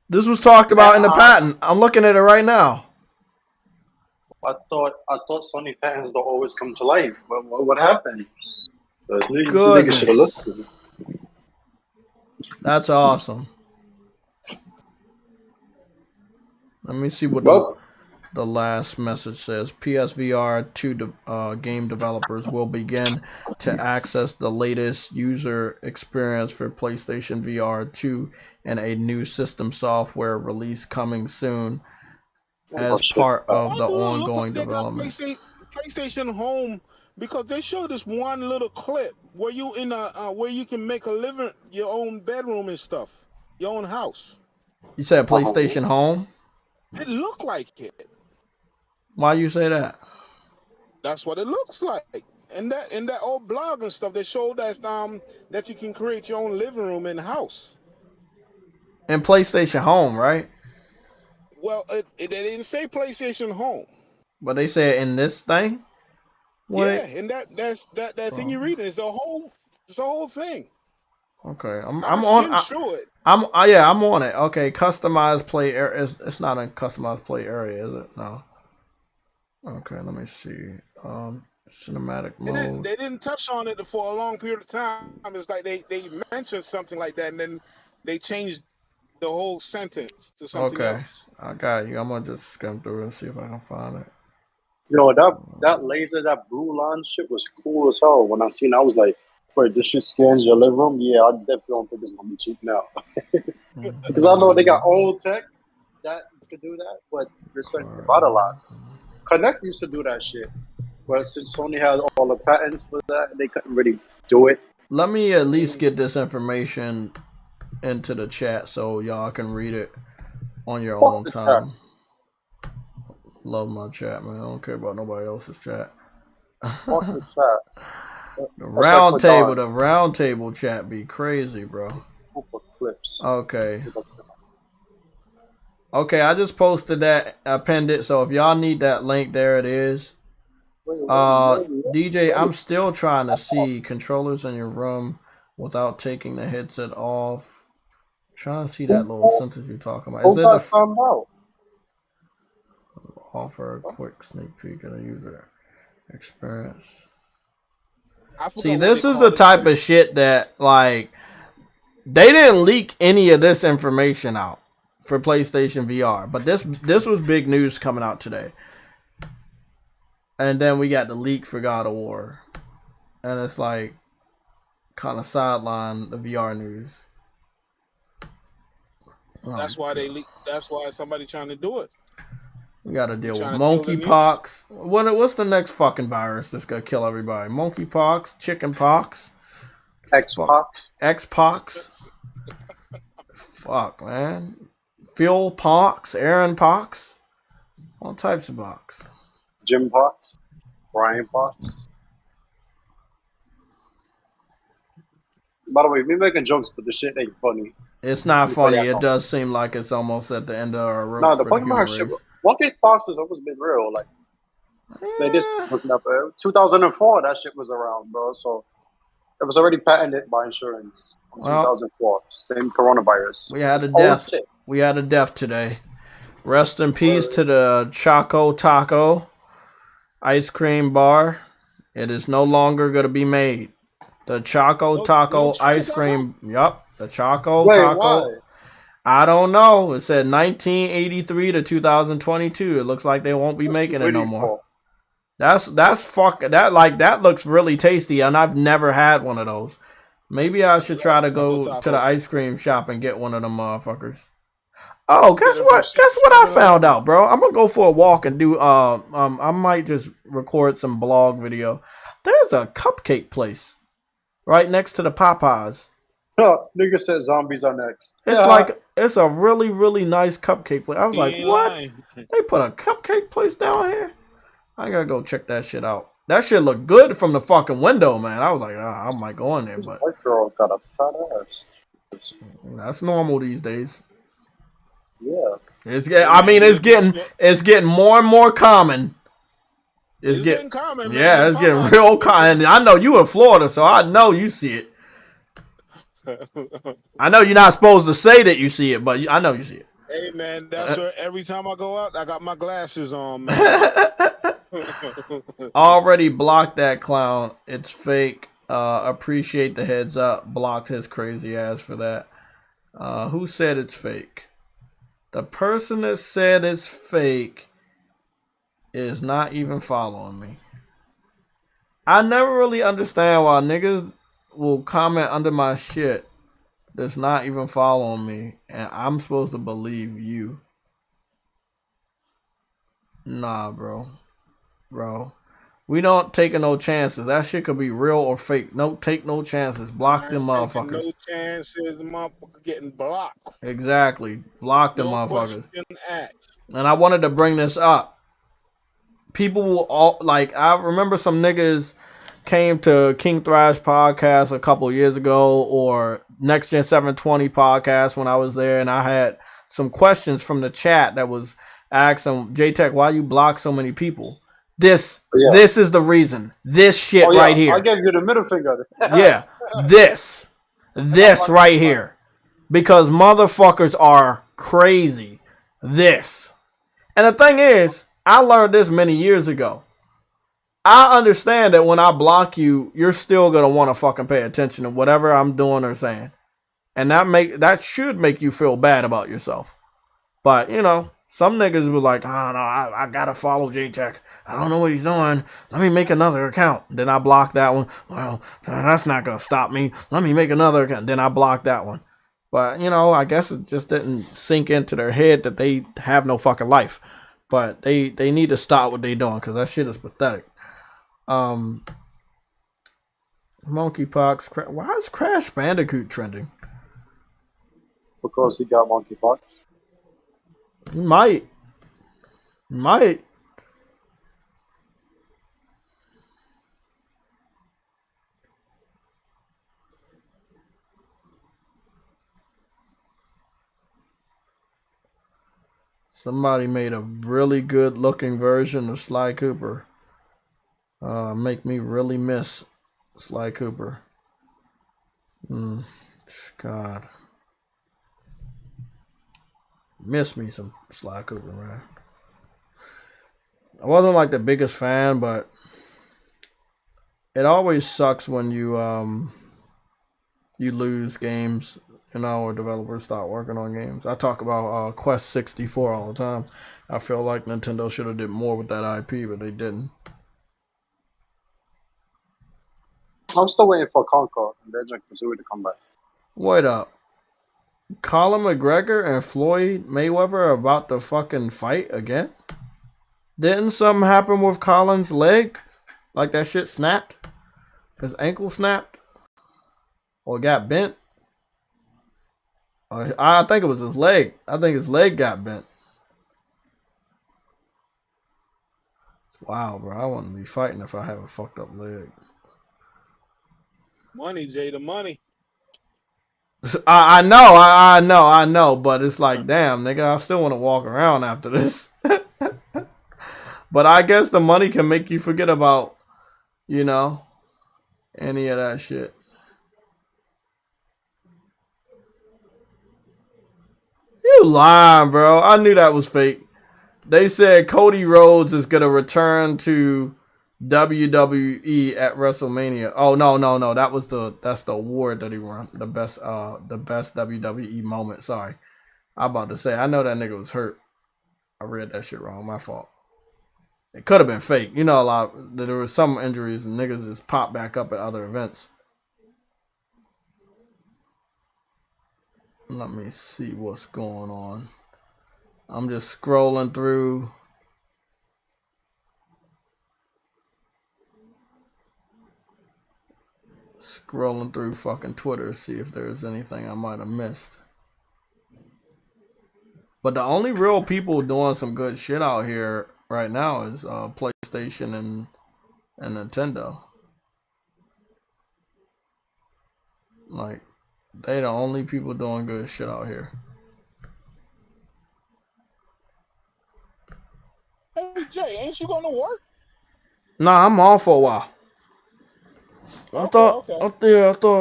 This was talked about in the patent. I'm looking at it right now. I thought Sony patents don't always come to life. What happened? Goodness. That's awesome. Let me see what the last message says. PSVR2 game developers will begin to access the latest user experience for PlayStation VR2 and a new system software release coming soon as part of the ongoing development. PlayStation Home, because they showed this one little clip where you in a where you can make your own bedroom and stuff, your own house. You said PlayStation Home? It looked like it. Why you say that? That's what it looks like. And that old blog and stuff, they showed that you can create your own living room in the house. And PlayStation Home, right? Well, they didn't say PlayStation Home. But they said in this thing? And that thing you're reading is the whole thing. Okay, I'm through it. I'm on it. Okay, customized play area. It's not a customized play area, is it? No. Okay, let me see. Cinematic mode. They didn't touch on it for a long period of time. It's like they mentioned something like that, and then they changed the whole sentence to something else. I got you. I'm gonna just skim through and see if I can find it. Yo, that laser, that blue line shit was cool as hell. When I seen it, I was like, wait, this shit scans your living room? Yeah, I definitely don't think it's gonna be cheap now. Because I know they got old tech that could do that, but it's like revitalized. Connect used to do that shit. But since Sony had all the patents for that, they couldn't really do it. Let me at least get this information into the chat so y'all can read it on your own time. Love my chat, man. I don't care about nobody else's chat. Fuck the chat. The round table chat be crazy, bro. Clips. Okay. Okay, I just posted that, I pinned it, so if y'all need that link, there it is. DJ, I'm still trying to see controllers in your room without taking the headset off. Trying to see that little sentence you're talking about. Is it offer a quick sneak peek of the user experience? See, this is the type of shit that, like, they didn't leak any of this information out for PlayStation VR, but this was big news coming out today. And then we got the leak for God of War, and it's like kind of sideline the VR news. That's why they leak. That's why somebody trying to do it. We got to deal with monkeypox. What's the next fucking virus that's gonna kill everybody? Monkeypox, chickenpox, Xpox. Fuck, man. Phil pox, Aaron pox, all types of pox. Jim pox, Brian pox. By the way, me making jokes, but the shit ain't funny. It's not funny. It does seem like it's almost at the end of our rope. No, the Pokemon shit. Monkeypox has always been real. Like, Like this was never 2004. That shit was around, bro. So it was already patented by insurance in 2004. Same coronavirus. We had It's a old death. shit. We had a death today. Rest in peace to the Choco Taco ice cream bar. It is no longer going to be made. The Choco Taco ice cream. Yup. The Choco Taco. Why? I don't know. It said 1983 to 2022. It looks like they won't be making it no more. That's that looks really tasty, and I've never had one of those. Maybe I should try to go to the ice cream shop and get one of them motherfuckers. Oh, guess what? Guess what I found out, bro? I'm gonna go for a walk and do I might just record some blog video. There's a cupcake place right next to the Popeyes. Nigga said zombies are next. It's a really, really nice cupcake place. I was like, what? They put a cupcake place down here? I gotta go check that shit out. That shit looked good from the fucking window, man. I was like, I might go in there, but white girl got a fat ass. That's normal these days. Yeah. It's getting more and more common. It's getting common. Yeah, it's getting real common. I know you in Florida, so I know you see it. I know you're not supposed to say that you see it, but I know you see it. Hey man, that's every time I go out, I got my glasses on, man. Already blocked that clown. It's fake. Appreciate the heads up. Blocked his crazy ass for that. Who said it's fake? The person that said it's fake is not even following me. I never really understand why niggas will comment under my shit that's not even following me, and I'm supposed to believe you. Nah, bro. We don't take no chances. That shit could be real or fake. No, take no chances. Block them motherfuckers. No chances, the motherfucker getting blocked. Exactly. Block them motherfuckers. And I wanted to bring this up. People will all I remember some niggas came to King Thrash podcast a couple years ago, or Next Gen 720 podcast when I was there, and I had some questions from the chat that was asking JayTech, why you block so many people? This is the reason. This shit right here. I gave you the middle finger. Yeah, this right here, because motherfuckers are crazy. This, and the thing is, I learned this many years ago. I understand that when I block you, you're still gonna want to fucking pay attention to whatever I'm doing or saying, and that should make you feel bad about yourself. But you know, some niggas were like, oh no, I gotta follow JayTech. I don't know what he's doing. Let me make another account. Then I block that one. Well, that's not gonna stop me. Let me make another account. Then I block that one. But you know, I guess it just didn't sink into their head that they have no fucking life. But they need to stop what they doing, because that shit is pathetic. Monkeypox. Why is Crash Bandicoot trending? Because he got monkeypox. He might. Somebody made a really good looking version of Sly Cooper. Make me really miss Sly Cooper. God. Miss me some Sly Cooper, man. I wasn't like the biggest fan, but it always sucks when you lose games, you know, or developers stop working on games. I talk about Quest 64 all the time. I feel like Nintendo should have did more with that IP, but they didn't. I'm still waiting for Conquer and Banjo-Kazooie to come back. Wait up. Colin McGregor and Floyd Mayweather are about to fucking fight again? Didn't something happen with Colin's leg? Like that shit snapped? His ankle snapped? Or got bent? I think it was his leg. I think his leg got bent. Wow, bro. I wouldn't be fighting if I have a fucked up leg. Money, Jay, the money. I know, but it's like, damn, nigga, I still want to walk around after this. But I guess the money can make you forget about, you know, any of that shit. You lying, bro. I knew that was fake. They said Cody Rhodes is going to return to WWE at WrestleMania. Oh, no. That's the award that he won. The best WWE moment. Sorry. I'm about to say, I know that nigga was hurt. I read that shit wrong. My fault. It could have been fake. You know, there were some injuries and niggas just pop back up at other events. Let me see what's going on. I'm just scrolling through. Scrolling through fucking Twitter to see if there's anything I might have missed. But the only real people doing some good shit out here right now is PlayStation and Nintendo. Like, they the only people doing good shit out here. Hey Jay, ain't you going to work? Nah, I'm off for a while. I thought I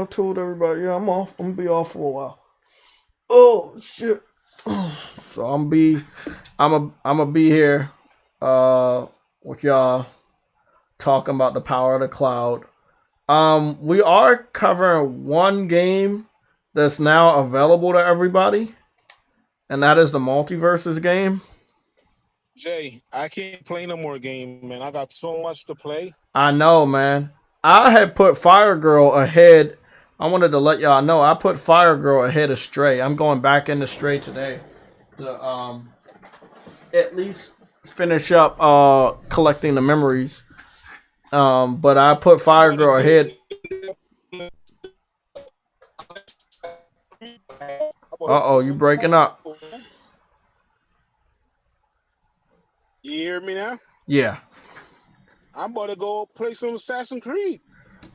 told everybody, yeah, I'm off. I'm gonna be off for a while. Oh shit. So I'm gonna be here with y'all talking about the power of the cloud. We are covering one game that's now available to everybody, and that is the Multiverses game. Jay, I can't play no more game, man. I got so much to play. I know, man. I had put Fire Girl ahead. I wanted to let y'all know I put Fire Girl ahead of Stray. I'm going back into Stray today to at least finish up collecting the memories. But I put Fire Girl ahead. Uh-oh, you breaking up. You hear me now? Yeah. I'm about to go play some Assassin's Creed.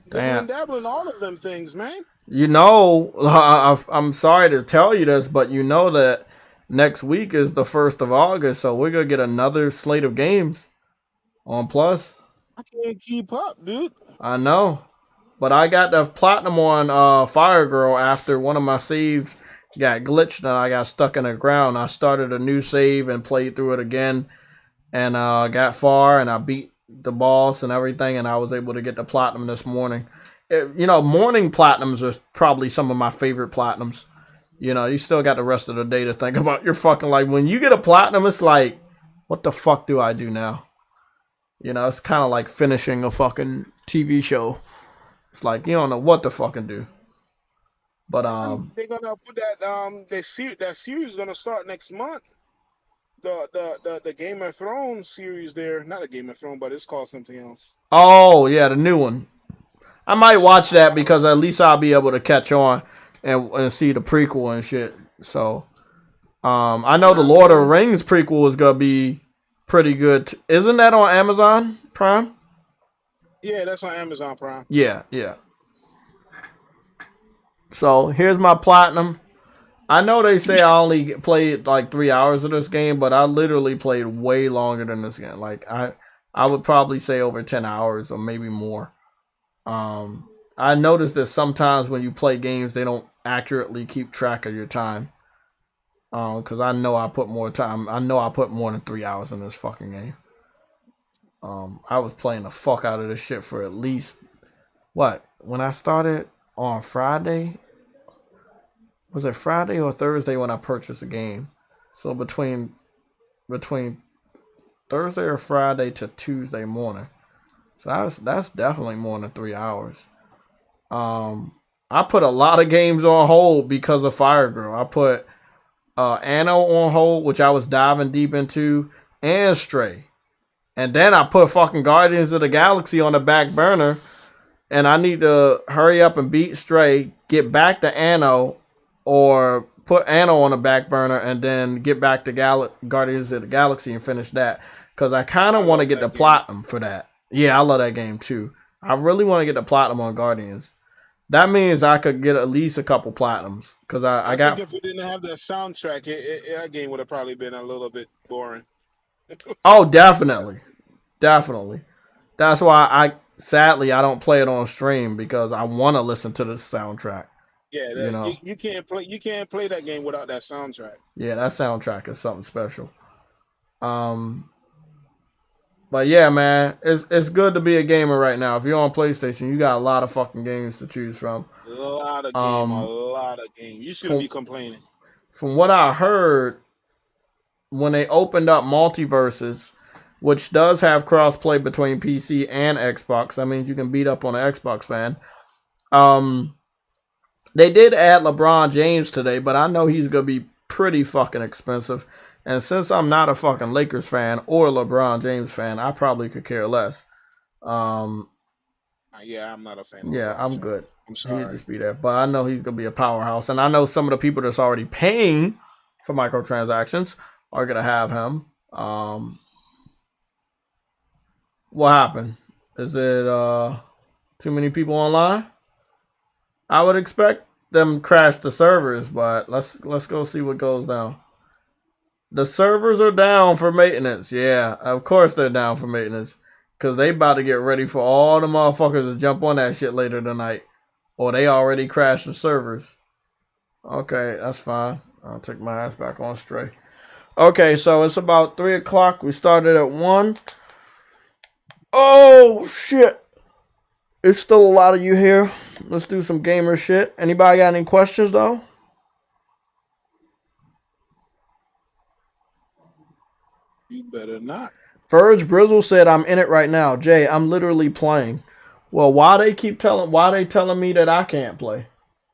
Damn. Dabbling all of them things, man. You know, I'm sorry to tell you this, but you know that next week is the 1st of August, so we're going to get another slate of games on Plus. I can't keep up, dude. I know. But I got the platinum on Fire Girl after one of my saves got glitched and I got stuck in the ground. I started a new save and played through it again and got far and I beat the boss and everything and I was able to get the platinum this morning. You know, morning platinums are probably some of my favorite platinums. You know, you still got the rest of the day to think about your fucking life. When you get a platinum, it's like, what the fuck do I do now? You know, it's kind of like finishing a fucking TV show. It's like, you don't know what to fucking do. But, they're going to put that series is going to start next month. The Game of Thrones series there. Not a Game of Thrones, but it's called something else. Oh, yeah, the new one. I might watch that because at least I'll be able to catch on and see the prequel and shit. So, I know the Lord of the Rings prequel is going to be pretty good. Isn't that on Amazon Prime? Yeah, that's on Amazon Prime. Yeah. So, here's my platinum. I know they say I only played like 3 hours of this game, but I literally played way longer than this game. Like, I would probably say over 10 hours or maybe more. I noticed that sometimes when you play games, they don't accurately keep track of your time. Because I know I put more time. I know I put more than 3 hours in this fucking game. I was playing the fuck out of this shit for at least, when I started on Friday? Was it Friday or Thursday when I purchased the game? So between Thursday or Friday to Tuesday morning. So that's definitely more than 3 hours. I put a lot of games on hold because of Fire Girl. I put Anno on hold, which I was diving deep into, and Stray. And then I put fucking Guardians of the Galaxy on the back burner. And I need to hurry up and beat Stray, get back to Anno, or put Anno on the back burner and then get back to Guardians of the Galaxy and finish that. Because I kind of want to get the platinum for that. Yeah, I love that game too. I really want to get the platinum on Guardians. That means I could get at least a couple platinums. Because I got. Think if it didn't have that soundtrack, that game would have probably been a little bit boring. Oh, definitely. Definitely. That's why sadly I don't play it on stream because I want to listen to the soundtrack. Yeah, You know. you can't play that game without that soundtrack. Yeah, that soundtrack is something special. But yeah, man, it's good to be a gamer right now. If you're on PlayStation, you got a lot of fucking games to choose from. A lot of games. You shouldn't be complaining. From what I heard, when they opened up multiverses, which does have crossplay between PC and Xbox, that means you can beat up on an Xbox fan. They did add LeBron James today, but I know he's gonna be pretty fucking expensive. And since I'm not a fucking Lakers fan or LeBron James fan, I probably could care less. Yeah, I'm not a fan. Yeah, I'm good. I'm sorry. He'll just be there, but I know he's gonna be a powerhouse, and I know some of the people that's already paying for microtransactions are gonna have him. What happened? Is it too many people online? I would expect them crash the servers, but let's go see what goes down. The servers are down for maintenance. Yeah, of course they're down for maintenance. Because they about to get ready for all the motherfuckers to jump on that shit later tonight. Or they already crashed the servers. Okay, that's fine. I'll take my ass back on straight. Okay, so it's about 3 o'clock. We started at 1. Oh, shit. There's still a lot of you here. Let's do some gamer shit. Anybody got any questions, though? You better not. Verge Brizzle said, I'm in it right now. Jay, I'm literally playing. Well, why they telling me that I can't play?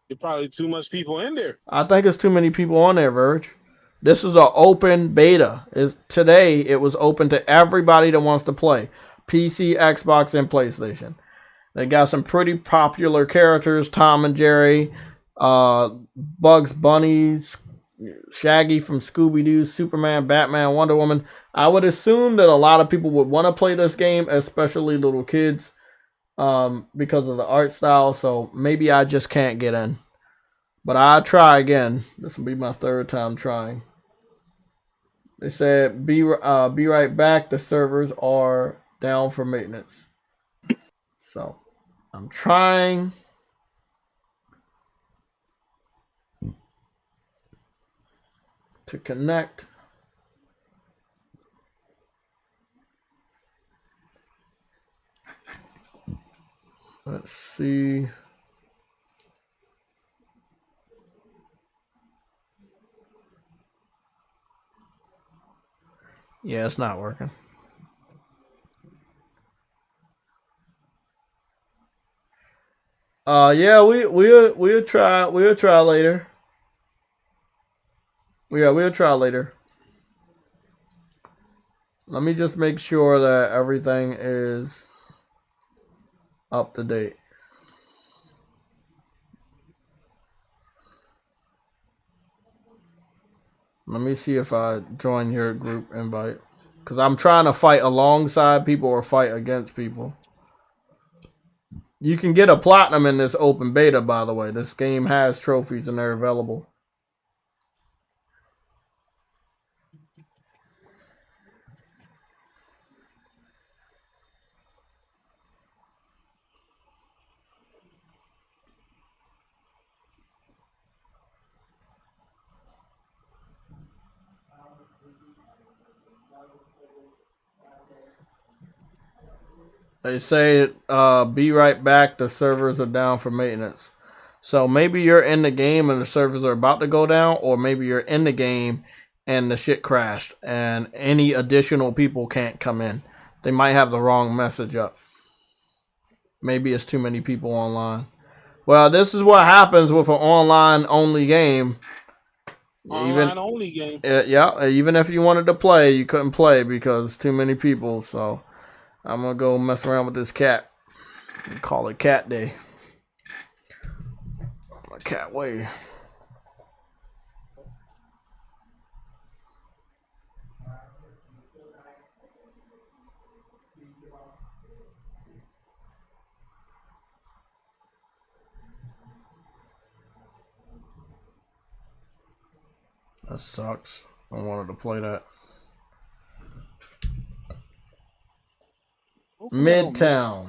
There's probably too much people in there. I think it's too many people on there, Verge. This is an open beta. Today, it was open to everybody that wants to play. PC, Xbox, and PlayStation. They got some pretty popular characters. Tom and Jerry, Bugs Bunny, Shaggy from Scooby-Doo, Superman, Batman, Wonder Woman. I would assume that a lot of people would want to play this game, especially little kids, because of the art style. So maybe I just can't get in. But I'll try again. This will be my 3rd time trying. They said, be right back. The servers are down for maintenance. So I'm trying. To connect. Let's see. Yeah, it's not working. Yeah, we'll try later. Yeah, we'll try later. Let me just make sure that everything is up to date. Let me see if I join your group invite. Because I'm trying to fight alongside people or fight against people. You can get a platinum in this open beta, by the way. This game has trophies and they're available. They say, be right back. The servers are down for maintenance. So maybe you're in the game and the servers are about to go down, or maybe you're in the game and the shit crashed and any additional people can't come in. They might have the wrong message up. Maybe it's too many people online. Well, this is what happens with an online-only game. Online-only game? Yeah, even if you wanted to play, you couldn't play because too many people, so... I'm gonna go mess around with this cat. Call it cat day. My cat way. That sucks. I wanted to play that. Midtown.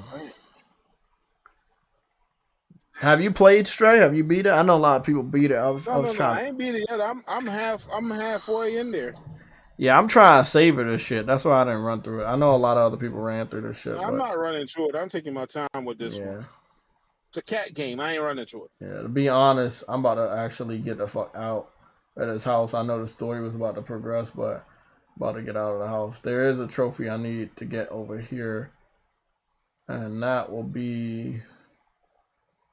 Have you played Stray? Have you beat it? I know a lot of people beat it. I was No, trying. I ain't beat it yet. I'm halfway in there. Yeah, I'm trying to savor this shit. That's why I didn't run through it. I know a lot of other people ran through this shit. No, I'm not running through it. I'm taking my time with this one. It's a cat game. I ain't running through it. Yeah, to be honest, I'm about to actually get the fuck out at his house. I know the story was about to progress, but about to get out of the house. There is a trophy I need to get over here, and that will be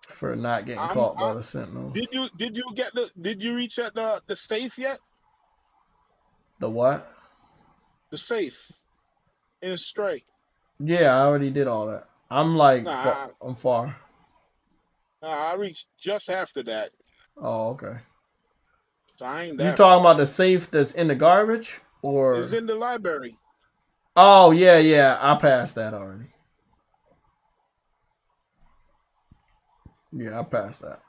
for not getting caught by the Sentinels. Did you reach at the safe yet? The what? The safe in Stray. Yeah, I already did all that. I'm like, I'm far. I reached just after that. Oh, okay. So I ain't that. You talking about the safe that's in the garbage, or? It's in the library. Oh yeah, I passed that already. Yeah, I passed that.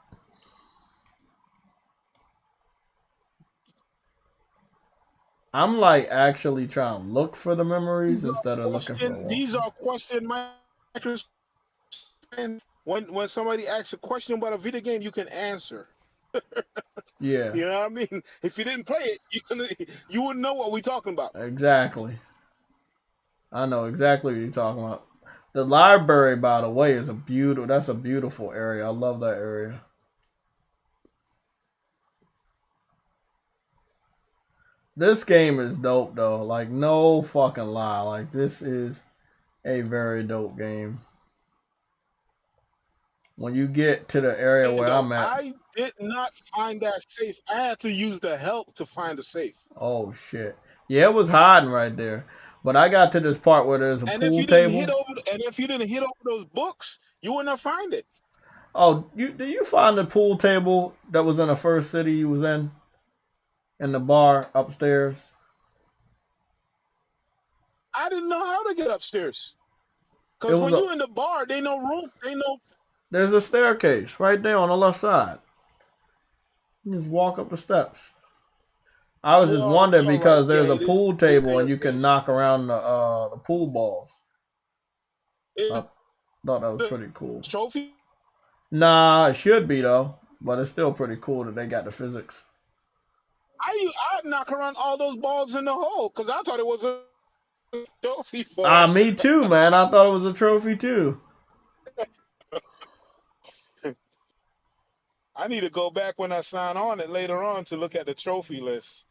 I'm like actually trying to look for the memories instead of looking for. These are question markers. When somebody asks a question about a video game, you can answer. Yeah. You know what I mean? If you didn't play it, you wouldn't know what we're talking about. Exactly. I know exactly what you're talking about. The library, by the way, is that's a beautiful area. I love that area. This game is dope though. Like, no fucking lie. Like, this is a very dope game. When you get to the area where I'm at. I did not find that safe. I had to use the help to find the safe. Oh shit. Yeah, it was hiding right there. But I got to this part where there's a pool table. And if you didn't hit over those books, you wouldn't have find it. Oh, did you find the pool table that was in the first city you was in? In the bar upstairs? I didn't know how to get upstairs. Because when you're in the bar, they no room. There's a staircase right there on the left side. You just walk up the steps. I was just wondering because there's a pool table and you can knock around the pool balls. I thought that was pretty cool. Trophy? Nah, it should be though, but it's still pretty cool that they got the physics. I'd knock around all those balls in the hole because I thought it was a trophy for Me too, man. I thought it was a trophy too. I need to go back when I sign on it later on to look at the trophy list.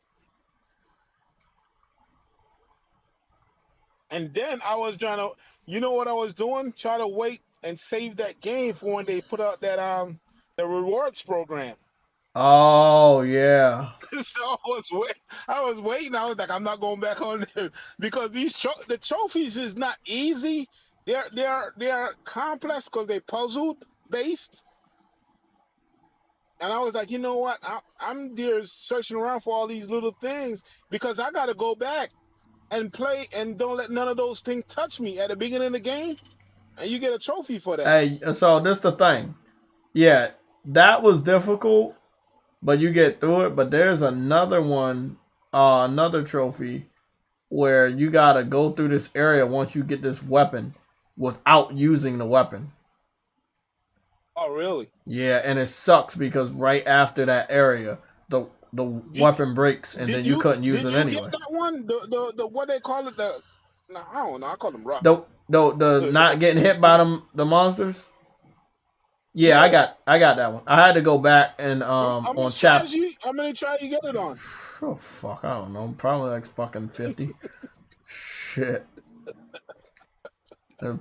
And then I was trying to, you know what I was doing? Try to wait and save that game for when they put out that the rewards program. Oh yeah. So I was waiting. I was like, I'm not going back on there because the trophies is not easy. They're complex because they puzzle based. And I was like, you know what? I'm there searching around for all these little things because I got to go back and play and don't let none of those things touch me at the beginning of the game. And you get a trophy for that. Hey, so this the thing. Yeah, that was difficult, but you get through it. But there's another one, another trophy where you got to go through this area once you get this weapon without using the weapon. Oh, really? Yeah, and it sucks because right after that area, the weapon breaks, and then you couldn't use it anyway. Get that one? The what they call it? I don't know. I call them rock. The not getting hit by the monsters. Yeah, I got that one. I had to go back and on chapter. How many try you get it on? Oh fuck, I don't know. Probably like fucking 50. Shit.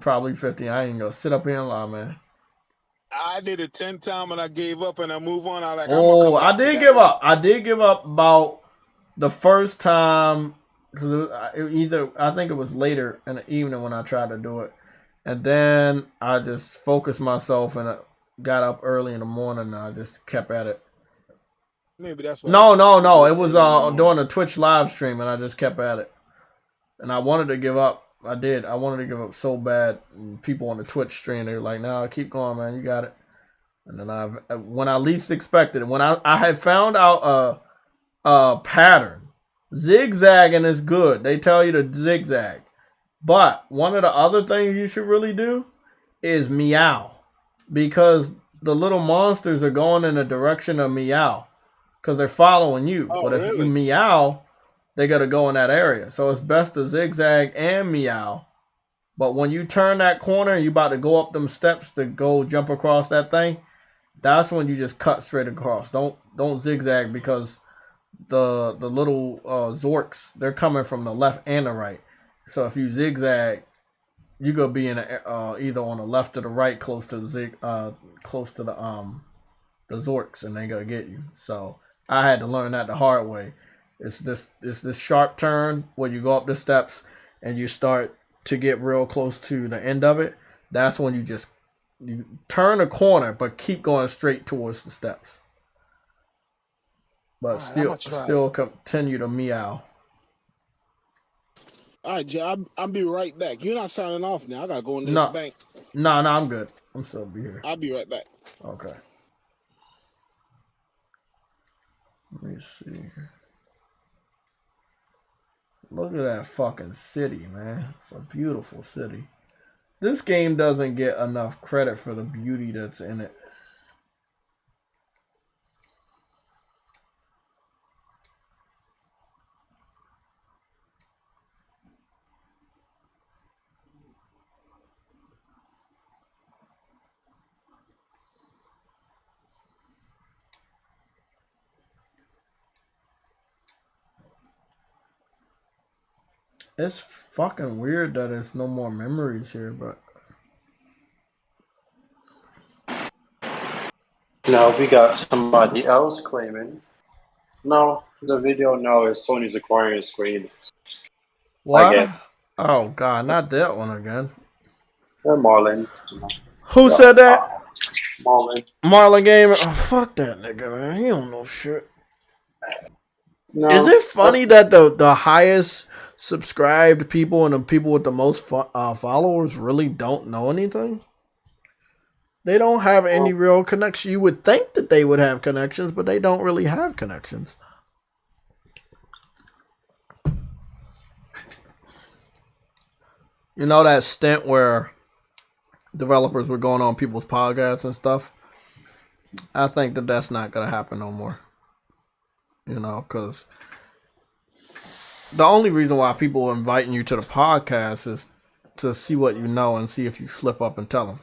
Probably 50. I ain't gonna sit up here and lie, man. I did it 10 times and I gave up and I move on. I did give up. I did give up about the first time because I think it was later in the evening when I tried to do it, and then I just focused myself and got up early in the morning and I just kept at it. Maybe that's what. No. It was during a Twitch live stream and I just kept at it, and I wanted to give up. I did. I wanted to give up so bad. And people on the Twitch stream, they were like, "No, keep going, man. You got it." And then when I least expected it, when I had found out a pattern, zigzagging is good. They tell you to zigzag, But one of the other things you should really do is meow, because the little monsters are going in the direction of meow because they're following you. Oh, But if you really? meow, they got to go in that area. So it's best to zigzag and meow. But when you turn that corner and you about to go up them steps to go jump across that thing, that's when you just cut straight across. Don't zigzag, because the little Zorks, they're coming from the left and the right. So if you zigzag, you gonna be in either on the left or the right, close to the Zorks, and they gonna get you. So I had to learn that the hard way. It's this sharp turn where you go up the steps and you start to get real close to the end of it. That's when you turn a corner, but keep going straight towards the steps. But still continue to meow. All right, Jay, I'll be right back. You're not signing off now. I gotta go in this bank. No, I'm good. I'm still be here. I'll be right back. Okay. Let me see. Look at that fucking city, man. It's a beautiful city. This game doesn't get enough credit for the beauty that's in it. It's fucking weird that there's no more memories here, but Now we got somebody else claiming. No, the video now is Sony's acquiring Square Enix. what? Oh god, not that one again. Marlon. Who said that? Marlon. Marlon Gamer. Oh, fuck that nigga, man. He don't know shit. No, is it funny that the highest subscribed people and the people with the most followers really don't know anything? They don't have any real connection. You would think that they would have connections, but they don't really have connections. You know that stint where developers were going on people's podcasts and stuff? I think that that's not going to happen no more. You know, because the only reason why people are inviting you to the podcast is to see what you know and see if you slip up and tell them.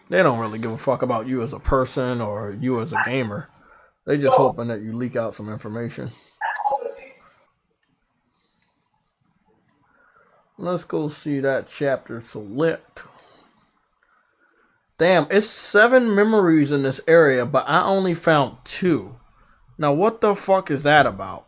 They don't really give a fuck about you as a person or you as a gamer. They just hoping that you leak out some information. Let's go see that chapter select. Damn, it's 7 memories in this area, but I only found 2. Now, what the fuck is that about?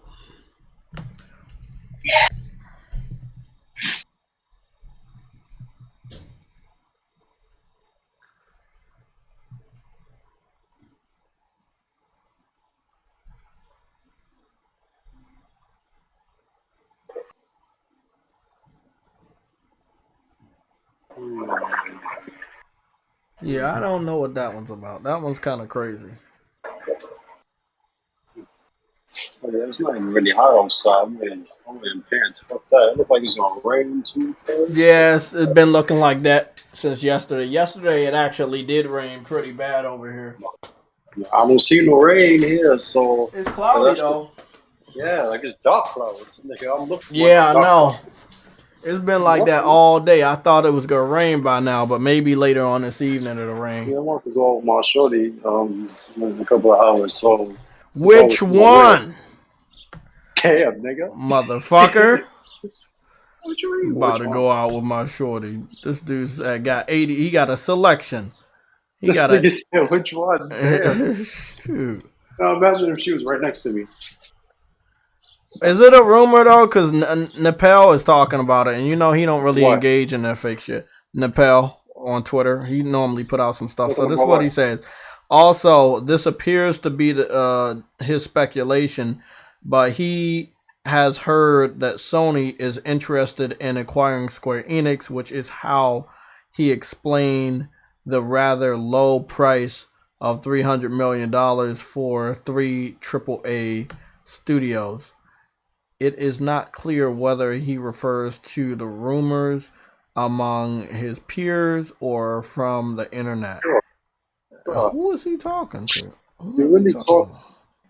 Yeah, I don't know what that one's about. That one's kind of crazy. Oh, yeah, it's not even really hot outside. I'm in pants. Fuck that. It looks like it's gonna rain too. Yes, it's been looking like that since yesterday. Yesterday, it actually did rain pretty bad over here. I don't see no rain here, so it's cloudy though. Yeah, like it's dark clouds. I'm looking. Yeah, I know. It's been like that all day. I thought it was gonna rain by now, but maybe later on this evening it'll rain. Yeah, I want to go with my shorty in a couple of hours. So which one? Damn, nigga. Motherfucker. What you mean? About to go out with my shorty. This dude's got 80. He got a selection. He got nigga said, which one? Damn. Shoot. Now imagine if she was right next to me. Is it a rumor though? Because Nepal is talking about it, and you know he don't really engage in that fake shit. Nepal on Twitter, he normally put out some stuff. So this is what he says. Also, this appears to be his speculation, but he has heard that Sony is interested in acquiring Square Enix, which is how he explained the rather low price of $300 million for 3 AAA studios. it is not clear whether he refers to the rumors among his peers or from the internet. Who is he talking to? You really talk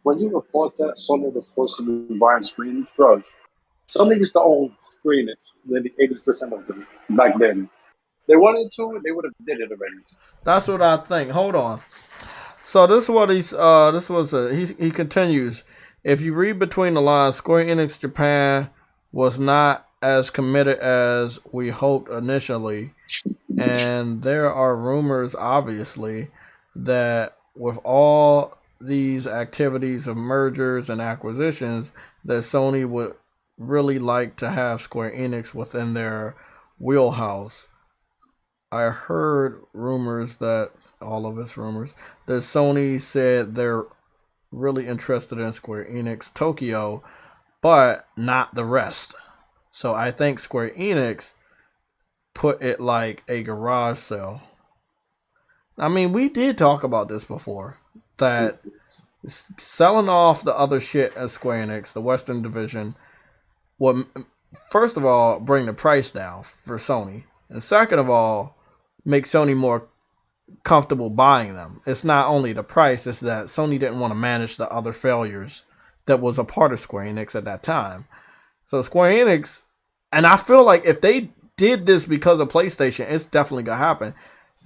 when you report that Sony reports to be buying screen drugs. Sony used to own screeners, nearly 80% of them back then. They wanted to, they would have did it already. That's what I think. Hold on. So this is what he continues. If you read between the lines, Square Enix Japan was not as committed as we hoped initially, and there are rumors, obviously, that with all these activities of mergers and acquisitions, that Sony would really like to have Square Enix within their wheelhouse. I heard rumors that that Sony said they're really interested in Square Enix Tokyo, but not the rest. So I think Square Enix put it like a garage sale. I mean, we did talk about this before, that selling off the other shit at Square Enix, the Western division, would, first of all, bring the price down for Sony. And second of all, make Sony more comfortable buying them. It's not only the price, it's that Sony didn't want to manage the other failures that was a part of Square Enix at that time. So Square Enix, and I feel like if they did this because of PlayStation, it's definitely going to happen.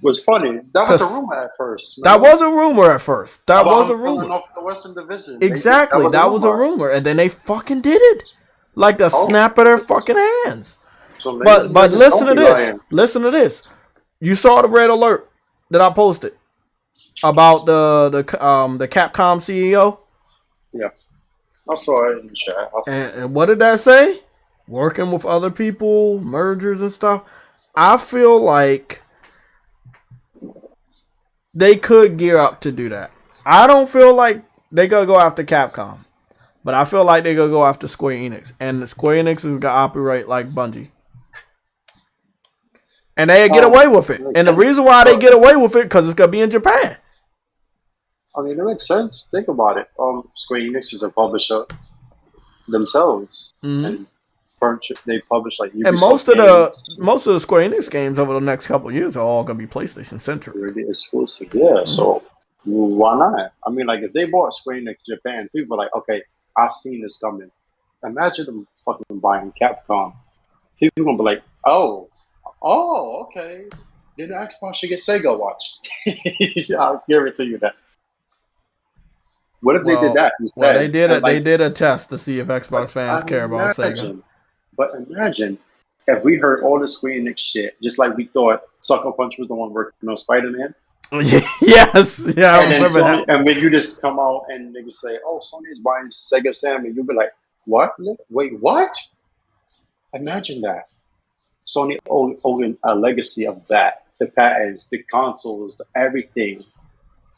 Was funny. That was a rumor at first. That was a rumor at first. That was a rumor. Off the Western Division. Exactly. That was a rumor. And then they fucking did it. Like the snap of their fucking hands. So but listen to this. Listen to this. You saw the red alert that I posted about the Capcom CEO? Yeah. I saw it in the chat. And what did that say? Working with other people, mergers and stuff. I feel like they could gear up to do that. I don't feel like they gonna go after Capcom, but I feel like they gonna go after Square Enix, and Square Enix is gonna operate like Bungie, and they get away with it. And the reason why they get away with it because it's gonna be in Japan. I mean, it makes sense. Think about it. Square Enix is a publisher themselves, and they publish like Ubisoft and most of the Square Enix games over the next couple of years are all gonna be PlayStation centric. Really exclusive, yeah. So why not? I mean, like if they bought Square Enix Japan, people are like, okay, I've seen this coming. Imagine them fucking buying Capcom. People are gonna be like, oh, okay. Then the Xbox should get Sega Watch. I'll guarantee you that. What if they did that instead? Well, they did a test to see if Xbox fans care about Sega. But imagine if we heard all the Square Enix shit, just like we thought Sucker Punch was the one working on Spider-Man. Yes, yeah, I remember that. And when you just come out and they say, "Oh, Sony's buying Sega Sam," and you'll be like, "What? Wait, what?" Imagine that. Sony owning a legacy of that, the patents, the consoles, the everything.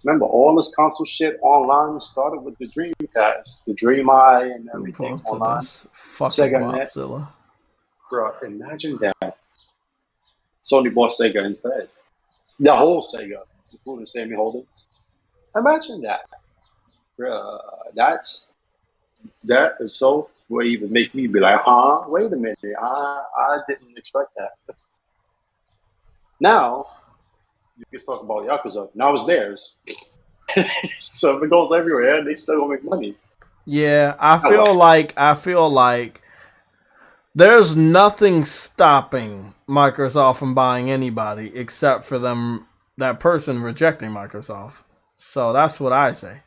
Remember, all this console shit online started with the Dreamcast, the Dream Eye, and everything online. Sega Net. Bro, imagine that. Sony bought Sega instead. The whole Sega, including Sammy Holdings. Imagine that. Bro, that is so will even make me be like, huh? Wait a minute. I didn't expect that. Now, you can talk about Yakuza. Now it's theirs. So if it goes everywhere, they still gonna make money. Yeah, I feel like there's nothing stopping Microsoft from buying anybody except for that person rejecting Microsoft. So that's what I say.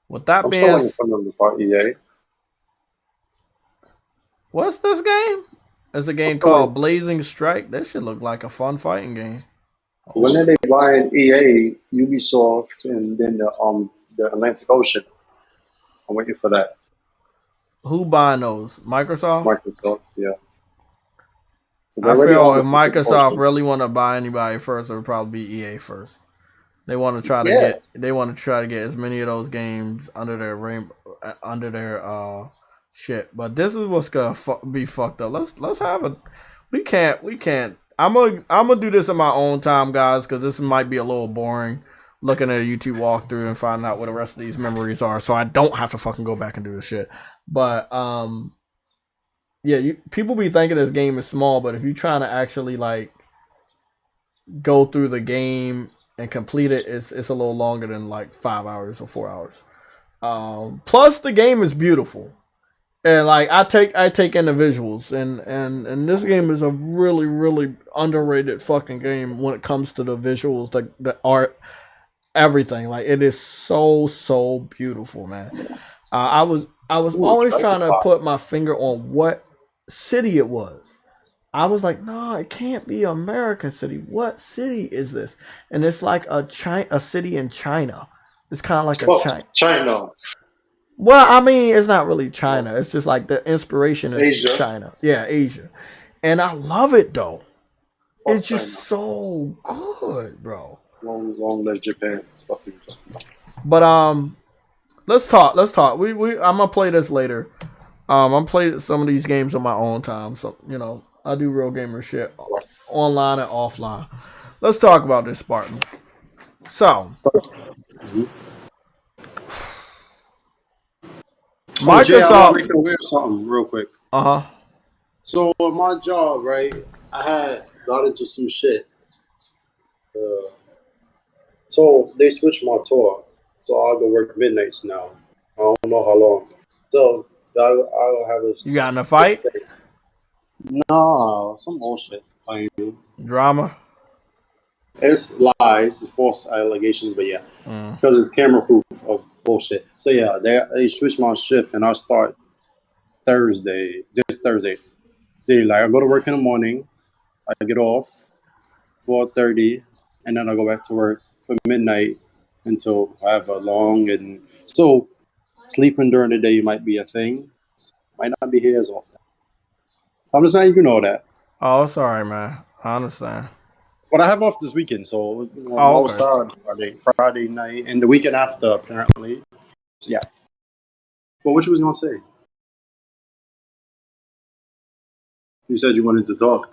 With that being said, what's this game? It's a game called Blazing Strike. That should look like a fun fighting game. When are they buying EA, Ubisoft, and then the Atlantic Ocean? I'm waiting for that. Who buying those? Microsoft? Microsoft, yeah. I feel if Microsoft really want to buy anybody first, it would probably be EA first. They want to try to get as many of those games under their shit. But this is what's gonna be fucked up. Let's have a. We can't. I'm gonna do this in my own time, guys, because this might be a little boring. Looking at a YouTube walkthrough and finding out what the rest of these memories are, so I don't have to fucking go back and do this shit. But yeah, people be thinking this game is small, but if you're trying to actually like go through the game and complete it, it's a little longer than like 5 hours or 4 hours. Plus the game is beautiful. And like I take in the visuals, and this game is a really underrated fucking game when it comes to the visuals, the art, everything. Like it is so beautiful, man. I was Ooh, always Dragon trying to Ball. put my finger on what city it was. I was like, no, it can't be American City. What city is this? And it's like a city in China. It's kind of like a Oh, China. China, Well, I mean, it's not really China. It's just like the inspiration is Asia. China. Yeah, Asia. And I love it though. Fuck It's just China. so good, bro. Long live Japan. Fuck you. But let's talk. Let's talk. I'm gonna play this later. I'm playing some of these games on my own time. So, I do real gamer shit online and offline. Let's talk about this, Spartan. So, Oh, Jay, I want to Microsoft. make you aware of something real quick. Uh-huh. So, at my job, right, I had got into some shit. So, they switched my tour. So, I'll go work midnights now. I don't know how long. So, I'll have a. You got in a fight? No, some bullshit. Drama? It's lies, it's false allegations, but yeah, Mm. because it's camera proof of bullshit. So yeah, they switched my shift and I start this Thursday. They like I go to work in the morning, I get off 4:30, and then I go back to work for midnight until I have a long and so sleeping during the day might be a thing. Might not be here as often. I'm just letting you know that. Oh, it's alright, man. I understand. But I have off this weekend, so I'm Oh, okay. outside Friday night, and the weekend after apparently. So yeah. But what you was gonna say? You said you wanted to talk.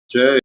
Jay.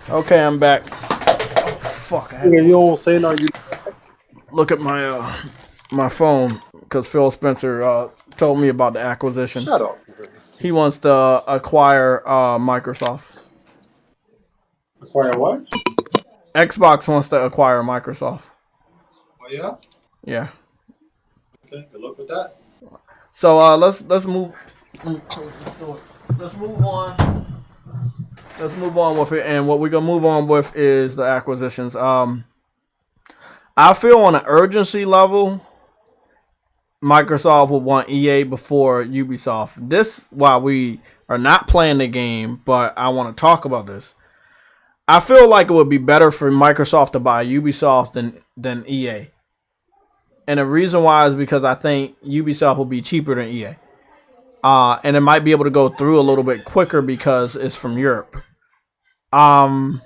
Okay, I'm back. Oh, fuck. You don't say no. You Look at my my phone because Phil Spencer told me about the acquisition. shut up. He wants to acquire Microsoft. Acquire what? Xbox wants to acquire Microsoft. Oh yeah. Yeah. Okay. Good luck with that. So let's move. Let's move on. Let's move on with it, and what we're gonna move on with is the acquisitions. I feel on an urgency level, Microsoft would want EA before Ubisoft. This while we are not playing the game, but I want to talk about this. I feel like it would be better for Microsoft to buy Ubisoft than EA. And the reason why is because I think Ubisoft will be cheaper than EA. And it might be able to go through a little bit quicker because it's from Europe. But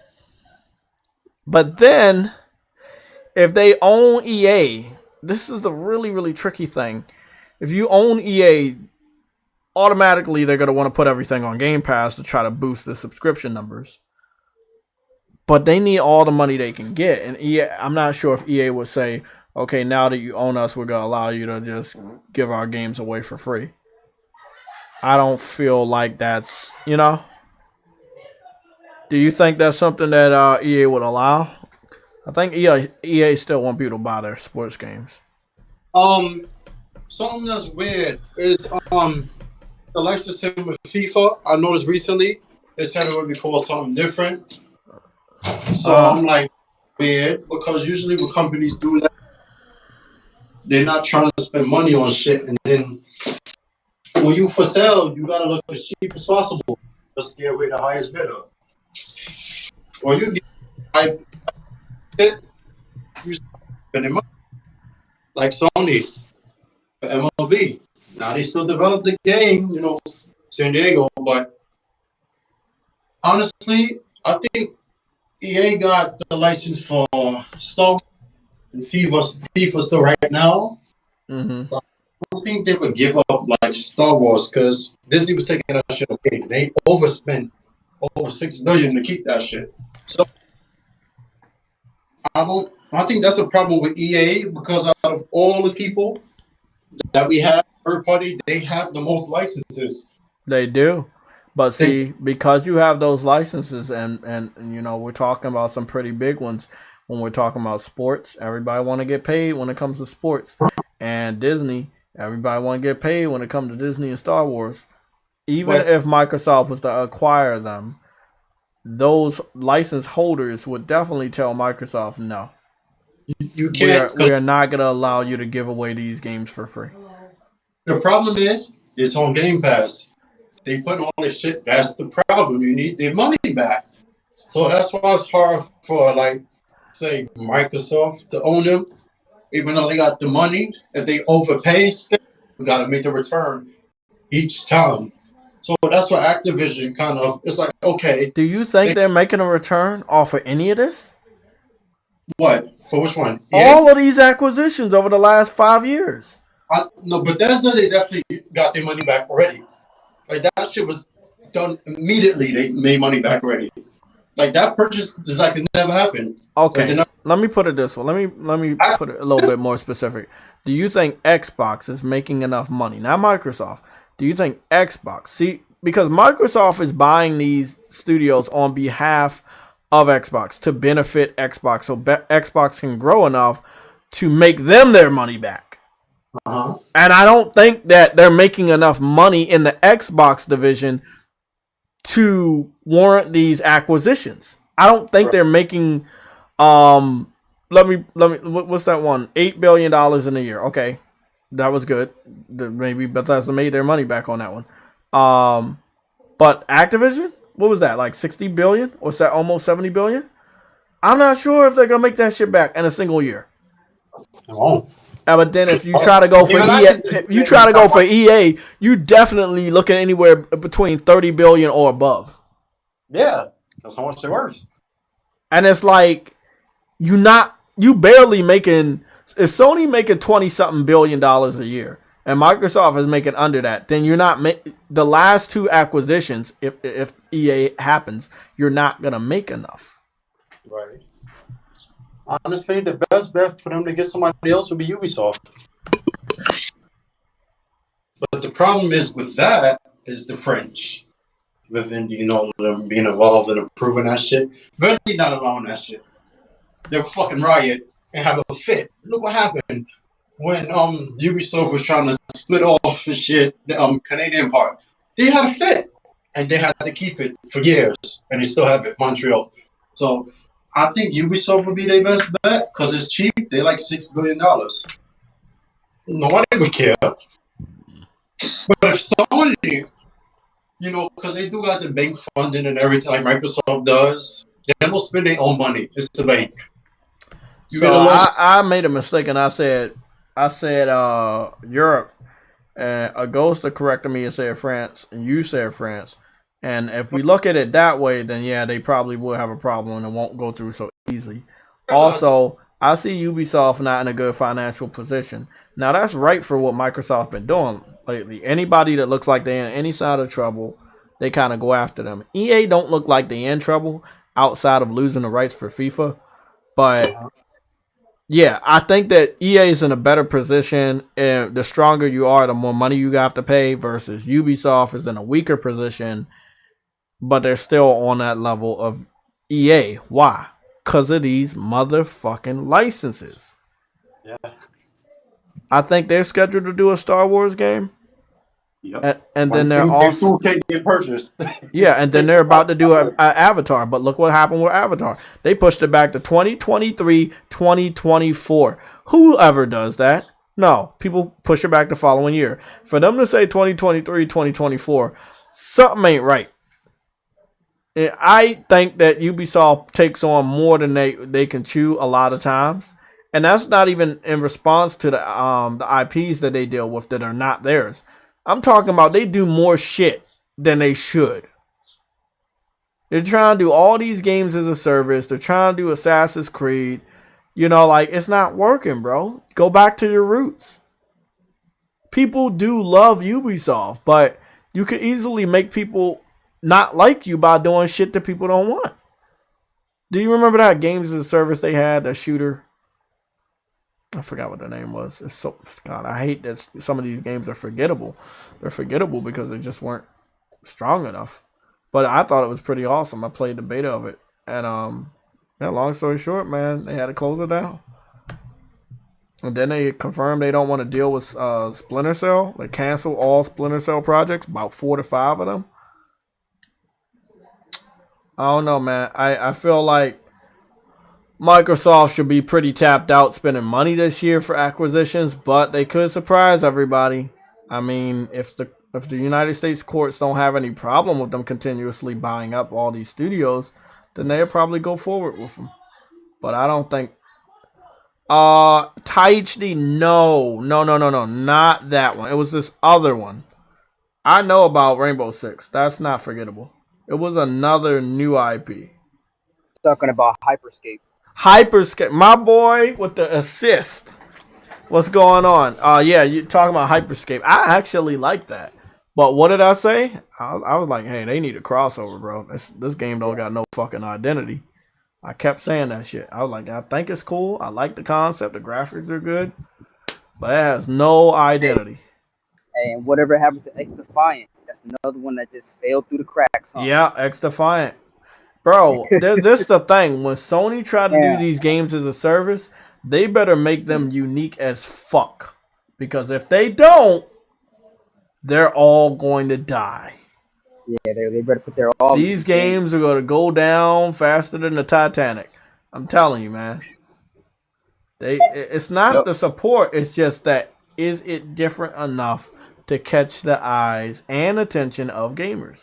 then, if they own EA, this is the really, really tricky thing. If you own EA, automatically they're going to want to put everything on Game Pass to try to boost the subscription numbers. But they need all the money they can get. And EA, I'm not sure if EA would say, okay, now that you own us, we're going to allow you to just give our games away for free. I don't feel like that's, you know. Do you think that's something that EA would allow? I think EA still want people to buy their sports games. Something that's weird is the licensing with FIFA. I noticed recently they said it would be called something different. So I'm like weird because usually when companies do that, they're not trying to spend money on shit, and then when you for sale, you gotta look as cheap as possible. Just get away the highest bidder. Or you get you spending money. Like Sony, MLB. Now they still develop the game, you know, San Diego, but honestly, I think EA got the license for Star Wars and FIFA still right now. Mm-hmm. I don't think they would give up like Star Wars because Disney was taking that shit away. They overspent over $6 billion to keep that shit. So I think that's a problem with EA because out of all the people that we have, third party, they have the most licenses. They do. But see, because you have those licenses and you know, we're talking about some pretty big ones when we're talking about sports. Everybody want to get paid when it comes to sports. And Disney, everybody want to get paid when it comes to Disney and Star Wars. Even if Microsoft was to acquire them, those license holders would definitely tell Microsoft, no. You can't. We are not going to allow you to give away these games for free. The problem is, it's on Game Pass. They put all this shit. That's the problem. You need their money back. So that's why it's hard for, like, say, Microsoft to own them. Even though they got the money, if they overpay, we got to make the return each time. So that's why Activision kind of, it's like, okay. Do you think they're making a return off of any of this? What? For which one? All of these acquisitions over the last 5 years. No, but they definitely got their money back already. Like, that shit was done immediately. They made money back already. Like, that purchase is like it never happened. Okay, let me put it this way. Let me put it a little bit more specific. Do you think Xbox is making enough money? Not Microsoft. Do you think Xbox? See, because Microsoft is buying these studios on behalf of Xbox to benefit Xbox, so Xbox can grow enough to make them their money back. Uh-huh. And I don't think that they're making enough money in the Xbox division to warrant these acquisitions. I don't think they're making let me what's that one? $8 billion in a year. Okay. That was good. Maybe Bethesda made their money back on that one. But Activision, what was that? Like 60 billion? Or is that almost 70 billion? I'm not sure if they're gonna make that shit back in a single year. But then if you try to go for EA, you definitely look at anywhere between 30 billion or above. Yeah, that's how much they're worth. And it's like you barely making. Is Sony making $20-something billion a year, and Microsoft is making under that, then you're not the last two acquisitions. If EA happens, you're not gonna make enough. Right. Honestly, the best bet for them to get somebody else would be Ubisoft. But the problem is with that is the French. Within, you know, them being involved and approving that shit. But they're not allowing that shit. They'll fucking riot and have a fit. Look what happened when Ubisoft was trying to split off the shit, the Canadian part. They had a fit. And they had to keep it for years. And they still have it, Montreal. So I think Ubisoft would be their best bet because it's cheap. They're like $6 billion. Nobody would care. But if somebody, you know, because they do got the bank funding and everything like Microsoft does, they don't spend their own money. It's the bank. So I made a mistake and I said Europe, and a ghost corrected me and said France, and you said France. And if we look at it that way, then yeah, they probably will have a problem and it won't go through so easily. Also, I see Ubisoft not in a good financial position. Now that's right for what Microsoft been doing lately. Anybody that looks like they're in any side of trouble, they kind of go after them. EA don't look like they in trouble outside of losing the rights for FIFA, but yeah, I think that EA is in a better position, and the stronger you are, the more money you have to pay, versus Ubisoft is in a weaker position, but they're still on that level of EA. Why? Because of these motherfucking licenses. Yeah. I think they're scheduled to do a Star Wars game. Yep. And then they're also can't get purchased. yeah, and then they're about to do an Avatar. But look what happened with Avatar. They pushed it back to 2023, 2024. Whoever does that? No, people push it back the following year. For them to say 2023, 2024, something ain't right. And I think that Ubisoft takes on more than they can chew a lot of times. And that's not even in response to the IPs that they deal with that are not theirs. I'm talking about they do more shit than they should. They're trying to do all these games as a service. They're trying to do Assassin's Creed. You know, like, it's not working, bro. Go back to your roots. People do love Ubisoft, but you could easily make people not like you by doing shit that people don't want. Do you remember that games as a service they had, that shooter? I forgot what the name was. It's so, God, I hate that some of these games are forgettable. They're forgettable because they just weren't strong enough. But I thought it was pretty awesome. I played the beta of it. And yeah, long story short, man, they had to close it down. And then they confirmed they don't want to deal with Splinter Cell. They canceled all Splinter Cell projects, about 4 to 5 of them. I don't know, man. I feel like Microsoft should be pretty tapped out spending money this year for acquisitions, but they could surprise everybody. I mean, if the United States courts don't have any problem with them continuously buying up all these studios, then they'll probably go forward with them. But I don't think. TaiHD, no, not that one. It was this other one. I know about Rainbow Six. That's not forgettable. It was another new IP. Talking about Hyperscape. Hyperscape, my boy with the assist. What's going on? Yeah, you talking about Hyperscape. I actually like that. But what did I say? I was like, hey, they need a crossover, bro. This game don't got no fucking identity. I kept saying that shit. I was like, I think it's cool. I like the concept. The graphics are good. But it has no identity. And whatever happened to X Defiant? That's another one that just failed through the cracks. Huh? Yeah, X Defiant. Bro, this is the thing. When Sony try to do these games as a service, they better make them unique as fuck. Because if they don't, they're all going to die. Yeah, they better put their all. These games are going to go down faster than the Titanic. I'm telling you, man. It's not the support. It's just that, is it different enough to catch the eyes and attention of gamers?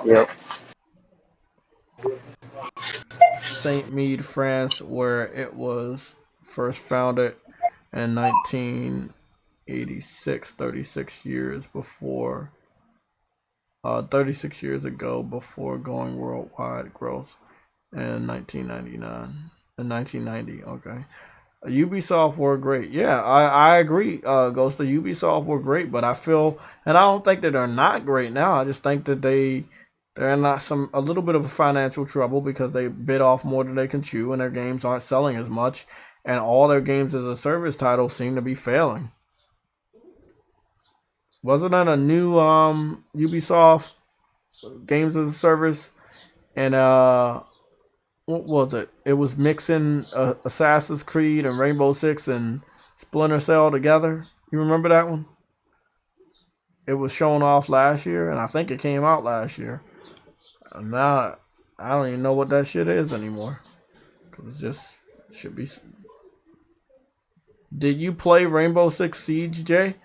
Yep. Saint Mede, France, where it was first founded in 1986, 36 years ago, before going worldwide growth in 1999. In 1990, okay. Ubisoft were great. Yeah, I agree. Ghost of Ubisoft were great, but I feel, and I don't think that they're not great now. I just think that they're in a little bit of financial trouble because they bit off more than they can chew, and their games aren't selling as much, and all their games as a service titles seem to be failing. Wasn't that a new Ubisoft games as a service? And what was it? It was mixing Assassin's Creed and Rainbow Six and Splinter Cell together. You remember that one? It was shown off last year, and I think it came out last year. And now I don't even know what that shit is anymore. Cause it should be. Did you play Rainbow Six Siege, Jay?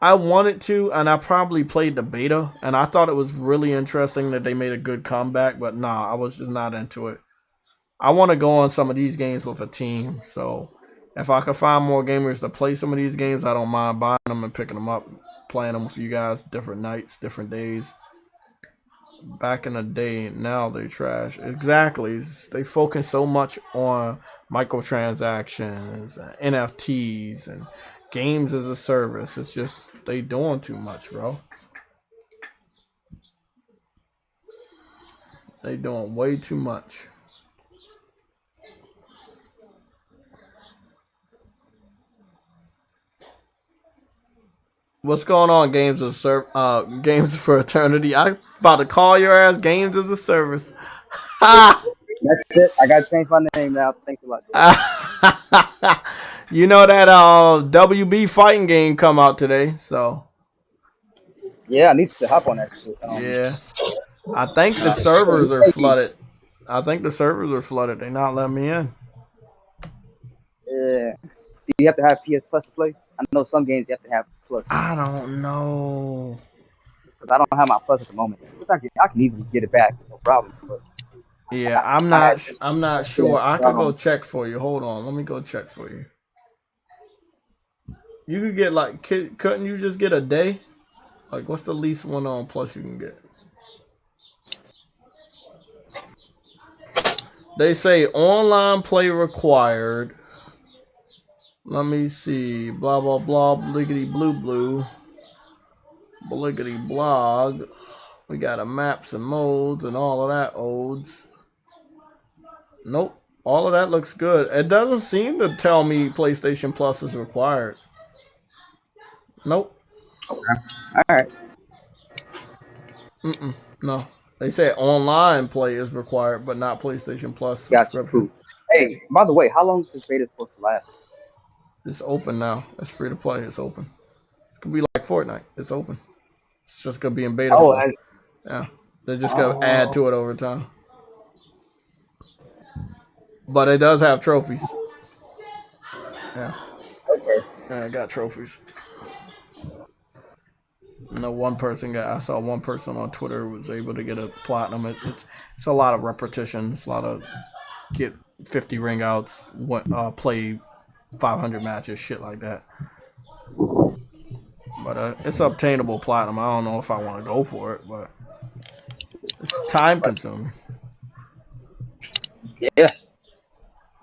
I wanted to, and I probably played the beta, and I thought it was really interesting that they made a good comeback, but nah, I was just not into it. I want to go on some of these games with a team, so if I could find more gamers to play some of these games, I don't mind buying them and picking them up, playing them with you guys, different nights, different days. Back in the day, now they trash. Exactly. They focus so much on microtransactions, NFTs, and games as a service. It's just, they doing too much, bro. They doing way too much. What's going on, games games for eternity? I'm about to call your ass games as a service. That's it. I got to change my name now. Thanks a lot. You know that WB fighting game come out today, so yeah, I need to hop on that shit. Yeah, I think the servers are flooded. They're not letting me in. Yeah. Do you have to have PS Plus to play? I know some games you have to have Plus. I don't know. Because I don't have my Plus at the moment. I can easily get it back, no problem. But yeah, I'm not sure. I could go check for you. Hold on, let me go check for you. You could get like, couldn't you just get a day? Like, what's the least one on Plus you can get? They say online play required. Let me see. Blah, blah, blah. Bliggity, blue, blue. Bliggity, blog. We got a maps and modes and all of that odes. Nope. All of that looks good. It doesn't seem to tell me PlayStation Plus is required. Nope. Okay. Alright. No. They say online play is required, but not PlayStation Plus subscription. Hey, by the way, how long is this beta supposed to last? It's open now. It's free to play. It's open. It's gonna be like Fortnite. It's open. It's just gonna be in beta. Yeah. They're just gonna add to it over time. But it does have trophies. Yeah. Okay. Yeah, I got trophies. No, I saw one person on Twitter was able to get a platinum. It's a lot of repetitions, a lot of get 50 ring outs, play 500 matches, shit like that. But it's obtainable platinum. I don't know if I want to go for it, but it's time consuming. Yeah.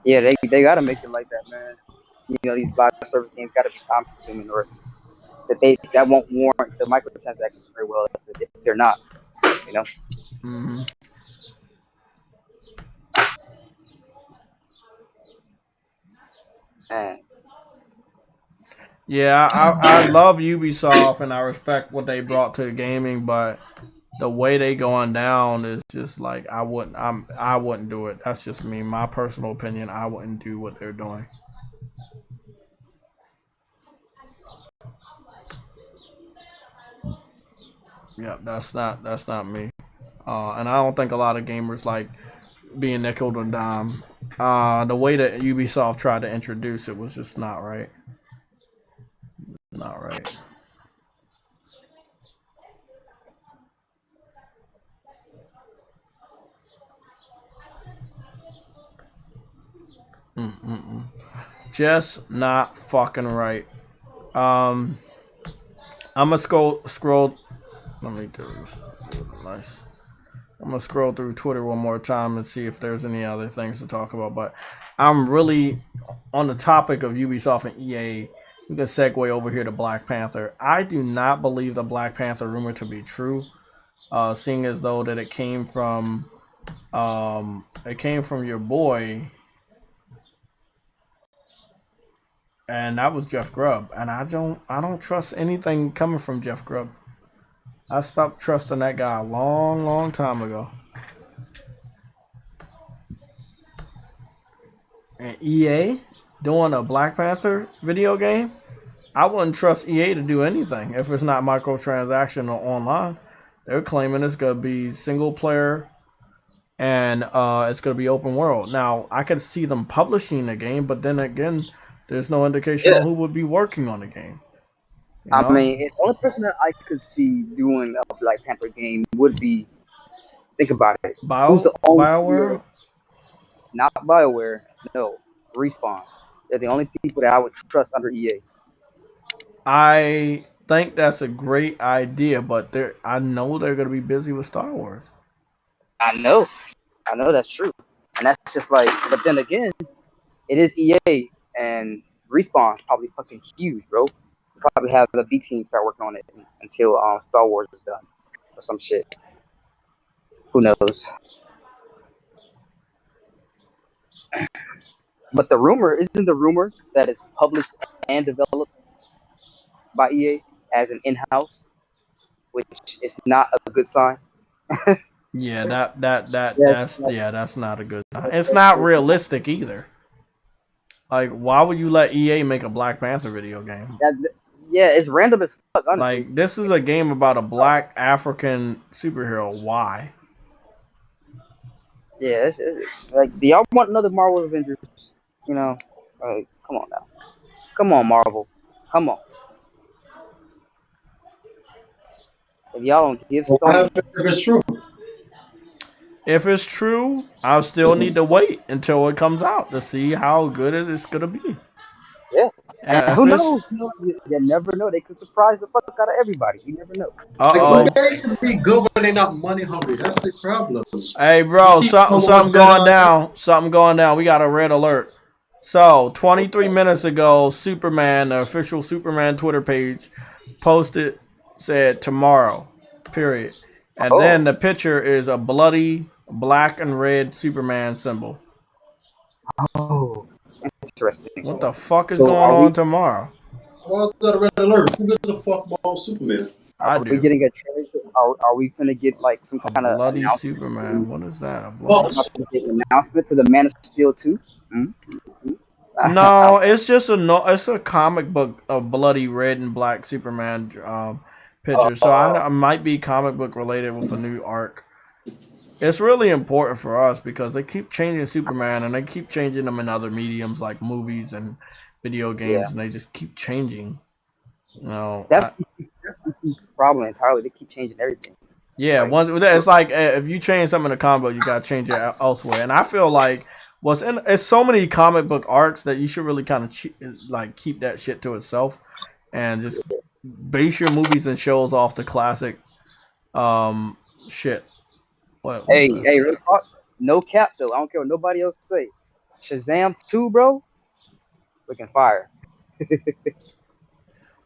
Yeah, they gotta make it like that, man. You know, these live service games gotta be time consuming, or that won't warrant the microtransactions very well if they're not, you know. Mm-hmm. Man. Yeah, I love Ubisoft and I respect what they brought to the gaming, but the way they going down is just like I wouldn't do it. That's just me, my personal opinion. I wouldn't do what they're doing. Yeah, that's not me. And I don't think a lot of gamers like being nickeled and dime. The way that Ubisoft tried to introduce it was just not right. Not right. Just not fucking right. I'm gonna scroll. Let me do this. Nice. I'm gonna scroll through Twitter one more time and see if there's any other things to talk about. But I'm really on the topic of Ubisoft and EA. We can segue over here to Black Panther. I do not believe the Black Panther rumor to be true, seeing as though that it came from your boy, and that was Jeff Grubb. And I don't trust anything coming from Jeff Grubb. I stopped trusting that guy a long time ago. And EA doing a Black Panther video game, I wouldn't trust EA to do anything if it's not microtransaction or online. They're claiming it's going to be single player and it's going to be open world. Now, I could see them publishing the game, but then again, there's no indication on who would be working on the game. You know? I mean, the only person that I could see doing a Black Panther game would be, think about it. Who's the only BioWare? Not BioWare, no. Respawn. They're the only people that I would trust under EA. I think that's a great idea, but I know they're going to be busy with Star Wars. I know that's true. And that's just like, but then again, it is EA, and Respawn's probably fucking huge, bro. Probably have the B team start working on it until Star Wars is done or some shit. Who knows? But the rumor isn't the rumor that it's published and developed by EA as an in-house, which is not a good sign. Yeah, that's not a good sign. It's not realistic either. Like, why would you let EA make a Black Panther video game? Yeah, it's random as fuck, honestly. Like, this is a game about a black African superhero. Why? Yeah, it's like, do y'all want another Marvel Avengers? You know, like, come on now. Come on, Marvel. Come on. If y'all don't give Sony... If it's true. If it's true, I'll still need to wait until it comes out to see how good it's going to be. Yeah. And who knows? You never know. They could surprise the fuck out of everybody. You never know. Like, they can be good when they're not money hungry. That's the problem. Hey, bro, something going down. Something going down. We got a red alert. So, 23 minutes ago, Superman, the official Superman Twitter page, posted, said tomorrow, period. And then the picture is a bloody black and red Superman symbol. Oh, interesting. What the fuck is going on tomorrow? Why is that a red alert? Who gives a fuck about Superman? I Are do. we getting a trailer? Are we gonna get like some kind of bloody announcement? Superman? What is that? A bloody... announcement to the Man of Steel 2? No, it's just it's a comic book of bloody red and black Superman picture. So I might be comic book related with a new arc. It's really important for us because they keep changing Superman and they keep changing them in other mediums like movies and video games, and they just keep changing. You know, that's the problem entirely. They keep changing everything. Yeah, it's like if you change something in a comic book, you gotta change it elsewhere. And I feel like it's so many comic book arcs that you should really kind of like keep that shit to itself and just base your movies and shows off the classic shit. Hey, real talk, no cap though. I don't care what nobody else say. Shazam 2, bro, looking fire.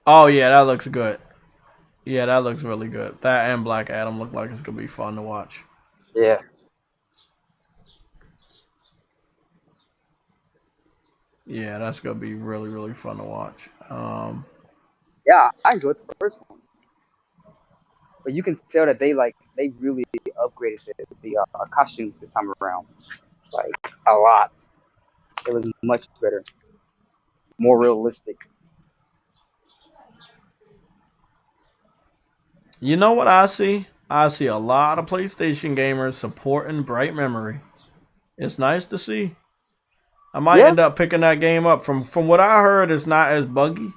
Oh yeah, that looks good. Yeah, that looks really good. That and Black Adam look like it's gonna be fun to watch. Yeah. Yeah, that's gonna be really, really fun to watch. Yeah, I enjoyed the first one, but you can tell that they really upgraded the costumes this time around, like a lot. It was much better, more realistic. You know what I see? I see a lot of PlayStation gamers supporting Bright Memory. It's nice to see. I might end up picking that game up. From what I heard, it's not as buggy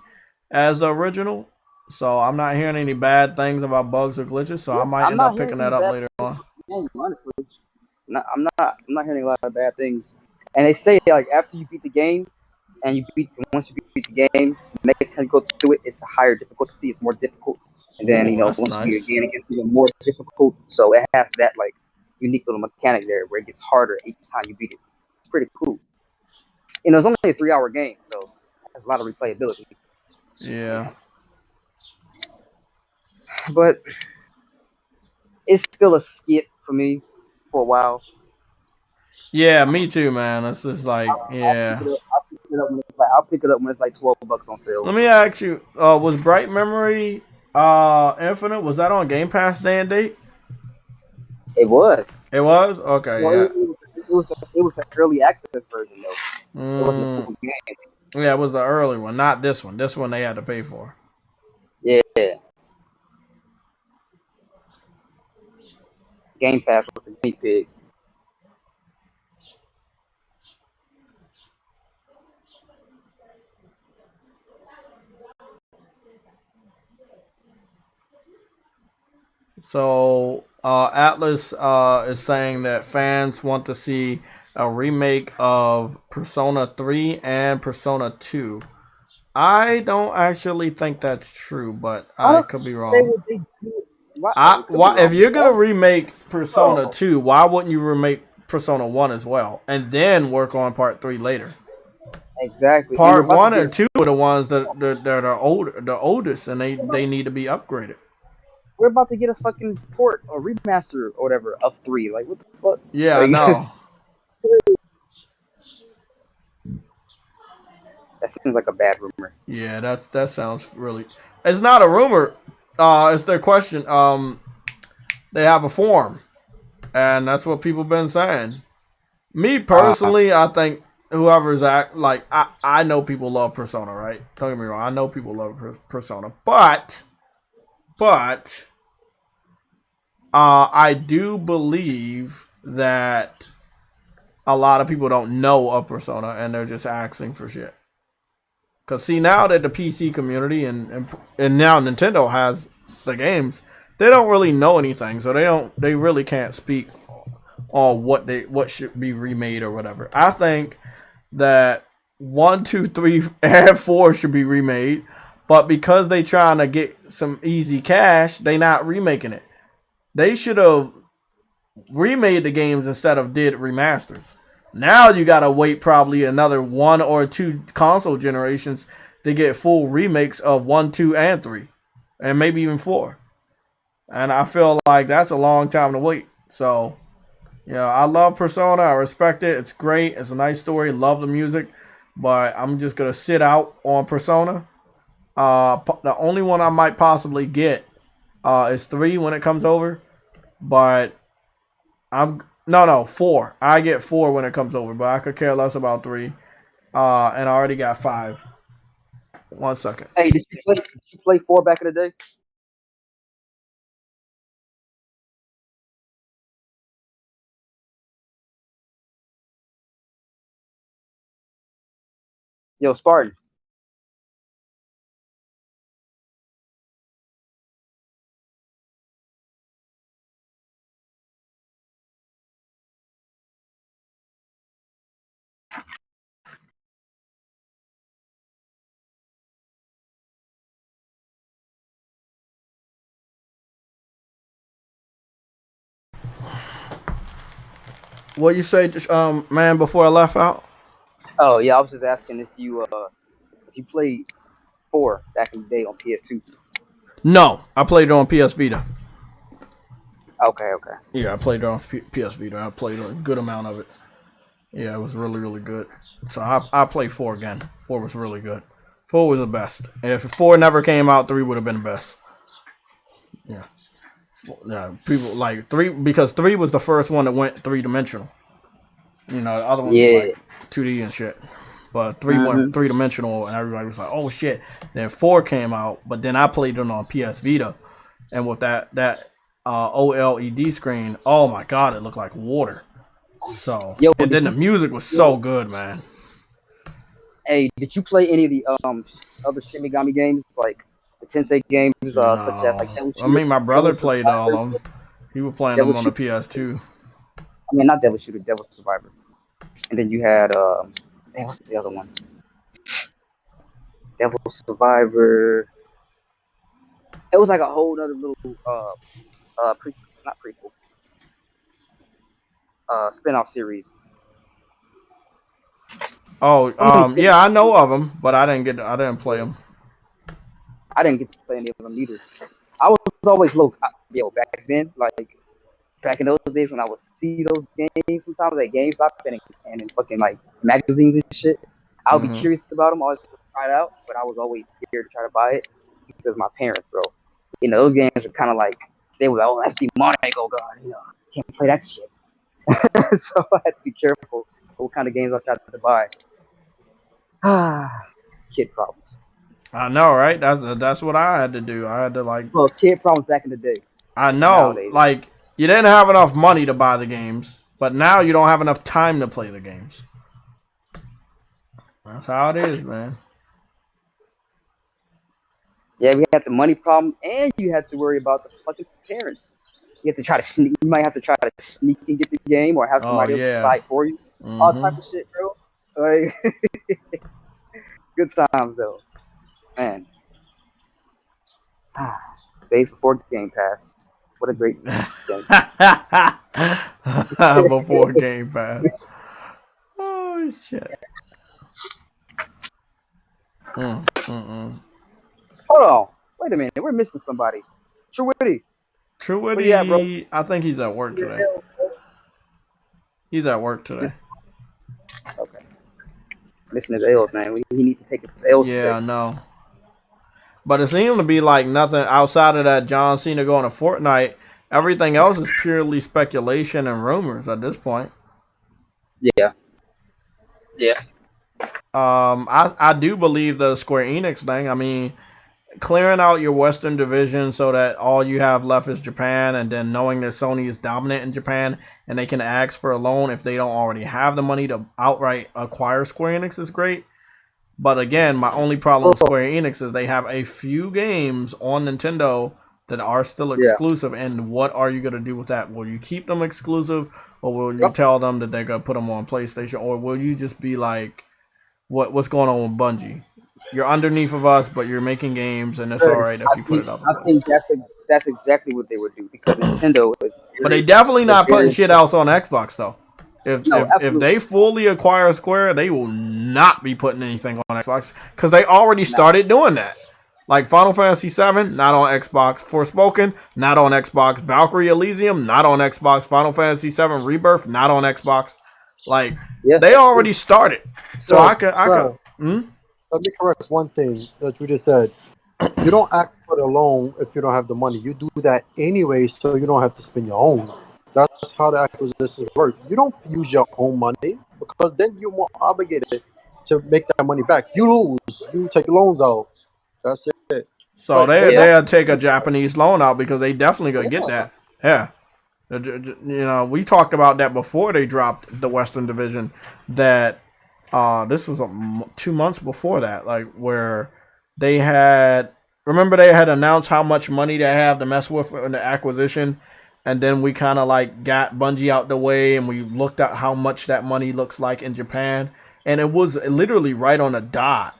as the original. So I'm not hearing any bad things about bugs or glitches. So I might end up picking that up later on. Honestly, I'm not hearing a lot of bad things. And they say like after you beat the game, and once you beat the game, next time you go through it, it's a higher difficulty. It's more difficult. And then once you again, it gets even more difficult. So it has that like unique little mechanic there where it gets harder each time you beat it. It's pretty cool. And it was only a 3-hour game, so it has a lot of replayability. Yeah. But it's still a skip for me for a while. Yeah, me too, man. It's just like, yeah. I'll pick it up when it's like $12 on sale. Let me ask you, was Bright Memory Infinite, was that on Game Pass day and date? It was. It was? Okay, yeah. It was the early access version though. It wasn't a full game. Yeah, it was the early one, not this one. This one they had to pay for. Yeah. Game Pass was a guinea pig. So Atlas is saying that fans want to see a remake of Persona 3 and Persona 2. I don't actually think that's true, but I could be wrong. If you're gonna remake Persona 2, why wouldn't you remake Persona 1 as well, and then work on Part 3 later? Exactly. Part 1 and 2 are the ones that are older, the oldest, and they need to be upgraded. We're about to get a fucking port or remaster or whatever of 3. Like, what the fuck? Yeah, like, I know. That seems like a bad rumor. Yeah, that sounds really. It's not a rumor. It's their question. They have a forum, and that's what people been saying. Me personally, I think whoever's I know people love Persona, right? Don't get me wrong. I know people love Persona, but I do believe that a lot of people don't know of Persona, and they're just asking for shit. Cause see, now that the PC community and now Nintendo has the games, they don't really know anything, so they really can't speak on what should be remade or whatever. I think that 1, 2, 3, and 4 should be remade, but because they trying to get some easy cash, they not remaking it. They should have remade the games instead of did remasters. Now you gotta wait probably another 1 or 2 console generations to get full remakes of 1, 2, and 3, and maybe even 4. And I feel like that's a long time to wait. So, yeah, I love Persona. I respect it. It's great. It's a nice story. Love the music, but I'm just gonna sit out on Persona. The only one I might possibly get is 3 when it comes over, but No, 4. I get 4 when it comes over, but I could care less about 3. And I already got 5. 1 second. Hey, did you play 4 back in the day? Yo, Spartan. What you say, man, before I left out? Oh yeah, I was just asking if you played 4 back in the day on PS2. No, I played it on PS Vita. Okay. Yeah, I played it on PS Vita. I played a good amount of it. Yeah, it was really, really good. So I played 4 again. 4 was really good. 4 was the best. And if 4 never came out, 3 would have been the best. Yeah. Yeah, people like 3 because 3 was the first one that went 3-dimensional. You know, the other ones were like 2D and shit. But 3 went 3-dimensional, and everybody was like, "Oh shit!" Then 4 came out, but then I played it on PS Vita, and with that OLED screen, oh my god, it looked like water. So, and then the music was so good, man. Hey, did you play any of the other Shin Megami games, like the Tensei games, such as like Devil Shooter? I mean, my brother played all of them. He was playing them on the PS2. I mean, not Devil Shooter, Devil Survivor. And then you had what's the other one? Devil Survivor. It was like a whole other little not prequel. spin-off series. Oh, yeah, I know of them, but I didn't play them. I didn't get to play any of them either. I was always back then, like back in those days when I would see those games sometimes at GameStop and in fucking like magazines and shit. I would be curious about them, always try it out, but I was always scared to try to buy it because my parents, bro. You know, those games are kind of like they were like, oh, that's demonic, oh god, you know, can't play that shit. So I had to be careful what kind of games I tried to buy. Kid problems. I know, right? That's what I had to do. I had to Well, kid problems back in the day. I know, Nowadays. like you didn't have enough money to buy the games, but now you don't have enough time to play the games. That's how it is, man. Yeah, we had the money problem, and you had to worry about the fucking parents. You have to try to sneak. You might have to try to sneak and get the game, or have somebody else buy it for you. All type of shit, bro. Like, good times though, man. Days before Game Pass. What a great game. Before Game Pass. Oh shit. Hold on. Wait a minute. We're missing somebody. Truity. Truity, I think he's at work today. He's at work today. Okay. Missing his L's, man. He needs to take his L's. Yeah, I know. But it seems to be like nothing outside of that John Cena going to Fortnite. Everything else is purely speculation and rumors at this point. Yeah. Yeah. I do believe the Square Enix thing. I mean, clearing out your Western division so that all you have left is Japan, and then knowing that Sony is dominant in Japan and they can ask for a loan if they don't already have the money to outright acquire Square Enix is great. But again, my only problem with Square Enix is they have a few games on Nintendo that are still exclusive, and what are you going to do with that? Will you keep them exclusive, or will you tell them that they're going to put them on PlayStation, or will you just be like, what's going on with Bungie? You're underneath of us, but you're making games, and it's all right if you put it up. I think that's exactly what they would do, because Nintendo is. But they definitely not putting shit else on Xbox though. If they fully acquire Square, they will not be putting anything on Xbox because they already started doing that. Like Final Fantasy VII, not on Xbox. Forspoken, not on Xbox. Valkyrie Elysium, not on Xbox. Final Fantasy VII Rebirth, not on Xbox. Like they already started. So I could. Let me correct one thing that you just said. You don't ask for the loan if you don't have the money. You do that anyway, so you don't have to spend your own. That's how the acquisitions work. You don't use your own money because then you're more obligated to make that money back. You lose. You take loans out. That's it. So they'll take a Japanese loan out because they definitely gonna get that. Yeah. You know, we talked about that before they dropped the Western Division. That this was 2 months before that, like where they had announced how much money they have to mess with in the acquisition, and then we kind of like got Bungie out the way and we looked at how much that money looks like in Japan, and it was literally right on the dot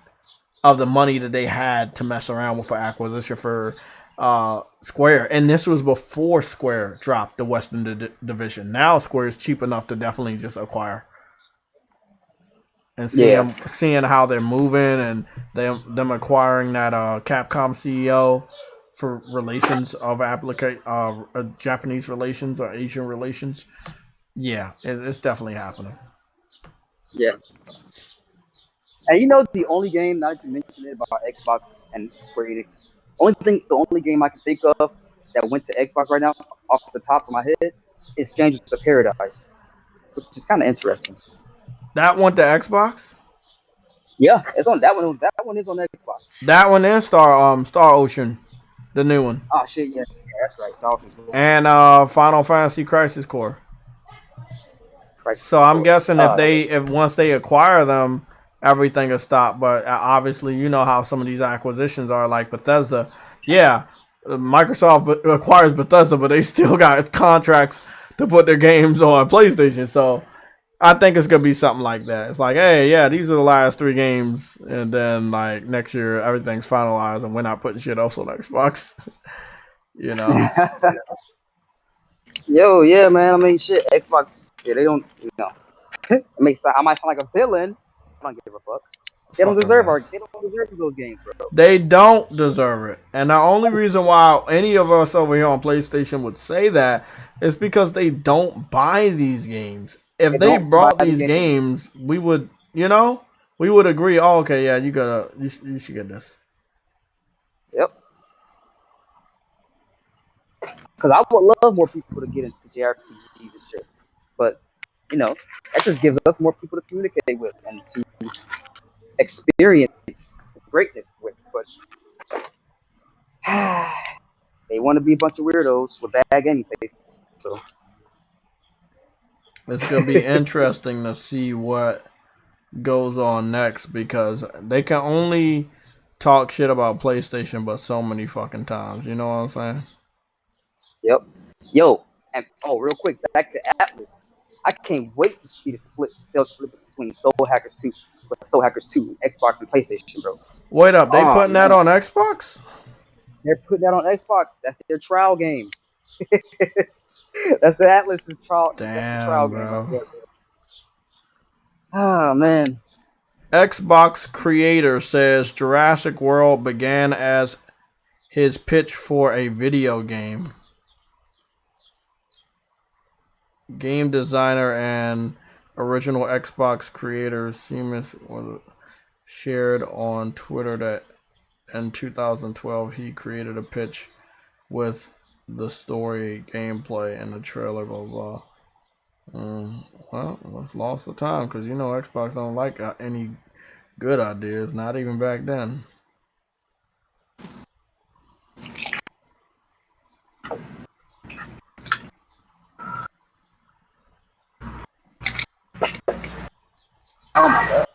of the money that they had to mess around with for acquisition for Square. And this was before Square dropped the Western Division. Now Square is cheap enough to definitely just acquire. And seeing how they're moving and them acquiring that Capcom CEO for relations of Japanese relations or Asian relations. Yeah, it's definitely happening. Yeah. And you know the only game, now that you mentioned it about Xbox and Square Enix, the only game I can think of that went to Xbox right now, off the top of my head, is Strangers of Paradise, which is kind of interesting. That went to Xbox? Yeah, it's on that one. That one is on Xbox. That one is Star Ocean, the new one. Oh shit, yeah, that's right. Star Ocean. And Final Fantasy Crisis Core. So I'm guessing if once they acquire them, everything will stop. But obviously, you know how some of these acquisitions are, like Bethesda. Yeah, Microsoft acquires Bethesda, but they still got contracts to put their games on PlayStation. So I think it's going to be something like that. It's like, hey, yeah, these are the last 3 games. And then, like, next year, everything's finalized and we're not putting shit else on Xbox. You know? Yo, yeah, man. I mean, shit, Xbox Yeah, they don't. It makes I might sound like a villain. I don't give a fuck. They don't Fucking deserve guys. They don't deserve those games, bro. They don't deserve it. And the only reason why any of us over here on PlayStation would say that is because they don't buy these games. If they brought these games, we would, we would agree. Oh, okay, yeah, you should get this. Yep. Because I would love more people to get into JRPGs and shit, but that just gives us more people to communicate with and to experience greatness with. But they want to be a bunch of weirdos with bad gaming faces. So it's gonna be interesting to see what goes on next because they can only talk shit about PlayStation but so many fucking times. You know what I'm saying? Yep. Yo, and real quick, back to Atlas. I can't wait to see the sales split between Soul Hackers 2, Xbox and PlayStation, bro. Wait up, they putting that on Xbox? They're putting that on Xbox. That's their trial game. That's the Atlas's trial. Damn, that's the trial bro. Game. Oh man. Xbox creator says Jurassic World began as his pitch for a video game. Game designer and original Xbox creator Seamus shared on Twitter that in 2012 he created a pitch with the story, gameplay, and the trailer, blah blah. Well, that's lost of time because Xbox don't like any good ideas, not even back then. Oh my god.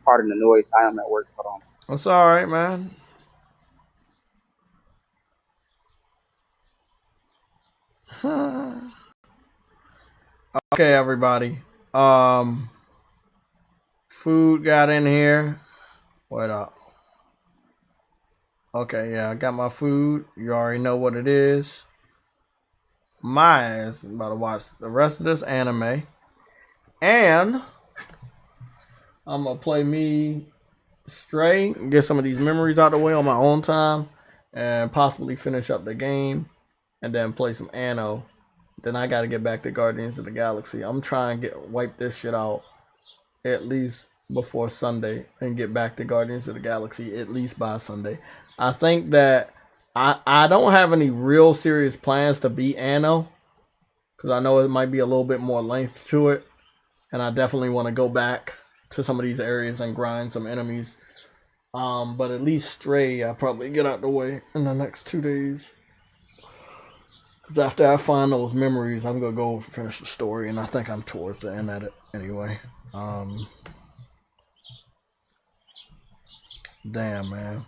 Pardon the noise. I am at work. Hold on. That's alright, man. Okay, everybody. Food got in here. Wait up. Okay, yeah, I got my food. You already know what it is. My ass is about to watch the rest of this anime. And I'm going to play me Stray, get some of these memories out of the way on my own time, and possibly finish up the game, and then play some Anno. Then I got to get back to Guardians of the Galaxy. I'm trying to wipe this shit out at least before Sunday and get back to Guardians of the Galaxy at least by Sunday. I think that I don't have any real serious plans to beat Anno because I know it might be a little bit more length to it, and I definitely want to go back to some of these areas and grind some enemies. But at least Stray, I'll probably get out the way in the next 2 days. Because after I find those memories, I'm going to go finish the story, and I think I'm towards the end of it anyway. Damn, man.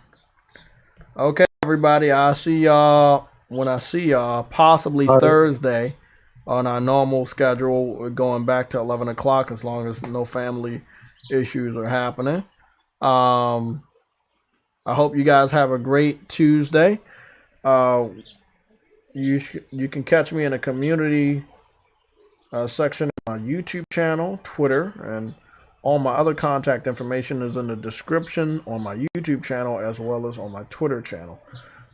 Okay, everybody, I'll see y'all when I see y'all, possibly Thursday on our normal schedule. We're going back to 11 o'clock as long as no family issues are happening. I hope you guys have a great Tuesday. You can catch me in the community section on YouTube channel, Twitter, and all my other contact information is in the description on my YouTube channel as well as on my Twitter channel.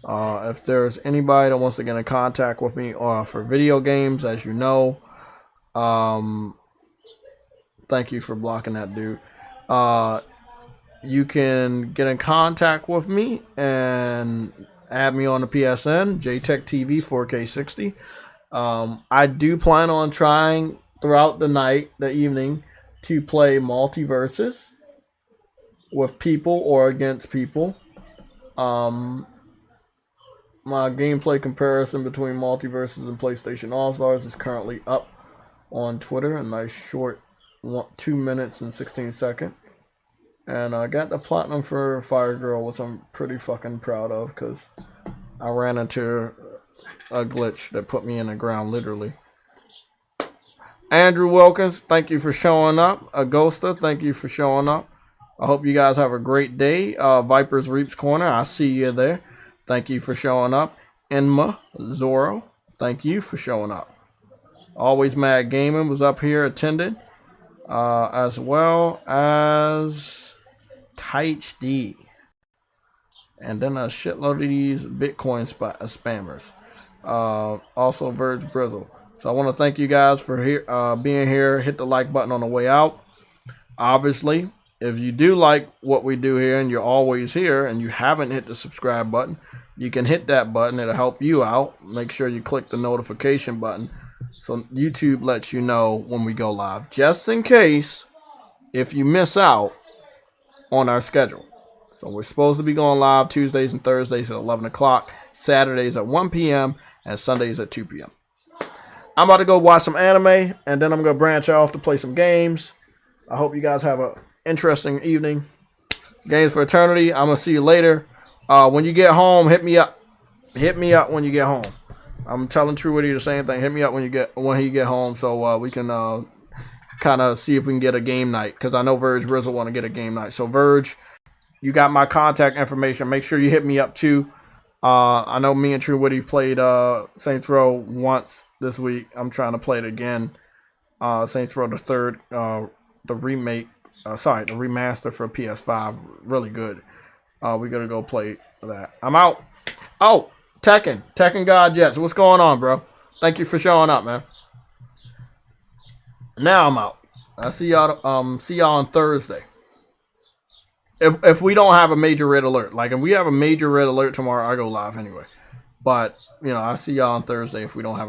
If there's anybody that wants to get in contact with me for video games, as you know, thank you for blocking that dude. You can get in contact with me and add me on the PSN, JayTechTV 4K60. I do plan on trying throughout the evening, to play multiverses with people or against people. My gameplay comparison between multiverses and PlayStation All-Stars is currently up on Twitter. A nice short 2 minutes and 16 seconds. And I got the platinum for Fire Girl, which I'm pretty fucking proud of because I ran into a glitch that put me in the ground, literally. Andrew Wilkins, thank you for showing up. Agosta, thank you for showing up. I hope you guys have a great day. Vipers Reaps Corner, I see you there. Thank you for showing up. Enma, Zoro, Thank you for showing up. Always Mad Gaming was up here attending, as well as TayTechTV. And then a shitload of these Bitcoin spammers. Also Verge Brizzle. So I want to thank you guys for being here. Hit the like button on the way out. Obviously, if you do like what we do here and you're always here and you haven't hit the subscribe button, you can hit that button. It'll help you out. Make sure you click the notification button so YouTube lets you know when we go live. Just in case if you miss out on our schedule. So we're supposed to be going live Tuesdays and Thursdays at 11 o'clock, Saturdays at 1 p.m., and Sundays at 2 p.m. I'm about to go watch some anime, and then I'm going to branch off to play some games. I hope you guys have an interesting evening. Games for Eternity. I'm going to see you later. When you get home, hit me up. Hit me up when you get home. I'm telling True Witty the same thing. Hit me up when he get home so we can kind of see if we can get a game night. Because I know Verge Rizzle want to get a game night. So Verge, you got my contact information. Make sure you hit me up too. I know me and True Witty played Saints Row once this week. I'm trying to play it again. Saints Row the third, the remake. The remaster for PS5. Really good. We're gonna go play that. I'm out. Oh, Tekken God Jets. What's going on, bro? Thank you for showing up, man. Now I'm out. I'll see y'all on Thursday. If we don't have a major red alert. Like if we have a major red alert tomorrow, I go live anyway. But I'll see y'all on Thursday if we don't have